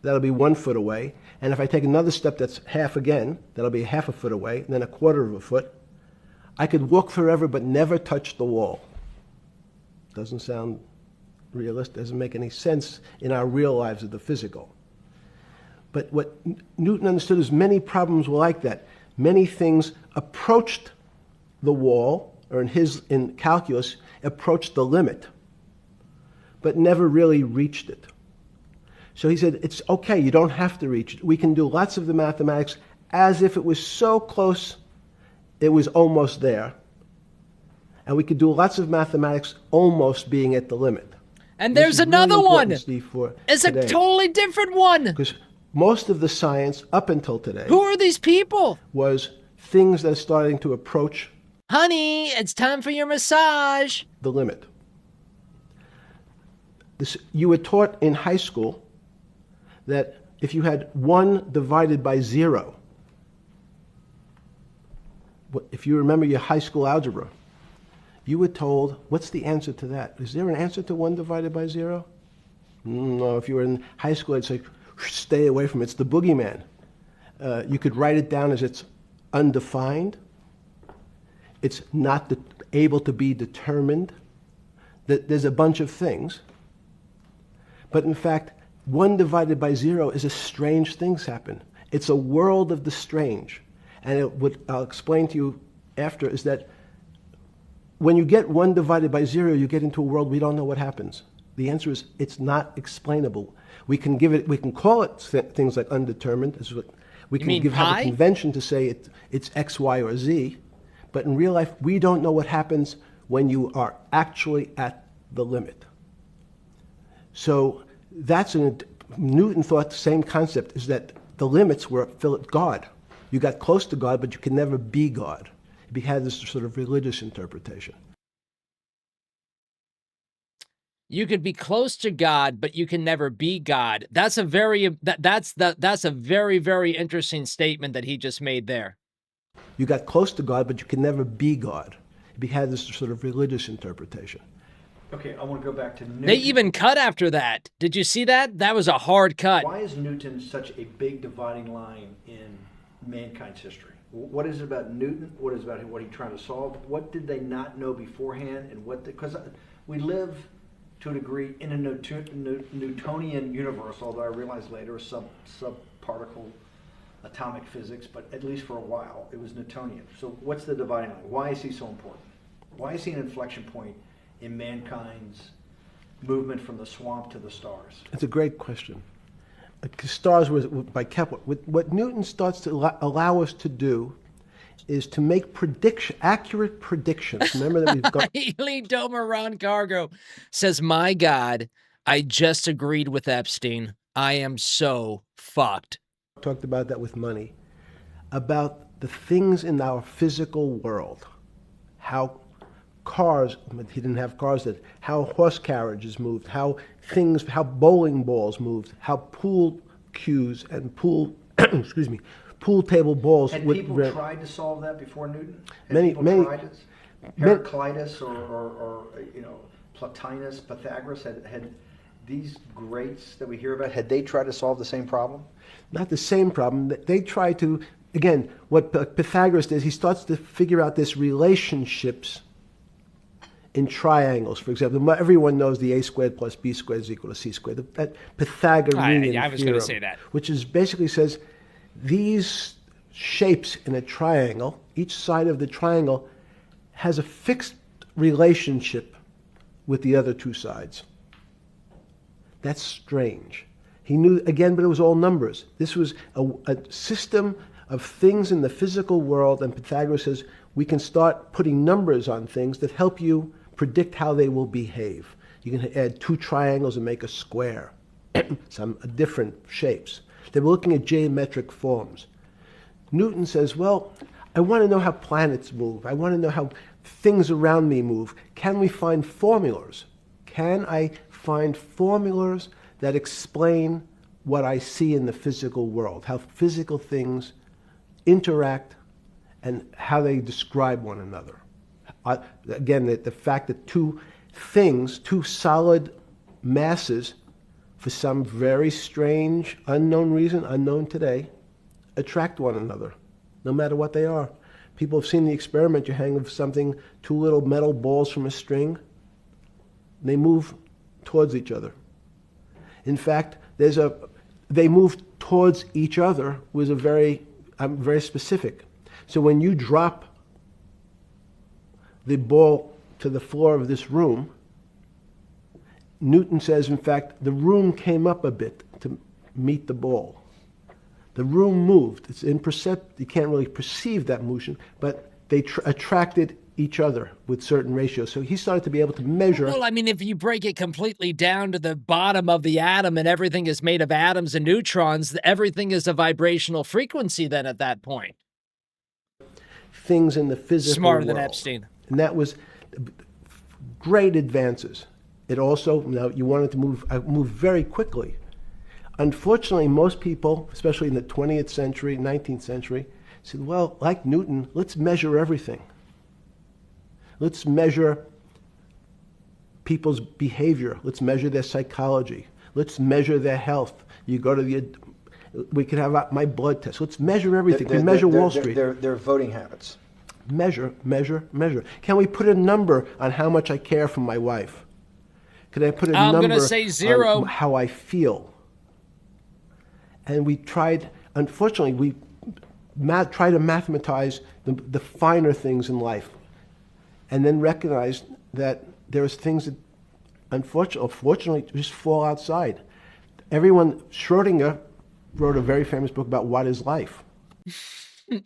Speaker 5: that'll be 1 foot away. And if I take another step that's half again, that'll be half a foot away, and then a quarter of a foot. I could walk forever but never touch the wall. Doesn't sound realistic, doesn't make any sense in our real lives of the physical. But what Newton understood is many problems were like that. Many things approached the wall, or in calculus, approached the limit, but never really reached it. So he said, it's okay, you don't have to reach it. We can do lots of the mathematics as if it was so close it was almost there. And we could do lots of mathematics almost being at the limit.
Speaker 2: And there's another one. It's a totally different one.
Speaker 5: Because most of the science up until today...
Speaker 2: Who are these people?
Speaker 5: ...was things that are starting to approach...
Speaker 2: Honey, it's time for your massage.
Speaker 5: ...the limit. You were taught in high school that if you had 1 divided by 0, if you remember your high school algebra, you were told, what's the answer to that? Is there an answer to 1 divided by 0? No, if you were in high school, I'd say, stay away from it. It's the boogeyman. You could write it down as it's undefined. It's not able to be determined. There's a bunch of things. But in fact, 1 divided by 0 is a strange things happen. It's a world of the strange. And what I'll explain to you after is that when you get 1 divided by 0, you get into a world we don't know what happens. The answer is it's not explainable. We can call it things like undetermined. We can have a convention to say it's X, Y, or Z. But in real life, we don't know what happens when you are actually at the limit. So Newton thought the same concept is that the limits were God. You got close to God, but you could never be God. It had this sort of religious interpretation.
Speaker 2: You could be close to God, but you can never be God. That's a very very interesting statement that he just made there.
Speaker 5: You got close to God, but you can never be God. It had this sort of religious interpretation.
Speaker 3: Okay, I want to go back to Newton.
Speaker 2: They even cut after that. Did you see that? That was a hard cut.
Speaker 3: Why is Newton such a big dividing line in mankind's history? What is it about Newton? What is it about what he's trying to solve? What did they not know beforehand? And because we live to a degree in a Newtonian universe, although I realized later subparticle atomic physics, but at least for a while it was Newtonian. So what's the dividing line? Why is he so important? Why is he an inflection point in mankind's movement from the swamp to the stars?
Speaker 5: It's a great question. Stars was by Kepler. What Newton starts to allow us to do is to make accurate predictions. Remember that we've got...
Speaker 2: Elite Domer Ron Cargo says, my God, I just agreed with Epstein. I am so fucked.
Speaker 5: Talked about that with money. About the things in our physical world. How cars, he didn't have cars then, how horse carriages moved, how bowling balls moved, how pool cues and pool, excuse me, pool table balls.
Speaker 3: Had people tried to solve that before Newton? Had
Speaker 5: many
Speaker 3: tried it? Heraclitus or Plotinus, Pythagoras, had these greats that we hear about, had they tried to solve the same problem?
Speaker 5: Not the same problem. They try to, again, what Pythagoras does, he starts to figure out this relationships in triangles. For example, everyone knows the a squared plus b squared is equal to c squared. That Pythagorean
Speaker 2: I was going to
Speaker 5: theorem,
Speaker 2: say that.
Speaker 5: which is basically says these shapes in a triangle, each side of the triangle has a fixed relationship with the other two sides. That's strange. He knew, again, but it was all numbers. This was a system of things in the physical world, and Pythagoras says we can start putting numbers on things that help you predict how they will behave. You can add two triangles and make a square, some different shapes. They were looking at geometric forms. Newton says, well, I want to know how planets move. I want to know how things around me move. Can we find formulas? Can I find formulas that explain what I see in the physical world, how physical things interact and how they describe one another? Again, the fact that two solid masses, for some very strange, unknown reason, unknown today, attract one another, no matter what they are. People have seen the experiment. You hang something, two little metal balls from a string, and they move towards each other. In fact, they move towards each other was very specific. So when you drop the ball to the floor of this room, Newton says, in fact, the room came up a bit to meet the ball. The room moved. It's imperceptible. You can't really perceive that motion, but they attracted each other with certain ratios. So he started to be able to measure.
Speaker 2: Well, I mean, if you break it completely down to the bottom of the atom and everything is made of atoms and neutrons, everything is a vibrational frequency then at that point.
Speaker 5: Things in the physical
Speaker 2: Smarter
Speaker 5: world.
Speaker 2: than Epstein.
Speaker 5: And that was great advances. It also, now you wanted to move very quickly. Unfortunately, most people, especially in the 20th century, 19th century, said, well, like Newton, let's measure everything. Let's measure people's behavior. Let's measure their psychology. Let's measure their health. You go to we could have my blood test. Let's measure everything. We measure Wall Street.
Speaker 3: Their voting habits.
Speaker 5: Measure, measure, measure. Can we put a number on how much I care for my wife? Can I put a number
Speaker 2: gonna say 0.
Speaker 5: on how I feel? And we tried, unfortunately, we try to mathematize the finer things in life, and then recognize that there's things that, unfortunately, just fall outside. Schrodinger wrote a very famous book about what is life.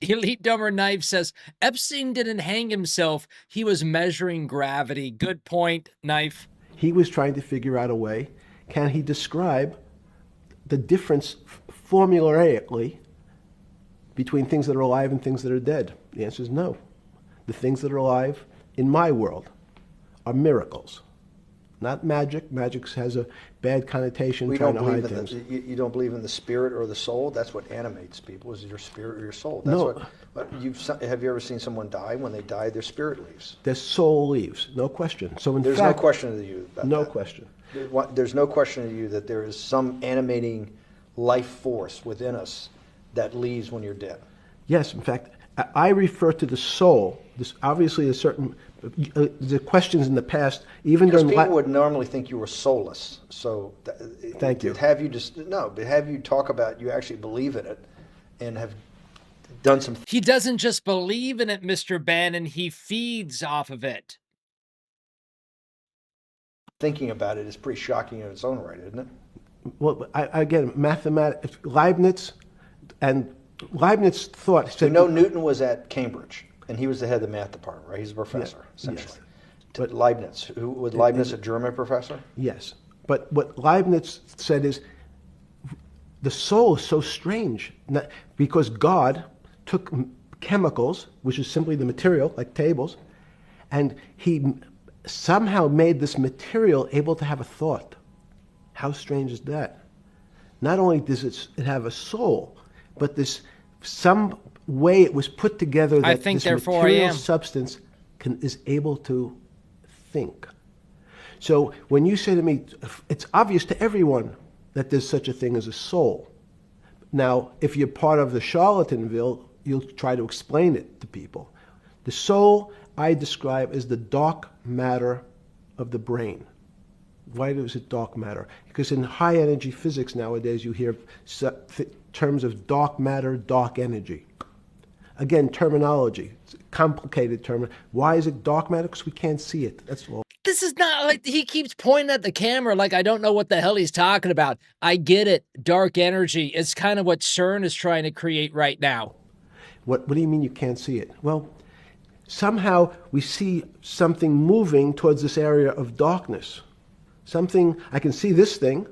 Speaker 2: Elite Dumber Knife says, Epstein didn't hang himself. He was measuring gravity. Good point, Knife.
Speaker 5: He was trying to figure out a way. Can he describe the difference formulaically between things that are alive and things that are dead? The answer is no. The things that are alive in my world are miracles, not magic. Magic has a bad connotation, trying to hide things.
Speaker 3: You don't believe in the spirit or the soul? That's what animates people, is your spirit or your soul. That's
Speaker 5: No.
Speaker 3: Have you ever seen someone die? When they die, their spirit leaves.
Speaker 5: Their soul leaves, no question. So in
Speaker 3: There's
Speaker 5: fact,
Speaker 3: no question to you about
Speaker 5: no
Speaker 3: that.
Speaker 5: question.
Speaker 3: There's no question to you that there is some animating life force within us that leaves when you're dead.
Speaker 5: Yes, in fact, I refer to the soul. This obviously a certain The questions in the past, even
Speaker 3: Because
Speaker 5: during...
Speaker 3: people would normally think you were soulless. So
Speaker 5: Thank you.
Speaker 3: Have you just, no, but have you talk about you actually believe in it and have done some...
Speaker 2: He doesn't just believe in it, Mr. Bannon. He feeds off of it.
Speaker 3: Thinking about it is pretty shocking in its own right, isn't it?
Speaker 5: Well, again, mathematics, Leibniz thought...
Speaker 3: So Newton was at Cambridge, and he was the head of the math department, right? He's a professor, essentially.
Speaker 5: Yes.
Speaker 3: But Leibniz, was Leibniz a German professor?
Speaker 5: Yes. But what Leibniz said is, the soul is so strange, because God took chemicals, which is simply the material, like tables, and he somehow made this material able to have a thought. How strange is that? Not only does it have a soul, but this some way it was put together that this material substance is able to think. So when you say to me, it's obvious to everyone that there's such a thing as a soul. Now, if you're part of the Charlatanville, you'll try to explain it to people. The soul I describe as the dark matter of the brain. Why is it dark matter? Because in high energy physics nowadays you hear terms of dark matter, dark energy. Again, terminology, it's a complicated term. Why is it dark matter? Because we can't see it, that's all.
Speaker 2: This is not like he keeps pointing at the camera like I don't know what the hell he's talking about. I get it. Dark energy is kind of what CERN is trying to create right now.
Speaker 5: What do you mean you can't see it? Well, somehow we see something moving towards this area of darkness. Something, I can see this thing.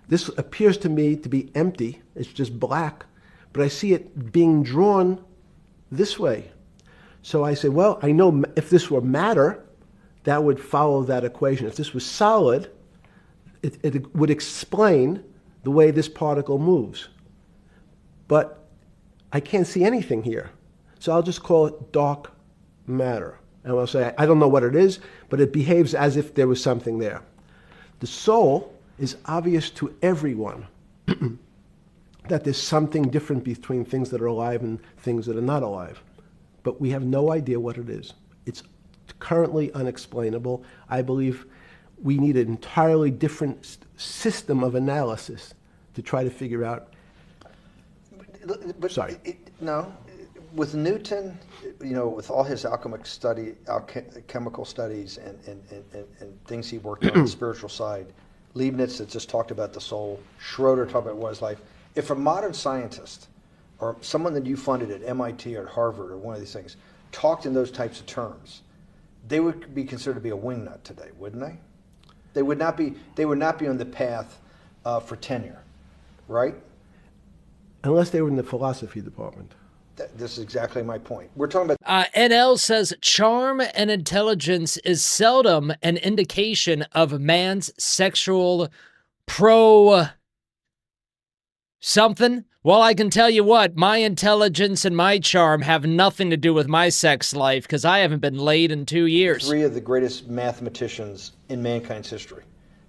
Speaker 5: This appears to me to be empty. It's just black. But I see it being drawn this way. So I say, well, I know if this were matter, that would follow that equation. If this was solid, it would explain the way this particle moves. But I can't see anything here. So I'll just call it dark matter. And I'll say, I don't know what it is, but it behaves as if there was something there. The soul is obvious to everyone that there's something different between things that are alive and things that are not alive. But we have no idea what it is. It's currently unexplainable. I believe we need an entirely different system of analysis to try to figure out.
Speaker 3: But
Speaker 5: Sorry.
Speaker 3: No. With Newton, with all his chemical studies and things he worked on the spiritual side, Leibniz that just talked about the soul, Schroeder talked about what is life. If a modern scientist or someone that you funded at MIT or at Harvard or one of these things talked in those types of terms, they would be considered to be a wingnut today, wouldn't they? They would not be on the path for tenure, right?
Speaker 5: Unless they were in the philosophy department.
Speaker 3: This is exactly my point. We're talking about...
Speaker 2: NL says, charm and intelligence is seldom an indication of man's sexual something. Well, I can tell you what, my intelligence and my charm have nothing to do with my sex life because I haven't been laid in 2 years.
Speaker 3: 3 of the greatest mathematicians in mankind's history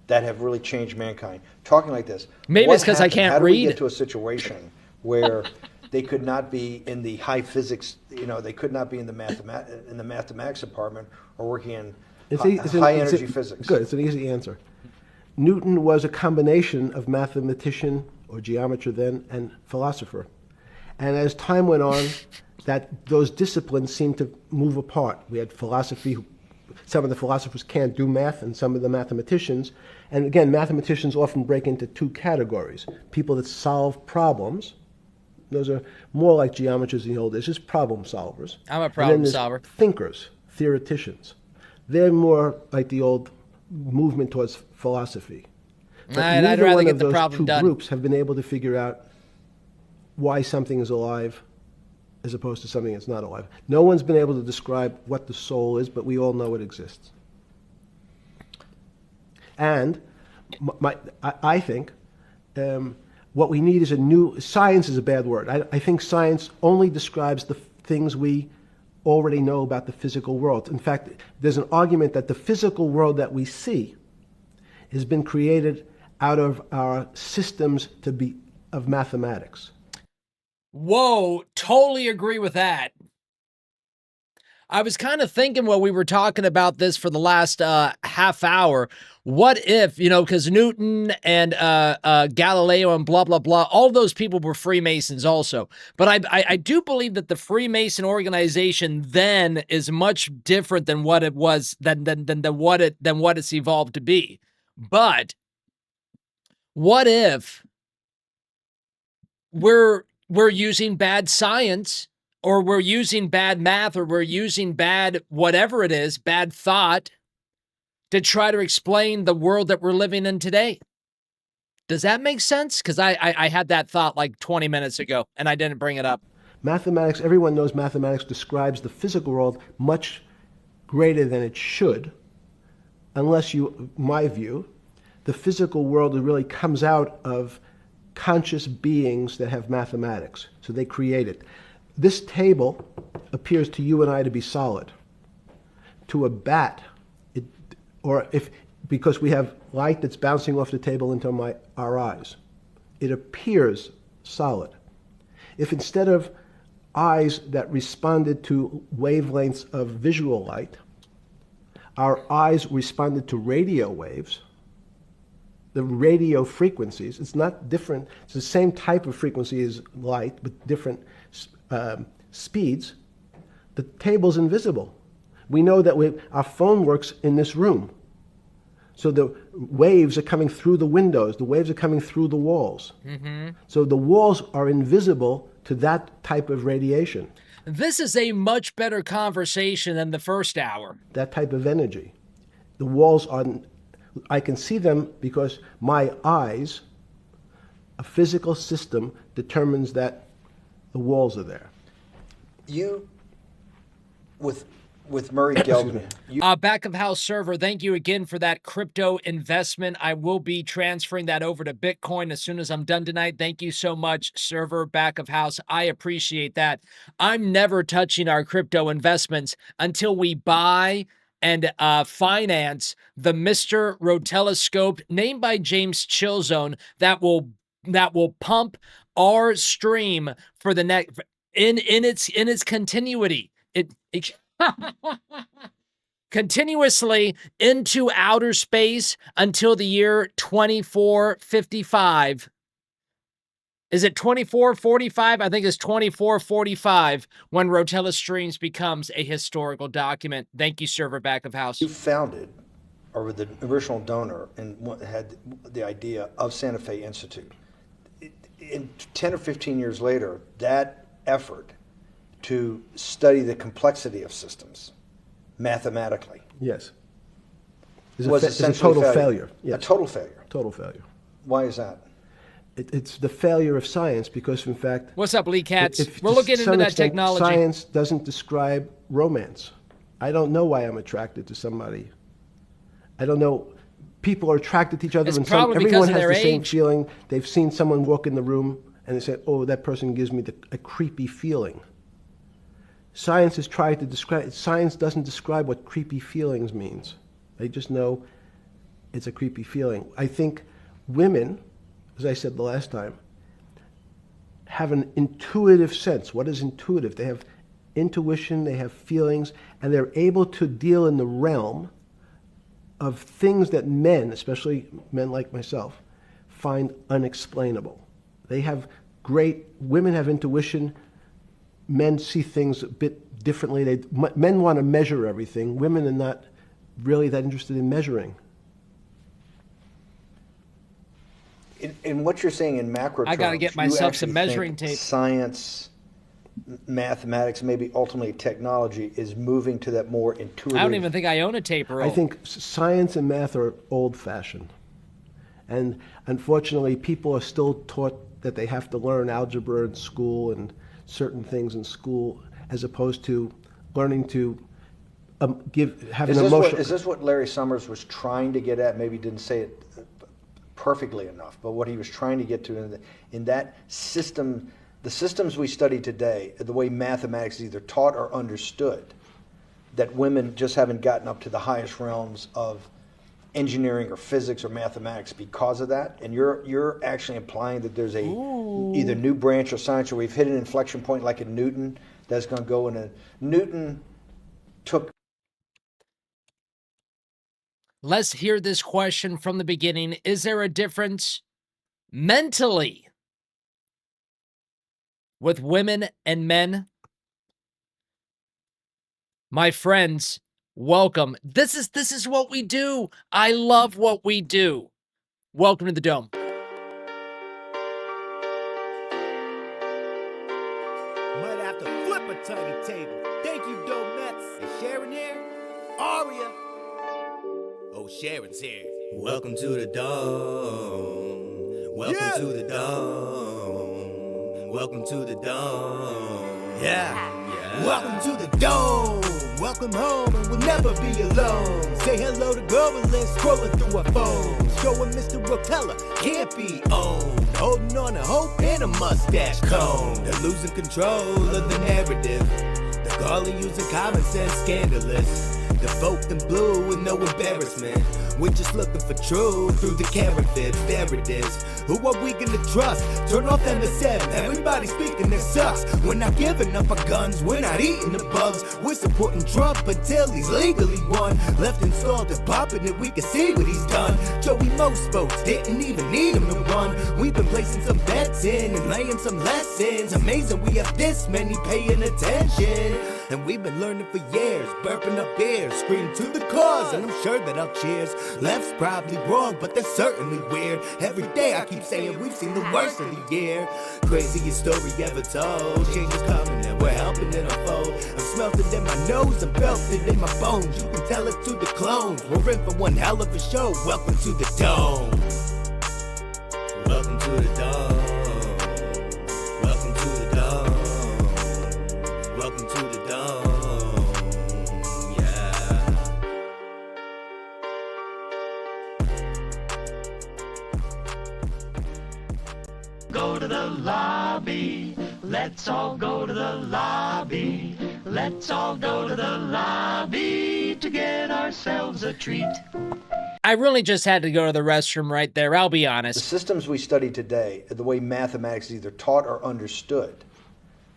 Speaker 3: that have really changed mankind. Talking like this.
Speaker 2: Maybe it's because I can't read.
Speaker 3: How do we get to a situation where they could not be in the high physics, they could not be in the mathematics department or working in high energy physics?
Speaker 5: Good, it's an easy answer. Newton was a combination of mathematician or geometer then and philosopher. And as time went on, those disciplines seemed to move apart. We had philosophy, some of the philosophers can't do math and some of the mathematicians. And again, mathematicians often break into 2 categories. People that solve problems. Those are more like geometers in the old days, just problem solvers.
Speaker 2: I'm a problem solver.
Speaker 5: Thinkers, theoreticians. They're more like the old movement towards philosophy. But
Speaker 2: I'd rather get the problem done.
Speaker 5: Two groups have been able to figure out why something is alive as opposed to something that's not alive. No one's been able to describe what the soul is, but we all know it exists. And I think what we need is science is a bad word. I think science only describes the things we already know about the physical world. In fact, there's an argument that the physical world that we see has been created out of our systems of mathematics.
Speaker 2: Whoa, totally agree with that. I was kind of thinking while we were talking about this for the last half hour, what if, you know, because Newton and Galileo and blah, blah, blah, all those people were Freemasons also. But I do believe that the Freemason organization then is much different than what it was, than what it's evolved to be. But what if we're using bad science, or we're using bad math, or we're using bad whatever it is, bad thought, to try to explain the world that we're living in today? Does that make sense? Because I had that thought like 20 minutes ago, and I didn't bring it up.
Speaker 5: Mathematics, everyone knows mathematics describes the physical world much greater than it should, unless you, my view, the physical world really comes out of conscious beings that have mathematics. So they create it. This table appears to you and I to be solid. To a bat, because we have light that's bouncing off the table into our eyes, it appears solid. If instead of eyes that responded to wavelengths of visual light, our eyes responded to radio waves, the radio frequencies, it's not different, it's the same type of frequency as light, but different speeds, the table's invisible. We know that our phone works in this room. So the waves are coming through the windows, the waves are coming through the walls. Mm-hmm. So the walls are invisible to that type of radiation.
Speaker 2: This is a much better conversation than the first hour.
Speaker 5: That type of energy. The walls are, I can see them because my eyes, a physical system, determines that the walls are there.
Speaker 3: You, with Murray Geldman.
Speaker 2: Back of house server, thank you again for that crypto investment. I will be transferring that over to Bitcoin as soon as I'm done tonight. Thank you so much, server back of house. I appreciate that. I'm never touching our crypto investments until we buy and finance the Mr. Rotella scope named by James Chillzone that will pump our stream for the next in its continuity. It continuously into outer space until the year 2455. Is it 2445? I think it's 2445 when Rotella Streams becomes a historical document. Thank you, server back of house.
Speaker 3: You founded, or were the original donor, and had the idea of Santa Fe Institute. In 10 or 15 years later, that effort to study the complexity of systems mathematically.
Speaker 5: Yes.
Speaker 3: Was
Speaker 5: it's a total failure. Yes.
Speaker 3: A total failure.
Speaker 5: Total failure.
Speaker 3: Why is that?
Speaker 5: It's the failure of science because, in fact...
Speaker 2: What's up, Lee Katz? We're looking into that technology.
Speaker 5: Science doesn't describe romance. I don't know why I'm attracted to somebody. I don't know. People are attracted to each other. Everyone has the same feeling. They've seen someone walk in the room and they say, oh, that person gives me a creepy feeling. Science has tried to describe... Science doesn't describe what creepy feelings means. They just know it's a creepy feeling. I think women, as I said the last time, have an intuitive sense. What is intuitive? They have intuition, they have feelings, and they're able to deal in the realm of things that men, especially men like myself, find unexplainable. They have women have intuition, men see things a bit differently. Men want to measure everything. Women are not really that interested in measuring.
Speaker 3: In what you're saying in macro terms,
Speaker 2: I got to get myself some measuring tape.
Speaker 3: Science, mathematics, maybe ultimately technology is moving to that more intuitive...
Speaker 2: I don't even think I own a tape roll.
Speaker 5: I think science and math are old-fashioned. And unfortunately, people are still taught that they have to learn algebra in school and certain things in school, as opposed to learning to have an emotional...
Speaker 3: Is this what Larry Summers was trying to get at? Maybe he didn't say it perfectly enough, but what he was trying to get to in that system, the systems we study today, the way mathematics is either taught or understood, that women just haven't gotten up to the highest realms of engineering or physics or mathematics because of that, and you're actually implying that there's either new branch of science, or we've hit an inflection point like in Newton that's going to go in a Newton took.
Speaker 2: Let's hear this question from the beginning. Is there a difference mentally with women and men? My friends, welcome. This is what we do. I love what we do. Welcome to the Dome.
Speaker 6: Might have to flip a tiny table. Thank you, Donuts. Is Sharon here? Aria. Oh, Sharon's here.
Speaker 7: Welcome to the Dome. Welcome to the Dome. Welcome to the Dome.
Speaker 6: Yeah. Welcome to the Dome. Welcome home, and we'll never be alone. Say hello to Gorillas scrolling through our phones. Showing Mr. Rotella can't be owned. Holding on to hope and a mustache comb. They're losing control of the narrative. They're calling using common sense scandalous. Deflects in blue with no embarrassment. We're just looking for truth through the camera fib. There it is. Who are we gonna trust? Turn off MSM. Everybody speaking this sucks. We're not giving up our guns. We're not eating the bugs. We're supporting Trump until he's legally won. Left installed and popping it. We can see what he's done. Joey, most folks didn't even need him to run. We've been placing some bets in and laying some lessons. Amazing we have this many paying attention. And we've been learning for years, burping up beers, screaming to the cause, and I'm sure that our cheers. Left's probably wrong, but they're certainly weird. Every day I keep saying we've seen the worst of the year. Craziest story ever told. Change is coming and we're helping it unfold. I'm smelting in my nose and belted in my bones. You can tell it to the clones. We're in for one hell of a show. Welcome to the Dome.
Speaker 7: Welcome to the Dome. Welcome to the Dome. Welcome to the Dome. Yeah.
Speaker 1: Go to the lobby. Let's all go to the lobby. Let's all go to the lobby to get ourselves a treat.
Speaker 2: I really just had to go to the restroom right there. I'll be
Speaker 3: The
Speaker 2: honest.
Speaker 3: systems we study today, the way mathematics is either taught or understood,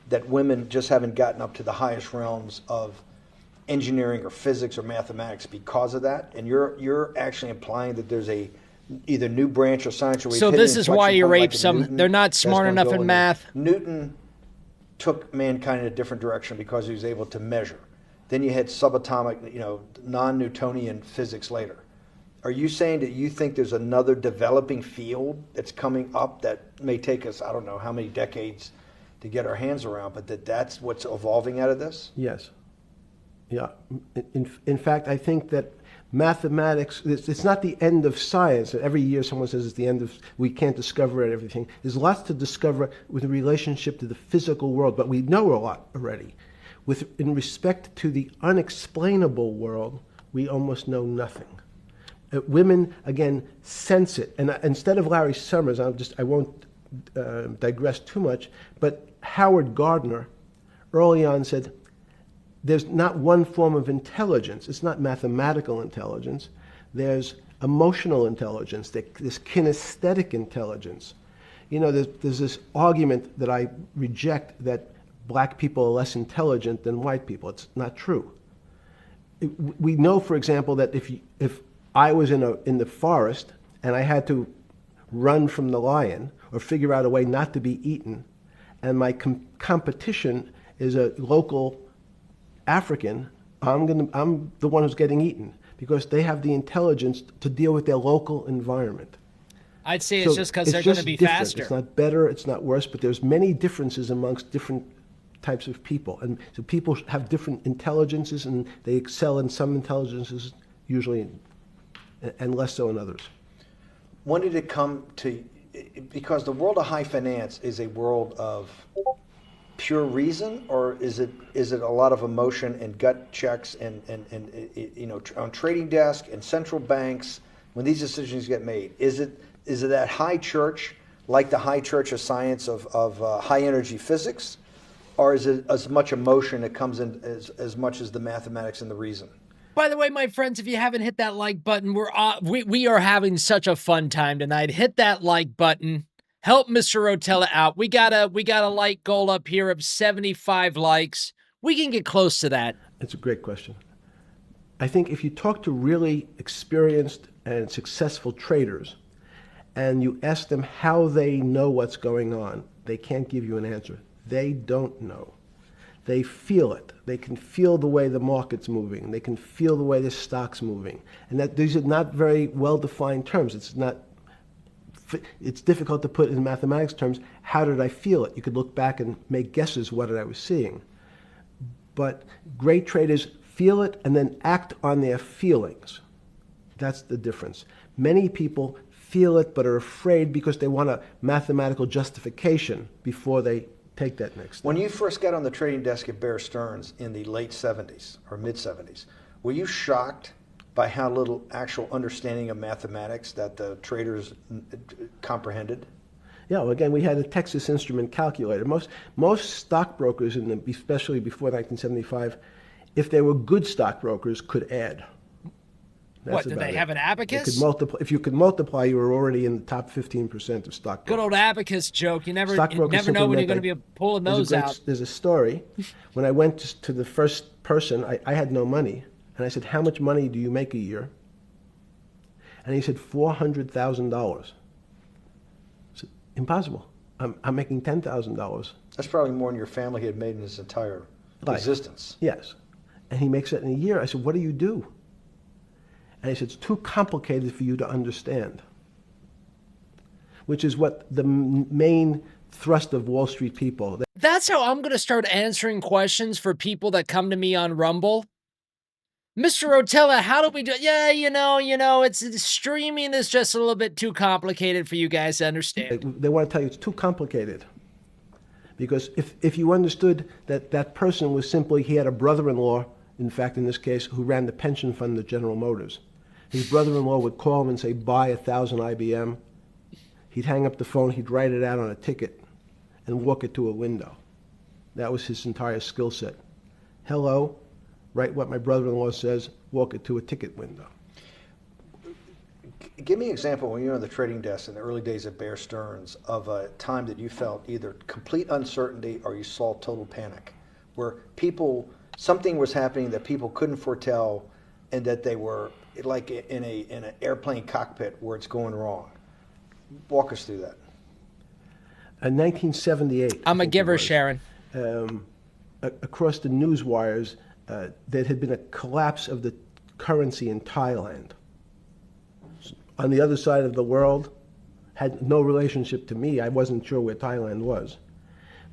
Speaker 3: that women just haven't gotten up to the highest realms of engineering or physics or mathematics because of that. And you're actually implying that there's a either new branch of science or we've
Speaker 2: So
Speaker 3: hit
Speaker 2: this
Speaker 3: an
Speaker 2: is why
Speaker 3: inflection
Speaker 2: you
Speaker 3: point
Speaker 2: rape
Speaker 3: like in
Speaker 2: some.
Speaker 3: Newton
Speaker 2: They're not
Speaker 3: that's
Speaker 2: smart
Speaker 3: gonna
Speaker 2: enough
Speaker 3: go
Speaker 2: in
Speaker 3: there.
Speaker 2: math.
Speaker 3: Newton took mankind in a different direction because he was able to measure. Then you had subatomic, non-Newtonian physics later. Are you saying that you think there's another developing field that's coming up that may take us, I don't know how many decades to get our hands around, but that's what's evolving out of this?
Speaker 5: Yes. Yeah. In fact, I think that mathematics, it's not the end of science. Every year someone says it's the end of, we can't discover everything. There's lots to discover with relationship to the physical world, but we know a lot already. In respect to the unexplainable world, we almost know nothing. Women, again, sense it. And instead of Larry Summers, I won't digress too much, but Howard Gardner early on said, there's not one form of intelligence. It's not mathematical intelligence. There's emotional intelligence, this kinesthetic intelligence. There's this argument that I reject that black people are less intelligent than white people. It's not true. We know, for example, that if I was in the forest and I had to run from the lion or figure out a way not to be eaten, and my competition is a local African, I'm the one who's getting eaten because they have the intelligence to deal with their local environment.
Speaker 2: I'd say it's just because they're
Speaker 5: it's
Speaker 2: going to
Speaker 5: just
Speaker 2: be
Speaker 5: different.
Speaker 2: faster.
Speaker 5: It's not better, it's not worse, but there's many differences amongst different types of people. And so people have different intelligences and they excel in some intelligences usually and less so in others.
Speaker 3: When did it come to, because the world of high finance is a world of pure reason, or is it a lot of emotion and gut checks and on trading desk and central banks when these decisions get made? Is it that high church, like the high church of science of high energy physics, or is it as much emotion that comes in as much as the mathematics and the reason?
Speaker 2: By the way, my friends, if you haven't hit that like button, we are having such a fun time tonight. Hit that like button. Help Mr. Rotella out. We got a like goal up here of 75 likes. We can get close to that.
Speaker 5: It's a great question. I think if you talk to really experienced and successful traders and you ask them how they know what's going on, they can't give you an answer. They don't know. They feel it. They can feel the way the market's moving. They can feel the way the stock's moving. And that these are not very well-defined terms. It's difficult to put in mathematics terms. How did I feel it? You could look back and make guesses what I was seeing. But great traders feel it and then act on their feelings. That's the difference. Many people feel it but are afraid because they want a mathematical justification before they take that next step.
Speaker 3: When you first got on the trading desk at Bear Stearns in the late 70s or mid 70s, were you shocked by how little actual understanding of mathematics that the traders comprehended?
Speaker 5: Yeah, well, again, we had a Texas Instrument calculator. Most stockbrokers, especially before 1975, if they were good stockbrokers, could add.
Speaker 2: What, did they have an abacus?
Speaker 5: They could multiply. If you could multiply, you were already in the top 15% of stockbrokers.
Speaker 2: Good old abacus joke. You never know when you're going to be pulling those out.
Speaker 5: There's a story. When I went to the first person, I had no money. And I said, how much money do you make a year? And he said, $400,000. I said, impossible. I'm making $10,000.
Speaker 3: That's probably more than your family had made in his entire existence.
Speaker 5: Yes. And he makes it in a year. I said, what do you do? And he said, it's too complicated for you to understand. Which is what the main thrust of Wall Street people.
Speaker 2: That's how I'm going to start answering questions for people that come to me on Rumble. Mr. Rotella, how do we do it? Yeah, you know, it's streaming is just a little bit too complicated for you guys to understand.
Speaker 5: They want to tell you it's too complicated. Because if you understood that that person was simply, he had a brother-in-law, in fact, in this case, who ran the pension fund at General Motors. His brother-in-law would call him and say, buy 1,000 IBM. He'd hang up the phone, he'd write it out on a ticket and walk it to a window. That was his entire skill set. Hello, write what my brother-in-law says, walk it to a ticket window.
Speaker 3: Give me an example when you were on the trading desk in the early days of Bear Stearns of a time that you felt either complete uncertainty or you saw total panic, where something was happening that people couldn't foretell and that they were like in an airplane cockpit where it's going wrong. Walk us through that.
Speaker 5: In 1978,
Speaker 2: I'm a giver, Sharon.
Speaker 5: Across the news wires, there had been a collapse of the currency in Thailand. On the other side of the world, had no relationship to me. I wasn't sure where Thailand was.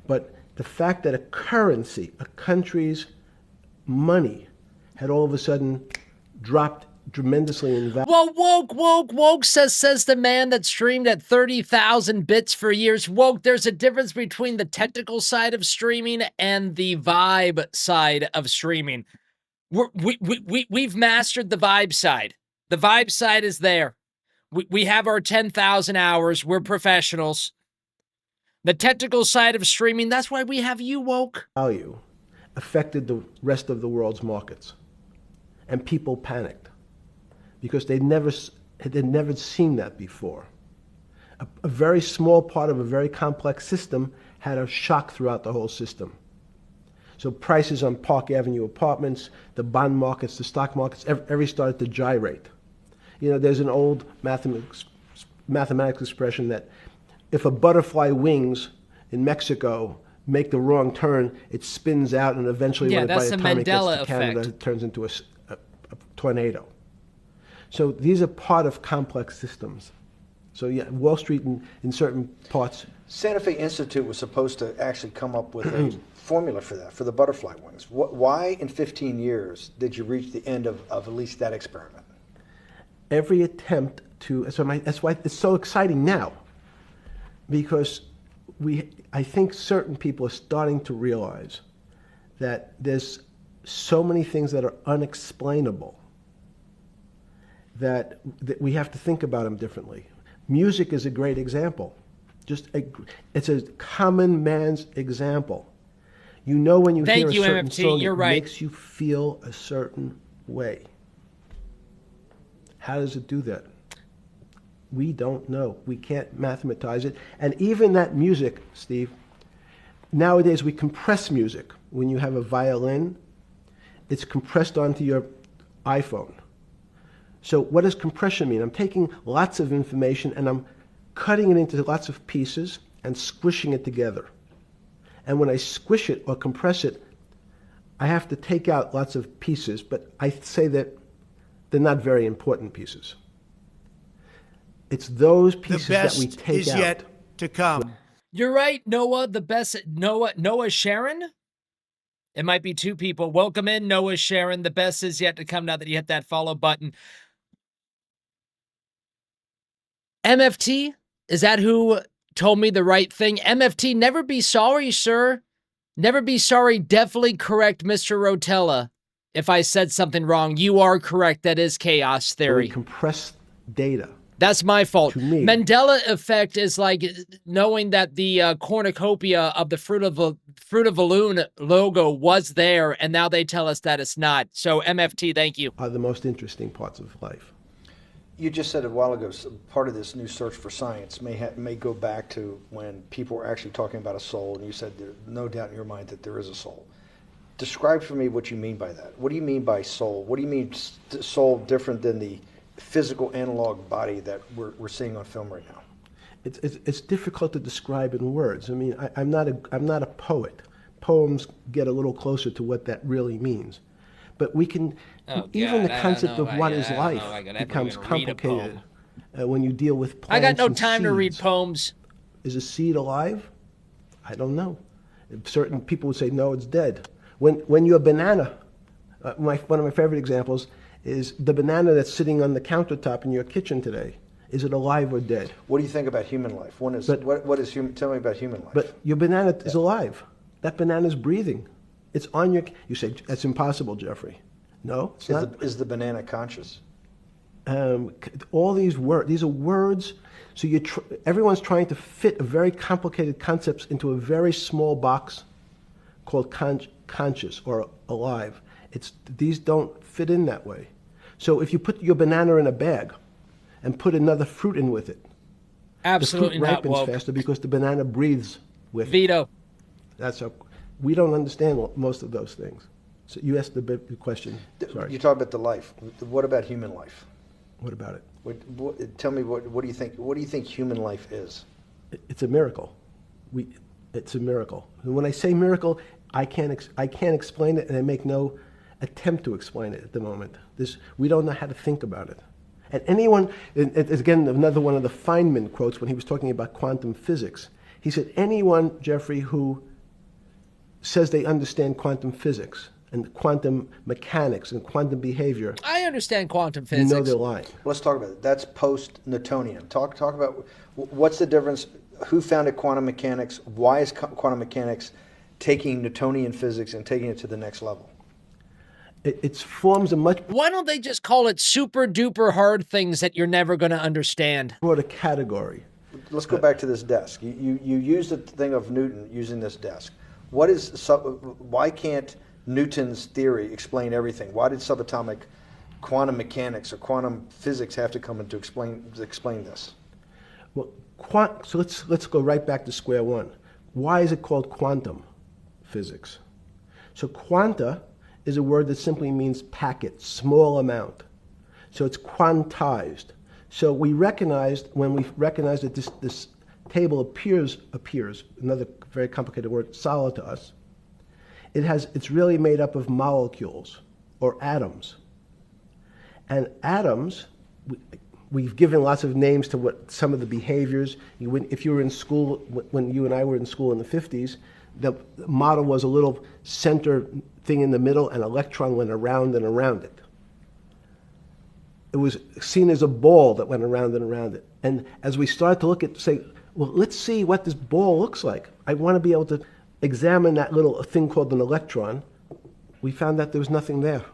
Speaker 5: But the fact that a currency, a country's money, had all of a sudden dropped tremendously in value.
Speaker 2: Well, woke, says the man that streamed at 30,000 bits for years. Woke, there's a difference between the technical side of streaming and the vibe side of streaming. We've mastered the vibe side. The vibe side is there. We have our 10,000 hours. We're professionals. The technical side of streaming, that's why we have you, woke.
Speaker 5: Value affected the rest of the world's markets. And people panicked because they'd never seen that before. A very small part of a very complex system had a shock throughout the whole system. So prices on Park Avenue apartments, the bond markets, the stock markets, every started to gyrate. You know, there's an old mathematics expression that if a butterfly wings in Mexico make the wrong turn, it spins out and eventually by the time it gets to Canada, it turns into a tornado. So these are part of complex systems. So yeah, Wall Street in certain parts.
Speaker 3: Santa Fe Institute was supposed to actually come up with a formula for that, for the butterfly wings. Why in 15 years did you reach the end of at least that experiment?
Speaker 5: Every attempt to, that's why it's so exciting now, because I think certain people are starting to realize that there's so many things that are unexplainable that we have to think about them differently. Music is a great example. It's a common man's example. You know when you hear a certain song, it makes you feel a certain way. How does it do that? We don't know. We can't mathematize it. And even that music, Steve, nowadays we compress music. When you have a violin it's compressed onto your iPhone. So what does compression mean? I'm taking lots of information and I'm cutting it into lots of pieces and squishing it together. And when I squish it or compress it, I have to take out lots of pieces, but I say that they're not very important pieces. It's those pieces that we take out.
Speaker 6: The best is yet to come.
Speaker 2: You're right, Noah. The best, Noah Sharon? It might be two people. Welcome in, Noah Sharon. The best is yet to come now that you hit that follow button. MFT, is that who told me the right thing? MFT, never be sorry, sir. Never be sorry. Definitely correct, Mr. Rotella. If I said something wrong, you are correct. That is chaos theory.
Speaker 5: We compress data.
Speaker 2: That's my fault.
Speaker 5: To me.
Speaker 2: Mandela effect is like knowing that the cornucopia of the Fruit of a Loon logo was there, and now they tell us that it's not. So MFT, thank you.
Speaker 5: Are the most interesting parts of life.
Speaker 3: You just said a while ago, part of this new search for science may go back to when people were actually talking about a soul, and you said there's no doubt in your mind that there is a soul. Describe for me what you mean by that. What do you mean by soul? What do you mean soul different than the physical analog body that we're seeing on film right now?
Speaker 5: It's difficult to describe in words. I mean, I'm not a poet. Poems get a little closer to what that really means. But we can, even the concept of what is life becomes complicated when you deal with plants.
Speaker 2: I got no
Speaker 5: and
Speaker 2: time to read
Speaker 5: seeds.
Speaker 2: poems.
Speaker 5: Is a seed alive? I don't know. Certain people would say, no, it's dead. When you're a banana, one of my favorite examples is the banana that's sitting on the countertop in your kitchen today. Is it alive or dead?
Speaker 3: What do you think about human life? What is human? Tell me about human life.
Speaker 5: But your banana is alive. That banana is breathing. It's on your. You say that's impossible, Jeffrey. No, it's not.
Speaker 3: Is the banana conscious?
Speaker 5: All these words. These are words. So everyone's trying to fit a very complicated concepts into a very small box called conscious or alive. These don't fit in that way. So if you put your banana in a bag and put another fruit in with it,
Speaker 2: Absolutely
Speaker 5: the fruit
Speaker 2: not
Speaker 5: ripens
Speaker 2: woke.
Speaker 5: faster because the banana breathes with it.
Speaker 2: Veto.
Speaker 5: We don't understand most of those things. So you asked the big question. Sorry.
Speaker 3: You talk about the life. What about human life?
Speaker 5: What about it?
Speaker 3: Tell me what do you think? What do you think human life is?
Speaker 5: It's a miracle. It's a miracle. And when I say miracle, I can't explain it, and I make no attempt to explain it at the moment. We don't know how to think about it. And anyone, again, another one of the Feynman quotes when he was talking about quantum physics. He said, anyone, Jeffrey, who says they understand quantum physics and quantum mechanics and quantum behavior,
Speaker 2: I understand quantum physics.
Speaker 5: you know they're lying.
Speaker 3: Let's talk about it. That's post-Newtonian. Talk about what's the difference. Who founded quantum mechanics? Why is quantum mechanics taking Newtonian physics and taking it to the next level?
Speaker 5: It forms a much
Speaker 2: Why don't they just call it super duper hard things that you're never going to understand?
Speaker 5: broader category.
Speaker 3: Let's go back to this desk. You used the thing of Newton using this desk. Why can't Newton's theory explain everything? Why did subatomic quantum mechanics or quantum physics have to come in to explain this?
Speaker 5: Well, so let's go right back to square one. Why is it called quantum physics? So quanta is a word that simply means packet, small amount. So it's quantized. So when we recognize that this table appears, another very complicated word, solid to us, it's really made up of molecules or atoms. And atoms, we've given lots of names to what some of the behaviors. If you were in school, when you and I were in school in the 50s, the model was a little center thing in the middle, and an electron went around and around it. It was seen as a ball that went around and around it. And as we started to say, well, let's see what this ball looks like. I want to be able to examine that little thing called an electron. We found that there was nothing there.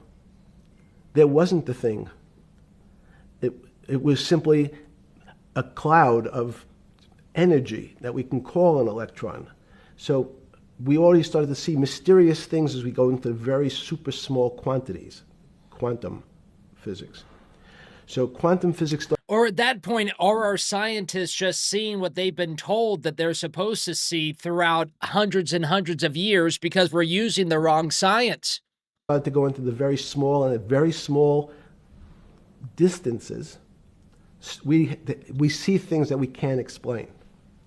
Speaker 5: There wasn't the thing. It was simply a cloud of energy that we can call an electron. So we already started to see mysterious things as we go into very super small quantities, quantum physics. So quantum physics...
Speaker 2: Or at that point, are our scientists just seeing what they've been told that they're supposed to see throughout hundreds and hundreds of years because we're using the wrong science?
Speaker 5: To go into the very small and at very small distances, we see things that we can't explain.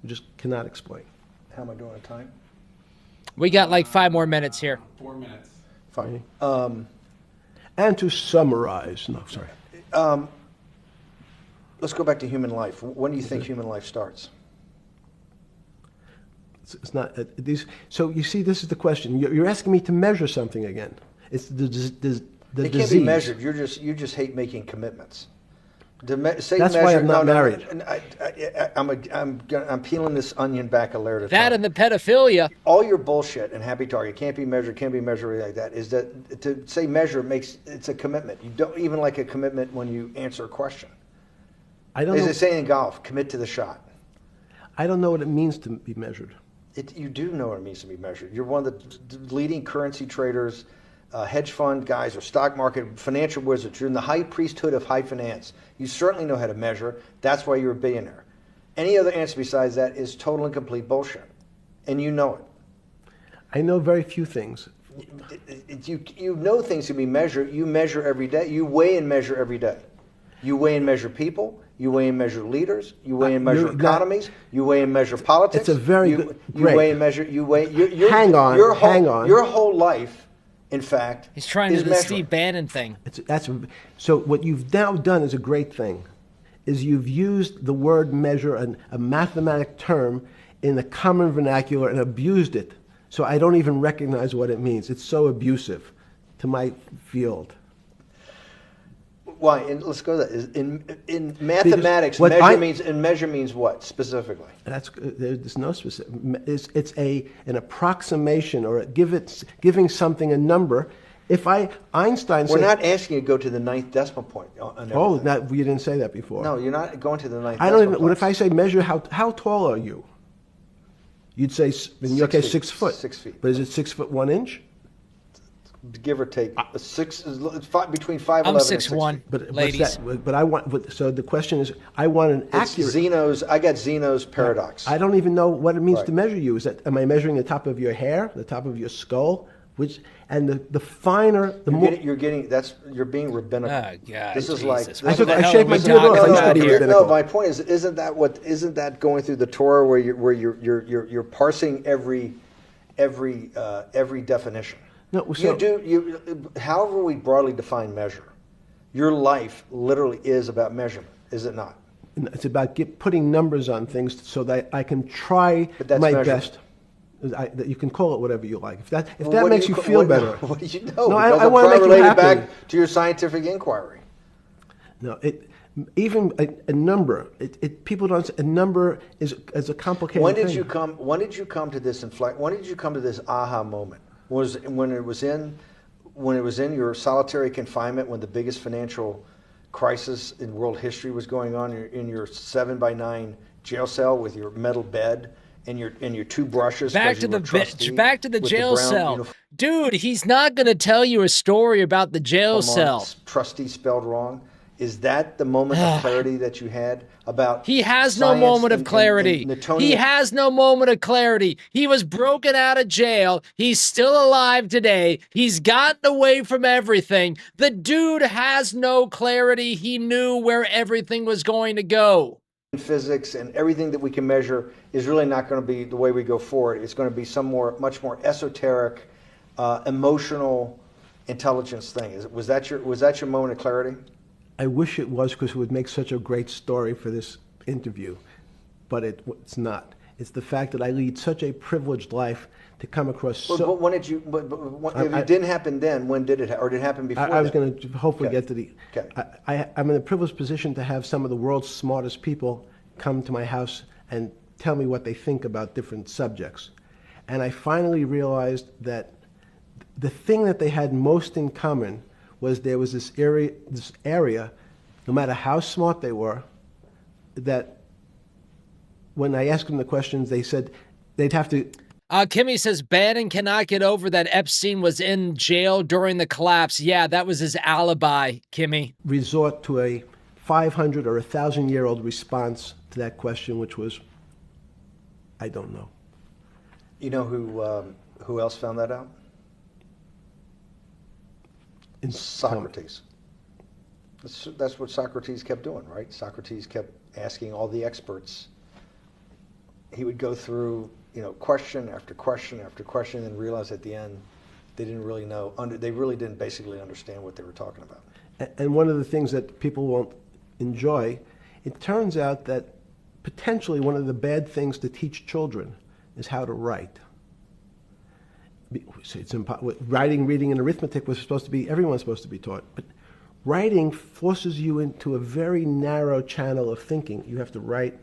Speaker 5: We just cannot explain.
Speaker 3: How am I doing on time?
Speaker 2: We got like 5 more minutes here.
Speaker 4: 4 minutes.
Speaker 3: Fine.
Speaker 5: And to summarize, no, sorry.
Speaker 3: Let's go back to human life. When do you think human life starts?
Speaker 5: It's not these. So you see, this is the question. You're asking me to measure something again. It's the disease.
Speaker 3: It can't be measured. You just hate making commitments.
Speaker 5: That's why I'm not married.
Speaker 3: I'm peeling this onion back a layer at a
Speaker 2: That
Speaker 3: time.
Speaker 2: and the pedophilia.
Speaker 3: All your bullshit and happy target can't be measured like that. Is that to say measure it's a commitment. You don't even like a commitment when you answer a question.
Speaker 5: I don't
Speaker 3: As
Speaker 5: know.
Speaker 3: they say in golf, commit to the shot.
Speaker 5: I don't know what it means to be measured.
Speaker 3: You do know what it means to be measured. You're one of the leading currency traders, hedge fund guys, or stock market financial wizards. You're in the high priesthood of high finance. You certainly know how to measure. That's why you're a billionaire. Any other answer besides that is total and complete bullshit, and you know it.
Speaker 5: I know very few things.
Speaker 3: You know things can be measured. You measure every day. You weigh and measure every day. You weigh and measure people. You weigh and measure leaders. You weigh and measure economies. You weigh and measure politics.
Speaker 5: It's a very good.
Speaker 3: You weigh and measure. You weigh.
Speaker 5: Hang on.
Speaker 3: Your whole life, in fact,
Speaker 2: He's trying to
Speaker 3: is
Speaker 2: do the
Speaker 3: measuring.
Speaker 2: Steve Bannon thing.
Speaker 5: So what you've now done is a great thing, is you've used the word measure, a mathematic term, in the common vernacular and abused it. So I don't even recognize what it means. It's so abusive to my field.
Speaker 3: Why? And let's go to that. In mathematics, measure means what specifically?
Speaker 5: There's no specific. It's an approximation, or giving something a number. Einstein said,
Speaker 3: we're not asking you to go to the 9th decimal point.
Speaker 5: You didn't say that before.
Speaker 3: No, you're not going to the 9th.
Speaker 5: I don't even. What if I say measure? How tall are you? You'd say in your case 6 foot.
Speaker 3: 6 feet.
Speaker 5: But is it 6 foot 1 inch?
Speaker 3: Give or take, between 5'11"
Speaker 2: I'm
Speaker 3: and
Speaker 2: 6'1",
Speaker 5: But
Speaker 2: ladies.
Speaker 5: But I want. So the question is, I want an accurate.
Speaker 3: I got Zeno's paradox.
Speaker 5: I don't even know what it means
Speaker 3: Right.
Speaker 5: to measure you. Am I measuring the top of your hair, the top of your skull, and the finer, the more.
Speaker 3: You're being rabbinical.
Speaker 2: Oh, God,
Speaker 3: This is
Speaker 2: Jesus.
Speaker 3: like.
Speaker 2: What
Speaker 5: I
Speaker 2: the hell
Speaker 5: shaved
Speaker 2: are
Speaker 5: my
Speaker 2: we
Speaker 5: beard off.
Speaker 2: talking
Speaker 5: I used to
Speaker 2: about
Speaker 5: be
Speaker 2: here?
Speaker 5: rabbinical.
Speaker 3: No, my point is, isn't that going through the Torah where you're parsing every definition?
Speaker 5: No, so,
Speaker 3: however we broadly define measure, your life literally is about measurement, is it not?
Speaker 5: It's about putting numbers on things so that I can try
Speaker 3: But that's
Speaker 5: my
Speaker 3: measurement.
Speaker 5: best. You can call it whatever you like. If that
Speaker 3: What
Speaker 5: makes
Speaker 3: do
Speaker 5: you feel better.
Speaker 3: What do you know?
Speaker 5: No,
Speaker 3: Because
Speaker 5: I
Speaker 3: I'm
Speaker 5: wanna
Speaker 3: trying
Speaker 5: make
Speaker 3: to
Speaker 5: you
Speaker 3: relate it
Speaker 5: happy.
Speaker 3: back to your scientific inquiry.
Speaker 5: No, even a number. People don't. A number is a complicated
Speaker 3: When did
Speaker 5: thing.
Speaker 3: you come? When did you come to this When did you come to this aha moment? Was when it was in your solitary confinement, when the biggest financial crisis in world history was going on, in your 7x9 jail cell with your metal bed and your 2 brushes.
Speaker 2: Back to the jail cell.
Speaker 3: uniform
Speaker 2: Dude, he's not going to tell you a story about the jail
Speaker 3: on,
Speaker 2: cell.
Speaker 3: trustee spelled wrong. Is that the moment of clarity that you had about?
Speaker 2: He has no
Speaker 3: science
Speaker 2: moment of
Speaker 3: and
Speaker 2: clarity.
Speaker 3: Newtonian-
Speaker 2: He has no moment of clarity. He was broken out of jail. He's still alive today. He's gotten away from everything. The dude has no clarity. He knew where everything was going to go.
Speaker 3: Physics and everything that we can measure is really not going to be the way we go forward. It's going to be much more esoteric, emotional intelligence thing. Was that your moment of clarity?
Speaker 5: I wish it was, because it would make such a great story for this interview, but it's not. It's the fact that I lead such a privileged life to come across.
Speaker 3: But when did you? If it didn't happen then, when did it? Or did it happen before?
Speaker 5: I was going to hopefully get to the.
Speaker 3: Okay.
Speaker 5: I'm in a privileged position to have some of the world's smartest people come to my house and tell me what they think about different subjects, and I finally realized that the thing that they had most in common was there was this area, no matter how smart they were, that when I asked them the questions, they said they'd have to.
Speaker 2: Kimmy says Bannon cannot get over that Epstein was in jail during the collapse. Yeah, that was his alibi, Kimmy.
Speaker 5: Resort to a 500 or 1,000-year-old response to that question, which was, I don't know.
Speaker 3: You know who else found that out? Socrates. That's what Socrates kept doing, right? Socrates kept asking all the experts. He would go through, question after question after question, and realize at the end they didn't really know. They really didn't basically understand what they were talking about.
Speaker 5: And one of the things that people won't enjoy, it turns out that potentially one of the bad things to teach children is how to write. It's writing, reading, and arithmetic was supposed to be, everyone's supposed to be taught. But writing forces you into a very narrow channel of thinking. You have to write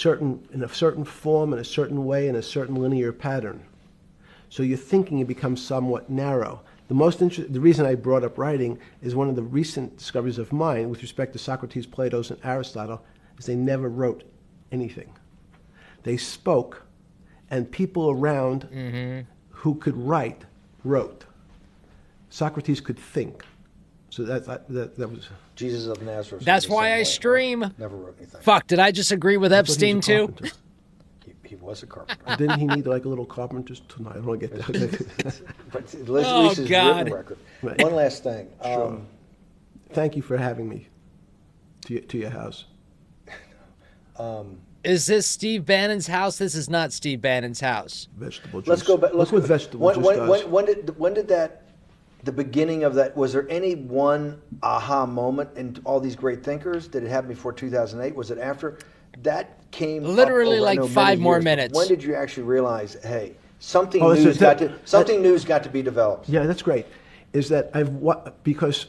Speaker 5: in a certain form, in a certain way, in a certain linear pattern. So your thinking becomes somewhat narrow. The reason I brought up writing is one of the recent discoveries of mine with respect to Socrates, Plato, and Aristotle is they never wrote anything. They spoke, and people around who could write wrote. Socrates could think. So that was
Speaker 3: Jesus of Nazareth.
Speaker 2: That's why I stream.
Speaker 3: Never wrote anything.
Speaker 2: Fuck, did I just agree with Epstein too?
Speaker 3: He was a carpenter.
Speaker 5: Didn't he need like a little carpenter's tonight? I don't want to get that.
Speaker 3: But at least his written record.
Speaker 5: Right.
Speaker 3: One last thing.
Speaker 5: Sure. Thank you for having me to your house.
Speaker 2: Is this Steve Bannon's house? This is not Steve Bannon's house.
Speaker 5: Vegetable juice.
Speaker 3: Let's go back.
Speaker 5: Look what vegetable juice does.
Speaker 3: When did that? The beginning of that, was there any one aha moment in all these great thinkers? Did it happen before 2008? Was it after? That came
Speaker 2: literally
Speaker 3: up over,
Speaker 2: like 5 more
Speaker 3: years.
Speaker 2: minutes.
Speaker 3: When did you actually realize, hey, something new's got to be developed?
Speaker 5: Yeah, that's great. Is that because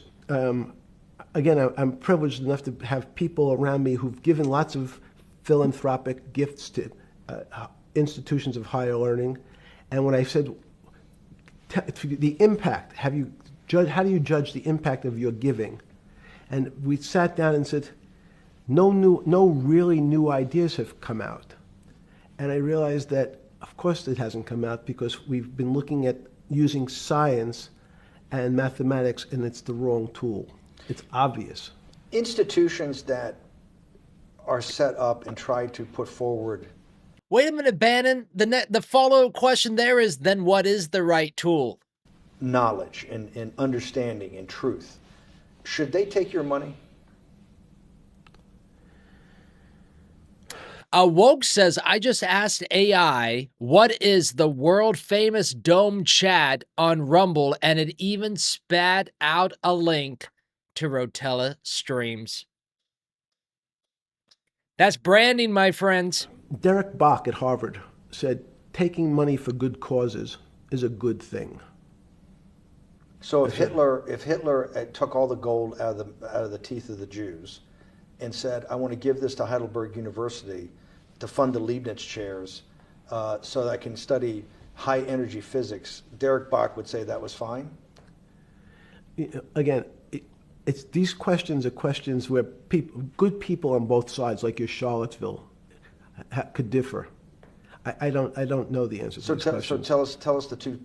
Speaker 5: again, I'm privileged enough to have people around me who've given lots of philanthropic gifts to institutions of higher learning, and when I said the impact, how do you judge the impact of your giving? And we sat down and said, no really new ideas have come out. And I realized that, of course, it hasn't come out because we've been looking at using science and mathematics, and it's the wrong tool. It's obvious.
Speaker 3: Institutions that are set up and try to put forward.
Speaker 2: Wait a minute, Bannon. The follow-up question there is, then what is the right tool?
Speaker 3: Knowledge and understanding and truth. Should they take your money?
Speaker 2: Woke says, I just asked AI, what is the world-famous dome chat on Rumble, and it even spat out a link to Rotella Streams. That's branding, my friends.
Speaker 5: Derek Bach at Harvard said, taking money for good causes is a good thing.
Speaker 3: So if Hitler took all the gold out of the teeth of the Jews and said, I want to give this to Heidelberg University to fund the Leibniz chairs so that I can study high energy physics, Derek Bach would say that was fine?
Speaker 5: Again, these questions are questions where good people on both sides, like your Charlottesville, could differ. I don't know the answer to these questions.
Speaker 3: So tell us the two.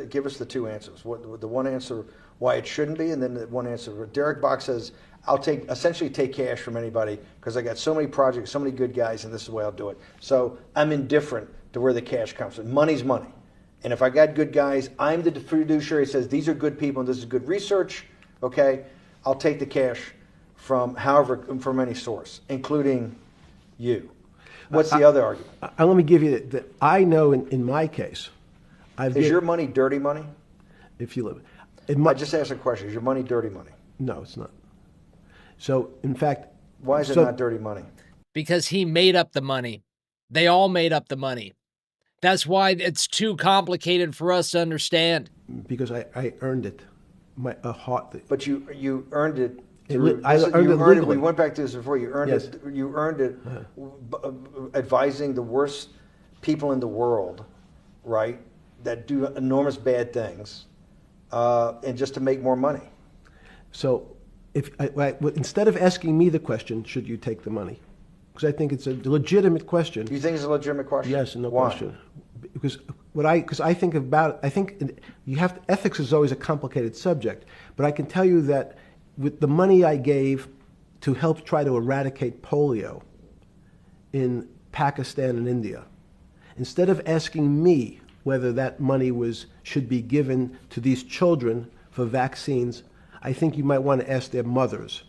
Speaker 3: Give us the two answers. The one answer why it shouldn't be, and then the one answer. Derek Bach says, I'll essentially take cash from anybody because I got so many projects, so many good guys, and this is the way I'll do it. So I'm indifferent to where the cash comes from. Money's money, and if I got good guys, I'm the fiduciary. Says these are good people and this is good research. Okay, I'll take the cash from any source, including you. What's the other argument?
Speaker 5: Let me give you that. I know in my case,
Speaker 3: is your money dirty money?
Speaker 5: If you live,
Speaker 3: I just asked a question. Is your money dirty money?
Speaker 5: No, it's not. So, in fact,
Speaker 3: why is it not dirty money?
Speaker 2: Because he made up the money. They all made up the money. That's why it's too complicated for us to understand.
Speaker 5: Because I earned it,
Speaker 3: But you earned it.
Speaker 5: I earned it legally.
Speaker 3: We went back to this before. You earned
Speaker 5: yes.
Speaker 3: it. You earned it, advising the worst people in the world, right? That do enormous bad things, and just to make more money.
Speaker 5: So, instead of asking me the question, should you take the money? Because I think it's a legitimate question.
Speaker 3: You think it's a legitimate question?
Speaker 5: Yes, no
Speaker 3: Why?
Speaker 5: question. Because I think about, ethics is always a complicated subject, but I can tell you that with the money I gave to help try to eradicate polio in Pakistan and India, instead of asking me whether that money should be given to these children for vaccines, I think you might want to ask their mothers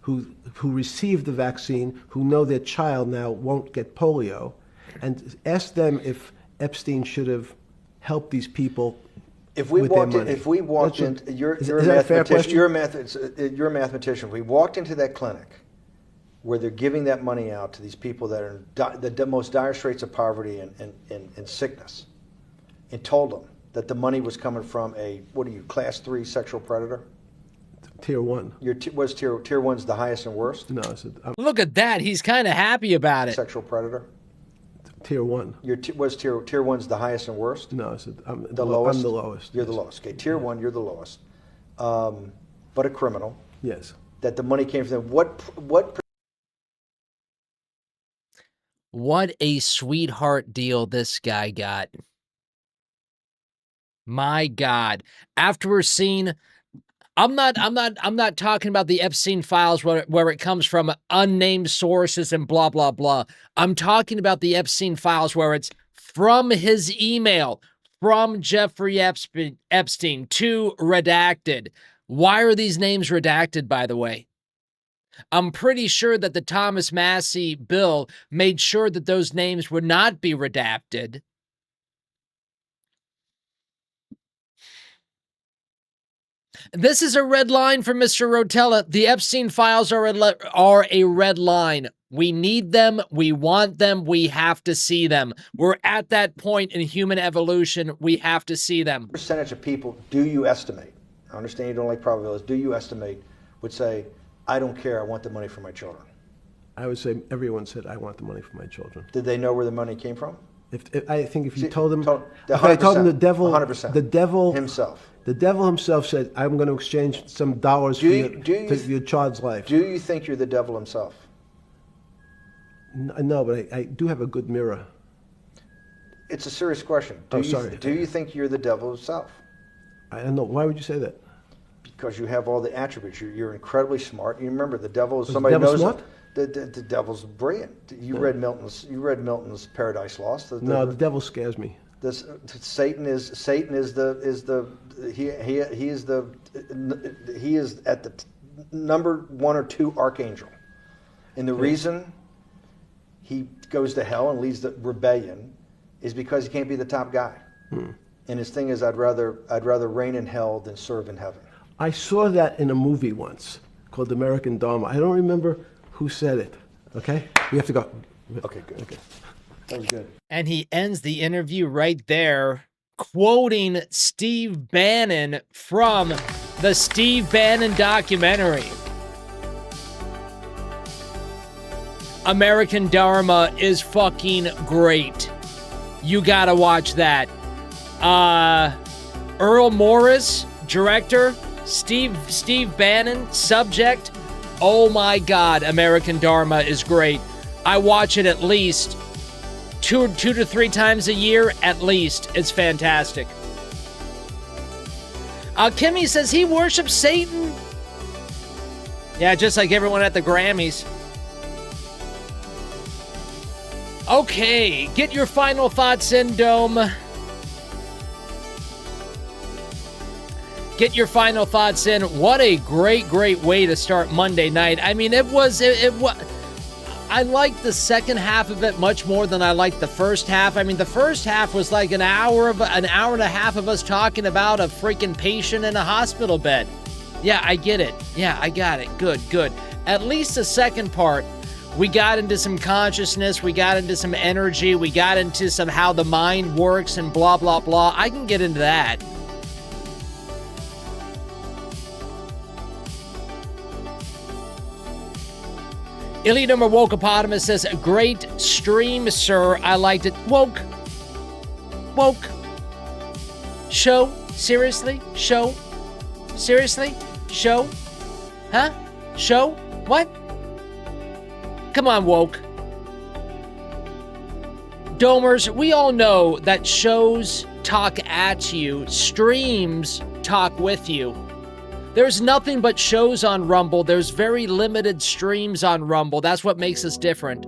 Speaker 5: who received the vaccine, who know their child now won't get polio, and ask them if Epstein should have helped these people.
Speaker 3: If we
Speaker 5: with their
Speaker 3: walked in,
Speaker 5: money.
Speaker 3: if we walked in, you're
Speaker 5: is
Speaker 3: a
Speaker 5: that a fair
Speaker 3: mathematician.
Speaker 5: question?
Speaker 3: You're a mathematician. If we walked into that clinic where they're giving that money out to these people that are in the most dire straits of poverty and sickness, and told them that the money was coming from a, what are you, class 3 sexual predator?
Speaker 5: Tier 1.
Speaker 3: Was tier 1's the highest and worst?
Speaker 5: No, I said,
Speaker 2: Look at that. He's kind of happy about it.
Speaker 3: Sexual predator?
Speaker 5: Tier 1.
Speaker 3: Was tier 1's the highest and worst?
Speaker 5: No, I said, I'm
Speaker 3: The lowest?
Speaker 5: I'm the lowest.
Speaker 3: You're
Speaker 5: yes.
Speaker 3: the lowest. Okay, tier 1, you're the lowest. But a criminal.
Speaker 5: Yes.
Speaker 3: That the money came from them.
Speaker 2: What a sweetheart deal this guy got. My God. After we're seeing, I'm not talking about the Epstein files where it comes from unnamed sources and blah, blah, blah. I'm talking about the Epstein files where it's from his email, from Jeffrey Epstein to redacted. Why are these names redacted, by the way? I'm pretty sure that the Thomas Massie bill made sure that those names would not be redacted. This is a red line for Mr. Rotella. The Epstein files are a red line. We need them. We want them. We have to see them. We're at that point in human evolution. We have to see them.
Speaker 3: Percentage of people do you estimate? I understand you don't like probabilities. Do you estimate would say, I don't care, I want the money for my children?
Speaker 5: I would say everyone said, I want the money for my children.
Speaker 3: Did they know where the money came from?
Speaker 5: I think if you told them,
Speaker 3: if
Speaker 5: I told them the devil,
Speaker 3: 100%.
Speaker 5: the devil
Speaker 3: himself.
Speaker 5: The devil himself said, I'm going to exchange some dollars for your child's life.
Speaker 3: Do you think you're the devil himself?
Speaker 5: No, but I do have a good mirror.
Speaker 3: It's a serious question.
Speaker 5: Sorry.
Speaker 3: Do you think you're the devil himself?
Speaker 5: I don't know. Why would you say that?
Speaker 3: Because you have all the attributes. You're incredibly smart. You remember, the devil is somebody who knows.
Speaker 5: Smart?
Speaker 3: The devil's brilliant. You read Milton's Paradise Lost.
Speaker 5: No, the devil scares me.
Speaker 3: Satan is at the number 1 or 2 archangel, and the reason he goes to hell and leads the rebellion is because he can't be the top guy. And his thing is, I'd rather reign in hell than serve in heaven.
Speaker 5: I saw that in a movie once called American Dharma. I don't remember who said it. Okay, we have to go.
Speaker 3: Okay, good. Okay. That was good.
Speaker 2: And he ends the interview right there, quoting Steve Bannon from the Steve Bannon documentary. American Dharma is fucking great. You gotta watch that. Earl Morris, director. Steve Bannon, subject. Oh my God, American Dharma is great. I watch it at least two to three times a year, at least. It's fantastic. Kimmy says he worships Satan. Yeah, just like everyone at the Grammys. Okay, get your final thoughts in, Dome. Get your final thoughts in. What a great way to start Monday night. I mean, it was. I liked the second half of it much more than I liked the first half. I mean, the first half was like an hour and a half of us talking about a freaking patient in a hospital bed. Yeah, I get it. Yeah, I got it. Good. At least the second part, we got into some consciousness, we got into some energy, we got into some how the mind works and blah, blah, blah. I can get into that. Iliadumber Wokeopotamus says, great stream, sir. I liked it. Woke. Show? Seriously? Show? Seriously? Show? Huh? Show? What? Come on, Woke. Domers, we all know that shows talk at you, streams talk with you. There's nothing but shows on Rumble. There's very limited streams on Rumble. That's what makes us different.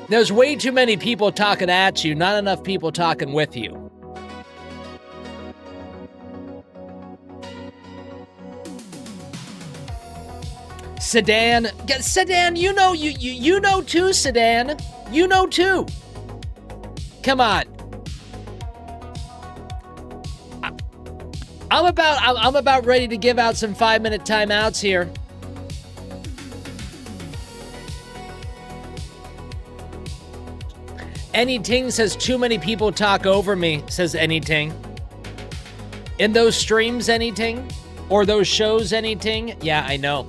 Speaker 2: There's way too many people talking at you, not enough people talking with you. Sedan, Sedan, you know too, Sedan. You know too. Come on. I'm about ready to give out some 5-minute timeouts here. Anyting says too many people talk over me, says Anyting. In those streams, Anyting? Or those shows, Anyting? Yeah, I know.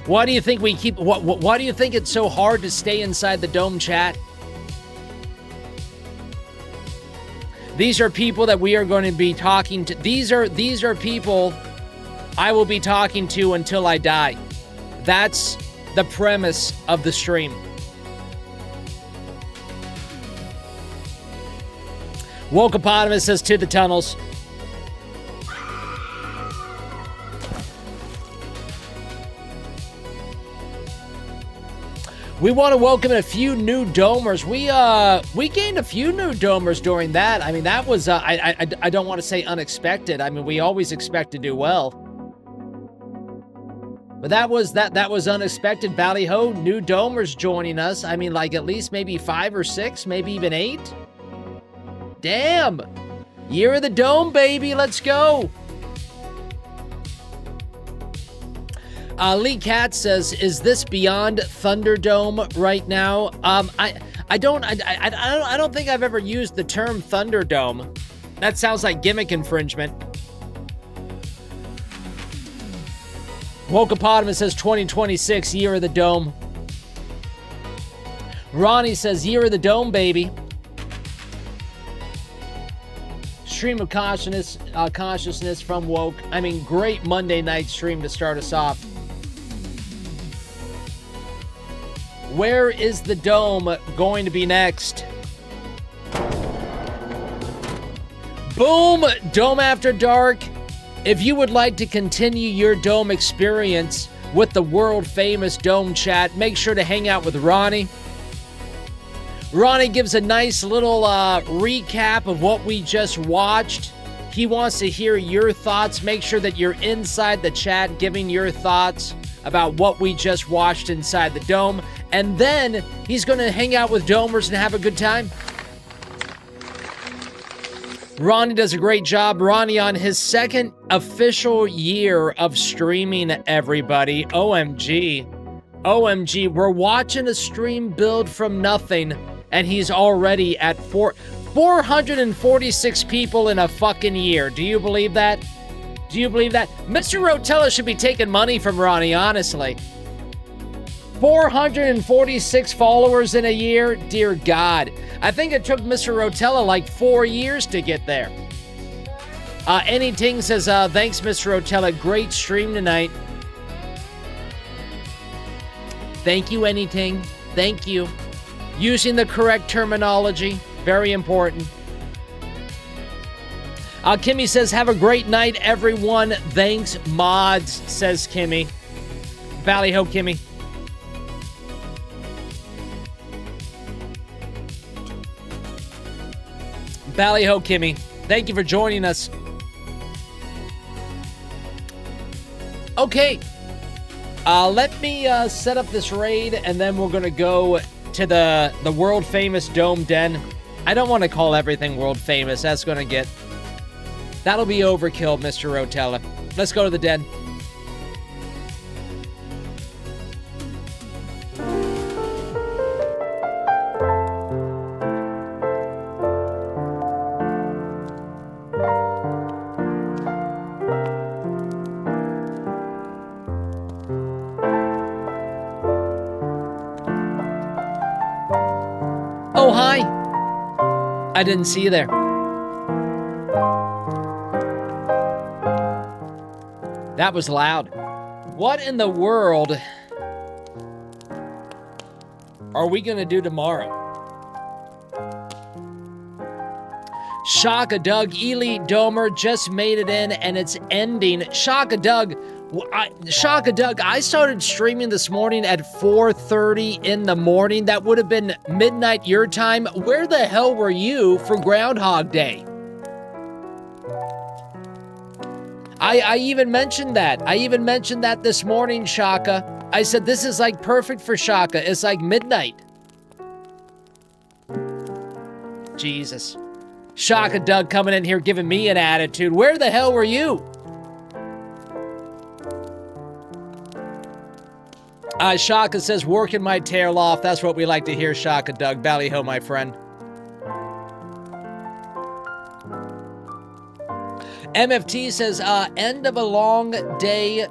Speaker 2: Why do you think we keep... Why do you think it's so hard to stay inside the Dome chat? These are people that we are going to be talking to. These are people I will be talking to until I die. That's the premise of the stream. Wokeopotamus says to the tunnels. We want to welcome a few new domers. We gained a few new domers during that. I mean, that was I don't want to say unexpected. I mean, we always expect to do well. But that was unexpected. Valley Ho, new domers joining us. I mean, like at least maybe 5 or 6, maybe even 8. Damn. Year of the Dome, baby. Let's go. Lee Katz says, "Is this beyond Thunderdome right now?" I don't think I've ever used the term Thunderdome. That sounds like gimmick infringement. Wokeopotamus says 2026, Year of the Dome. Ronnie says, "Year of the Dome, baby." Stream of consciousness from Woke. I mean, great Monday night stream to start us off. Where is the Dome going to be next? Boom! Dome After Dark. If you would like to continue your Dome experience with the world-famous Dome chat, make sure to hang out with Ronnie. Ronnie gives a nice little recap of what we just watched. He wants to hear your thoughts. Make sure that you're inside the chat giving your thoughts about what we just watched inside the Dome. And then he's going to hang out with Domers and have a good time. Ronnie does a great job. Ronnie on his second official year of streaming, everybody. OMG. OMG. We're watching a stream build from nothing, and he's already at 446 people in a fucking year. Do you believe that? Do you believe that? Mr. Rotella should be taking money from Ronnie, honestly. 446 followers in a year? Dear God. I think it took Mr. Rotella like 4 years to get there. Anyting says, thanks, Mr. Rotella. Great stream tonight. Thank you, Anyting. Thank you. Using the correct terminology. Very important. Kimmy says, have a great night, everyone. Thanks, mods, says Kimmy. Valley Ho, Kimmy. Valley Ho, Kimmy. Thank you for joining us. Okay. Let me set up this raid, and then we're going to go to the world-famous Dome Den. I don't want to call everything world-famous. That's going to get... That'll be overkill, Mr. Rotella. Let's go to the den. Oh, hi. I didn't see you there. That was loud. What in the world are we going to do tomorrow? Shaka Doug, Elite Domer just made it in and it's ending. Shaka Doug, Shaka Doug, I started streaming this morning at 4:30 in the morning. That would have been midnight your time. Where the hell were you for Groundhog Day? I even mentioned that. I even mentioned that this morning, Shaka. I said, this is like perfect for Shaka. It's like midnight. Jesus. Shaka Doug coming in here giving me an attitude. Where the hell were you? Shaka says, working my tail off. That's what we like to hear, Shaka Doug. Ballyho, my friend. MFT says, end of a long day,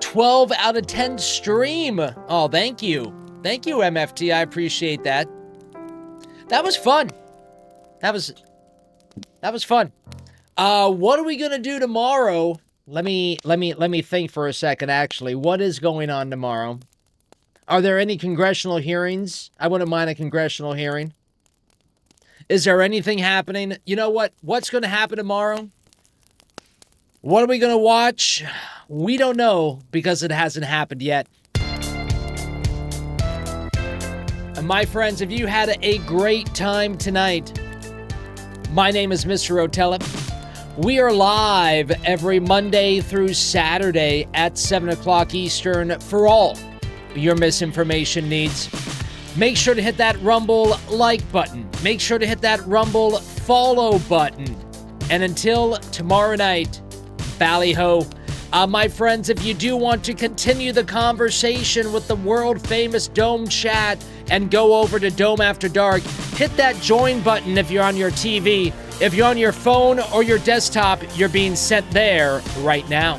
Speaker 2: 12 out of 10 stream. Oh, thank you. Thank you, MFT. I appreciate that. That was fun. That was fun. What are we going to do tomorrow? Let me think for a second, actually. What is going on tomorrow? Are there any congressional hearings? I wouldn't mind a congressional hearing. Is there anything happening? You know what? What's going to happen tomorrow? What are we going to watch? We don't know because it hasn't happened yet. And my friends, if you had a great time tonight, my name is Mr. Rotella. We are live every Monday through Saturday at 7 o'clock Eastern for all your misinformation needs. Make sure to hit that Rumble like button. Make sure to hit that Rumble follow button. And until tomorrow night, Ballyho. My friends, if you do want to continue the conversation with the world-famous Dome chat and go over to Dome After Dark, hit that join button if you're on your TV. If you're on your phone or your desktop, you're being sent there right now.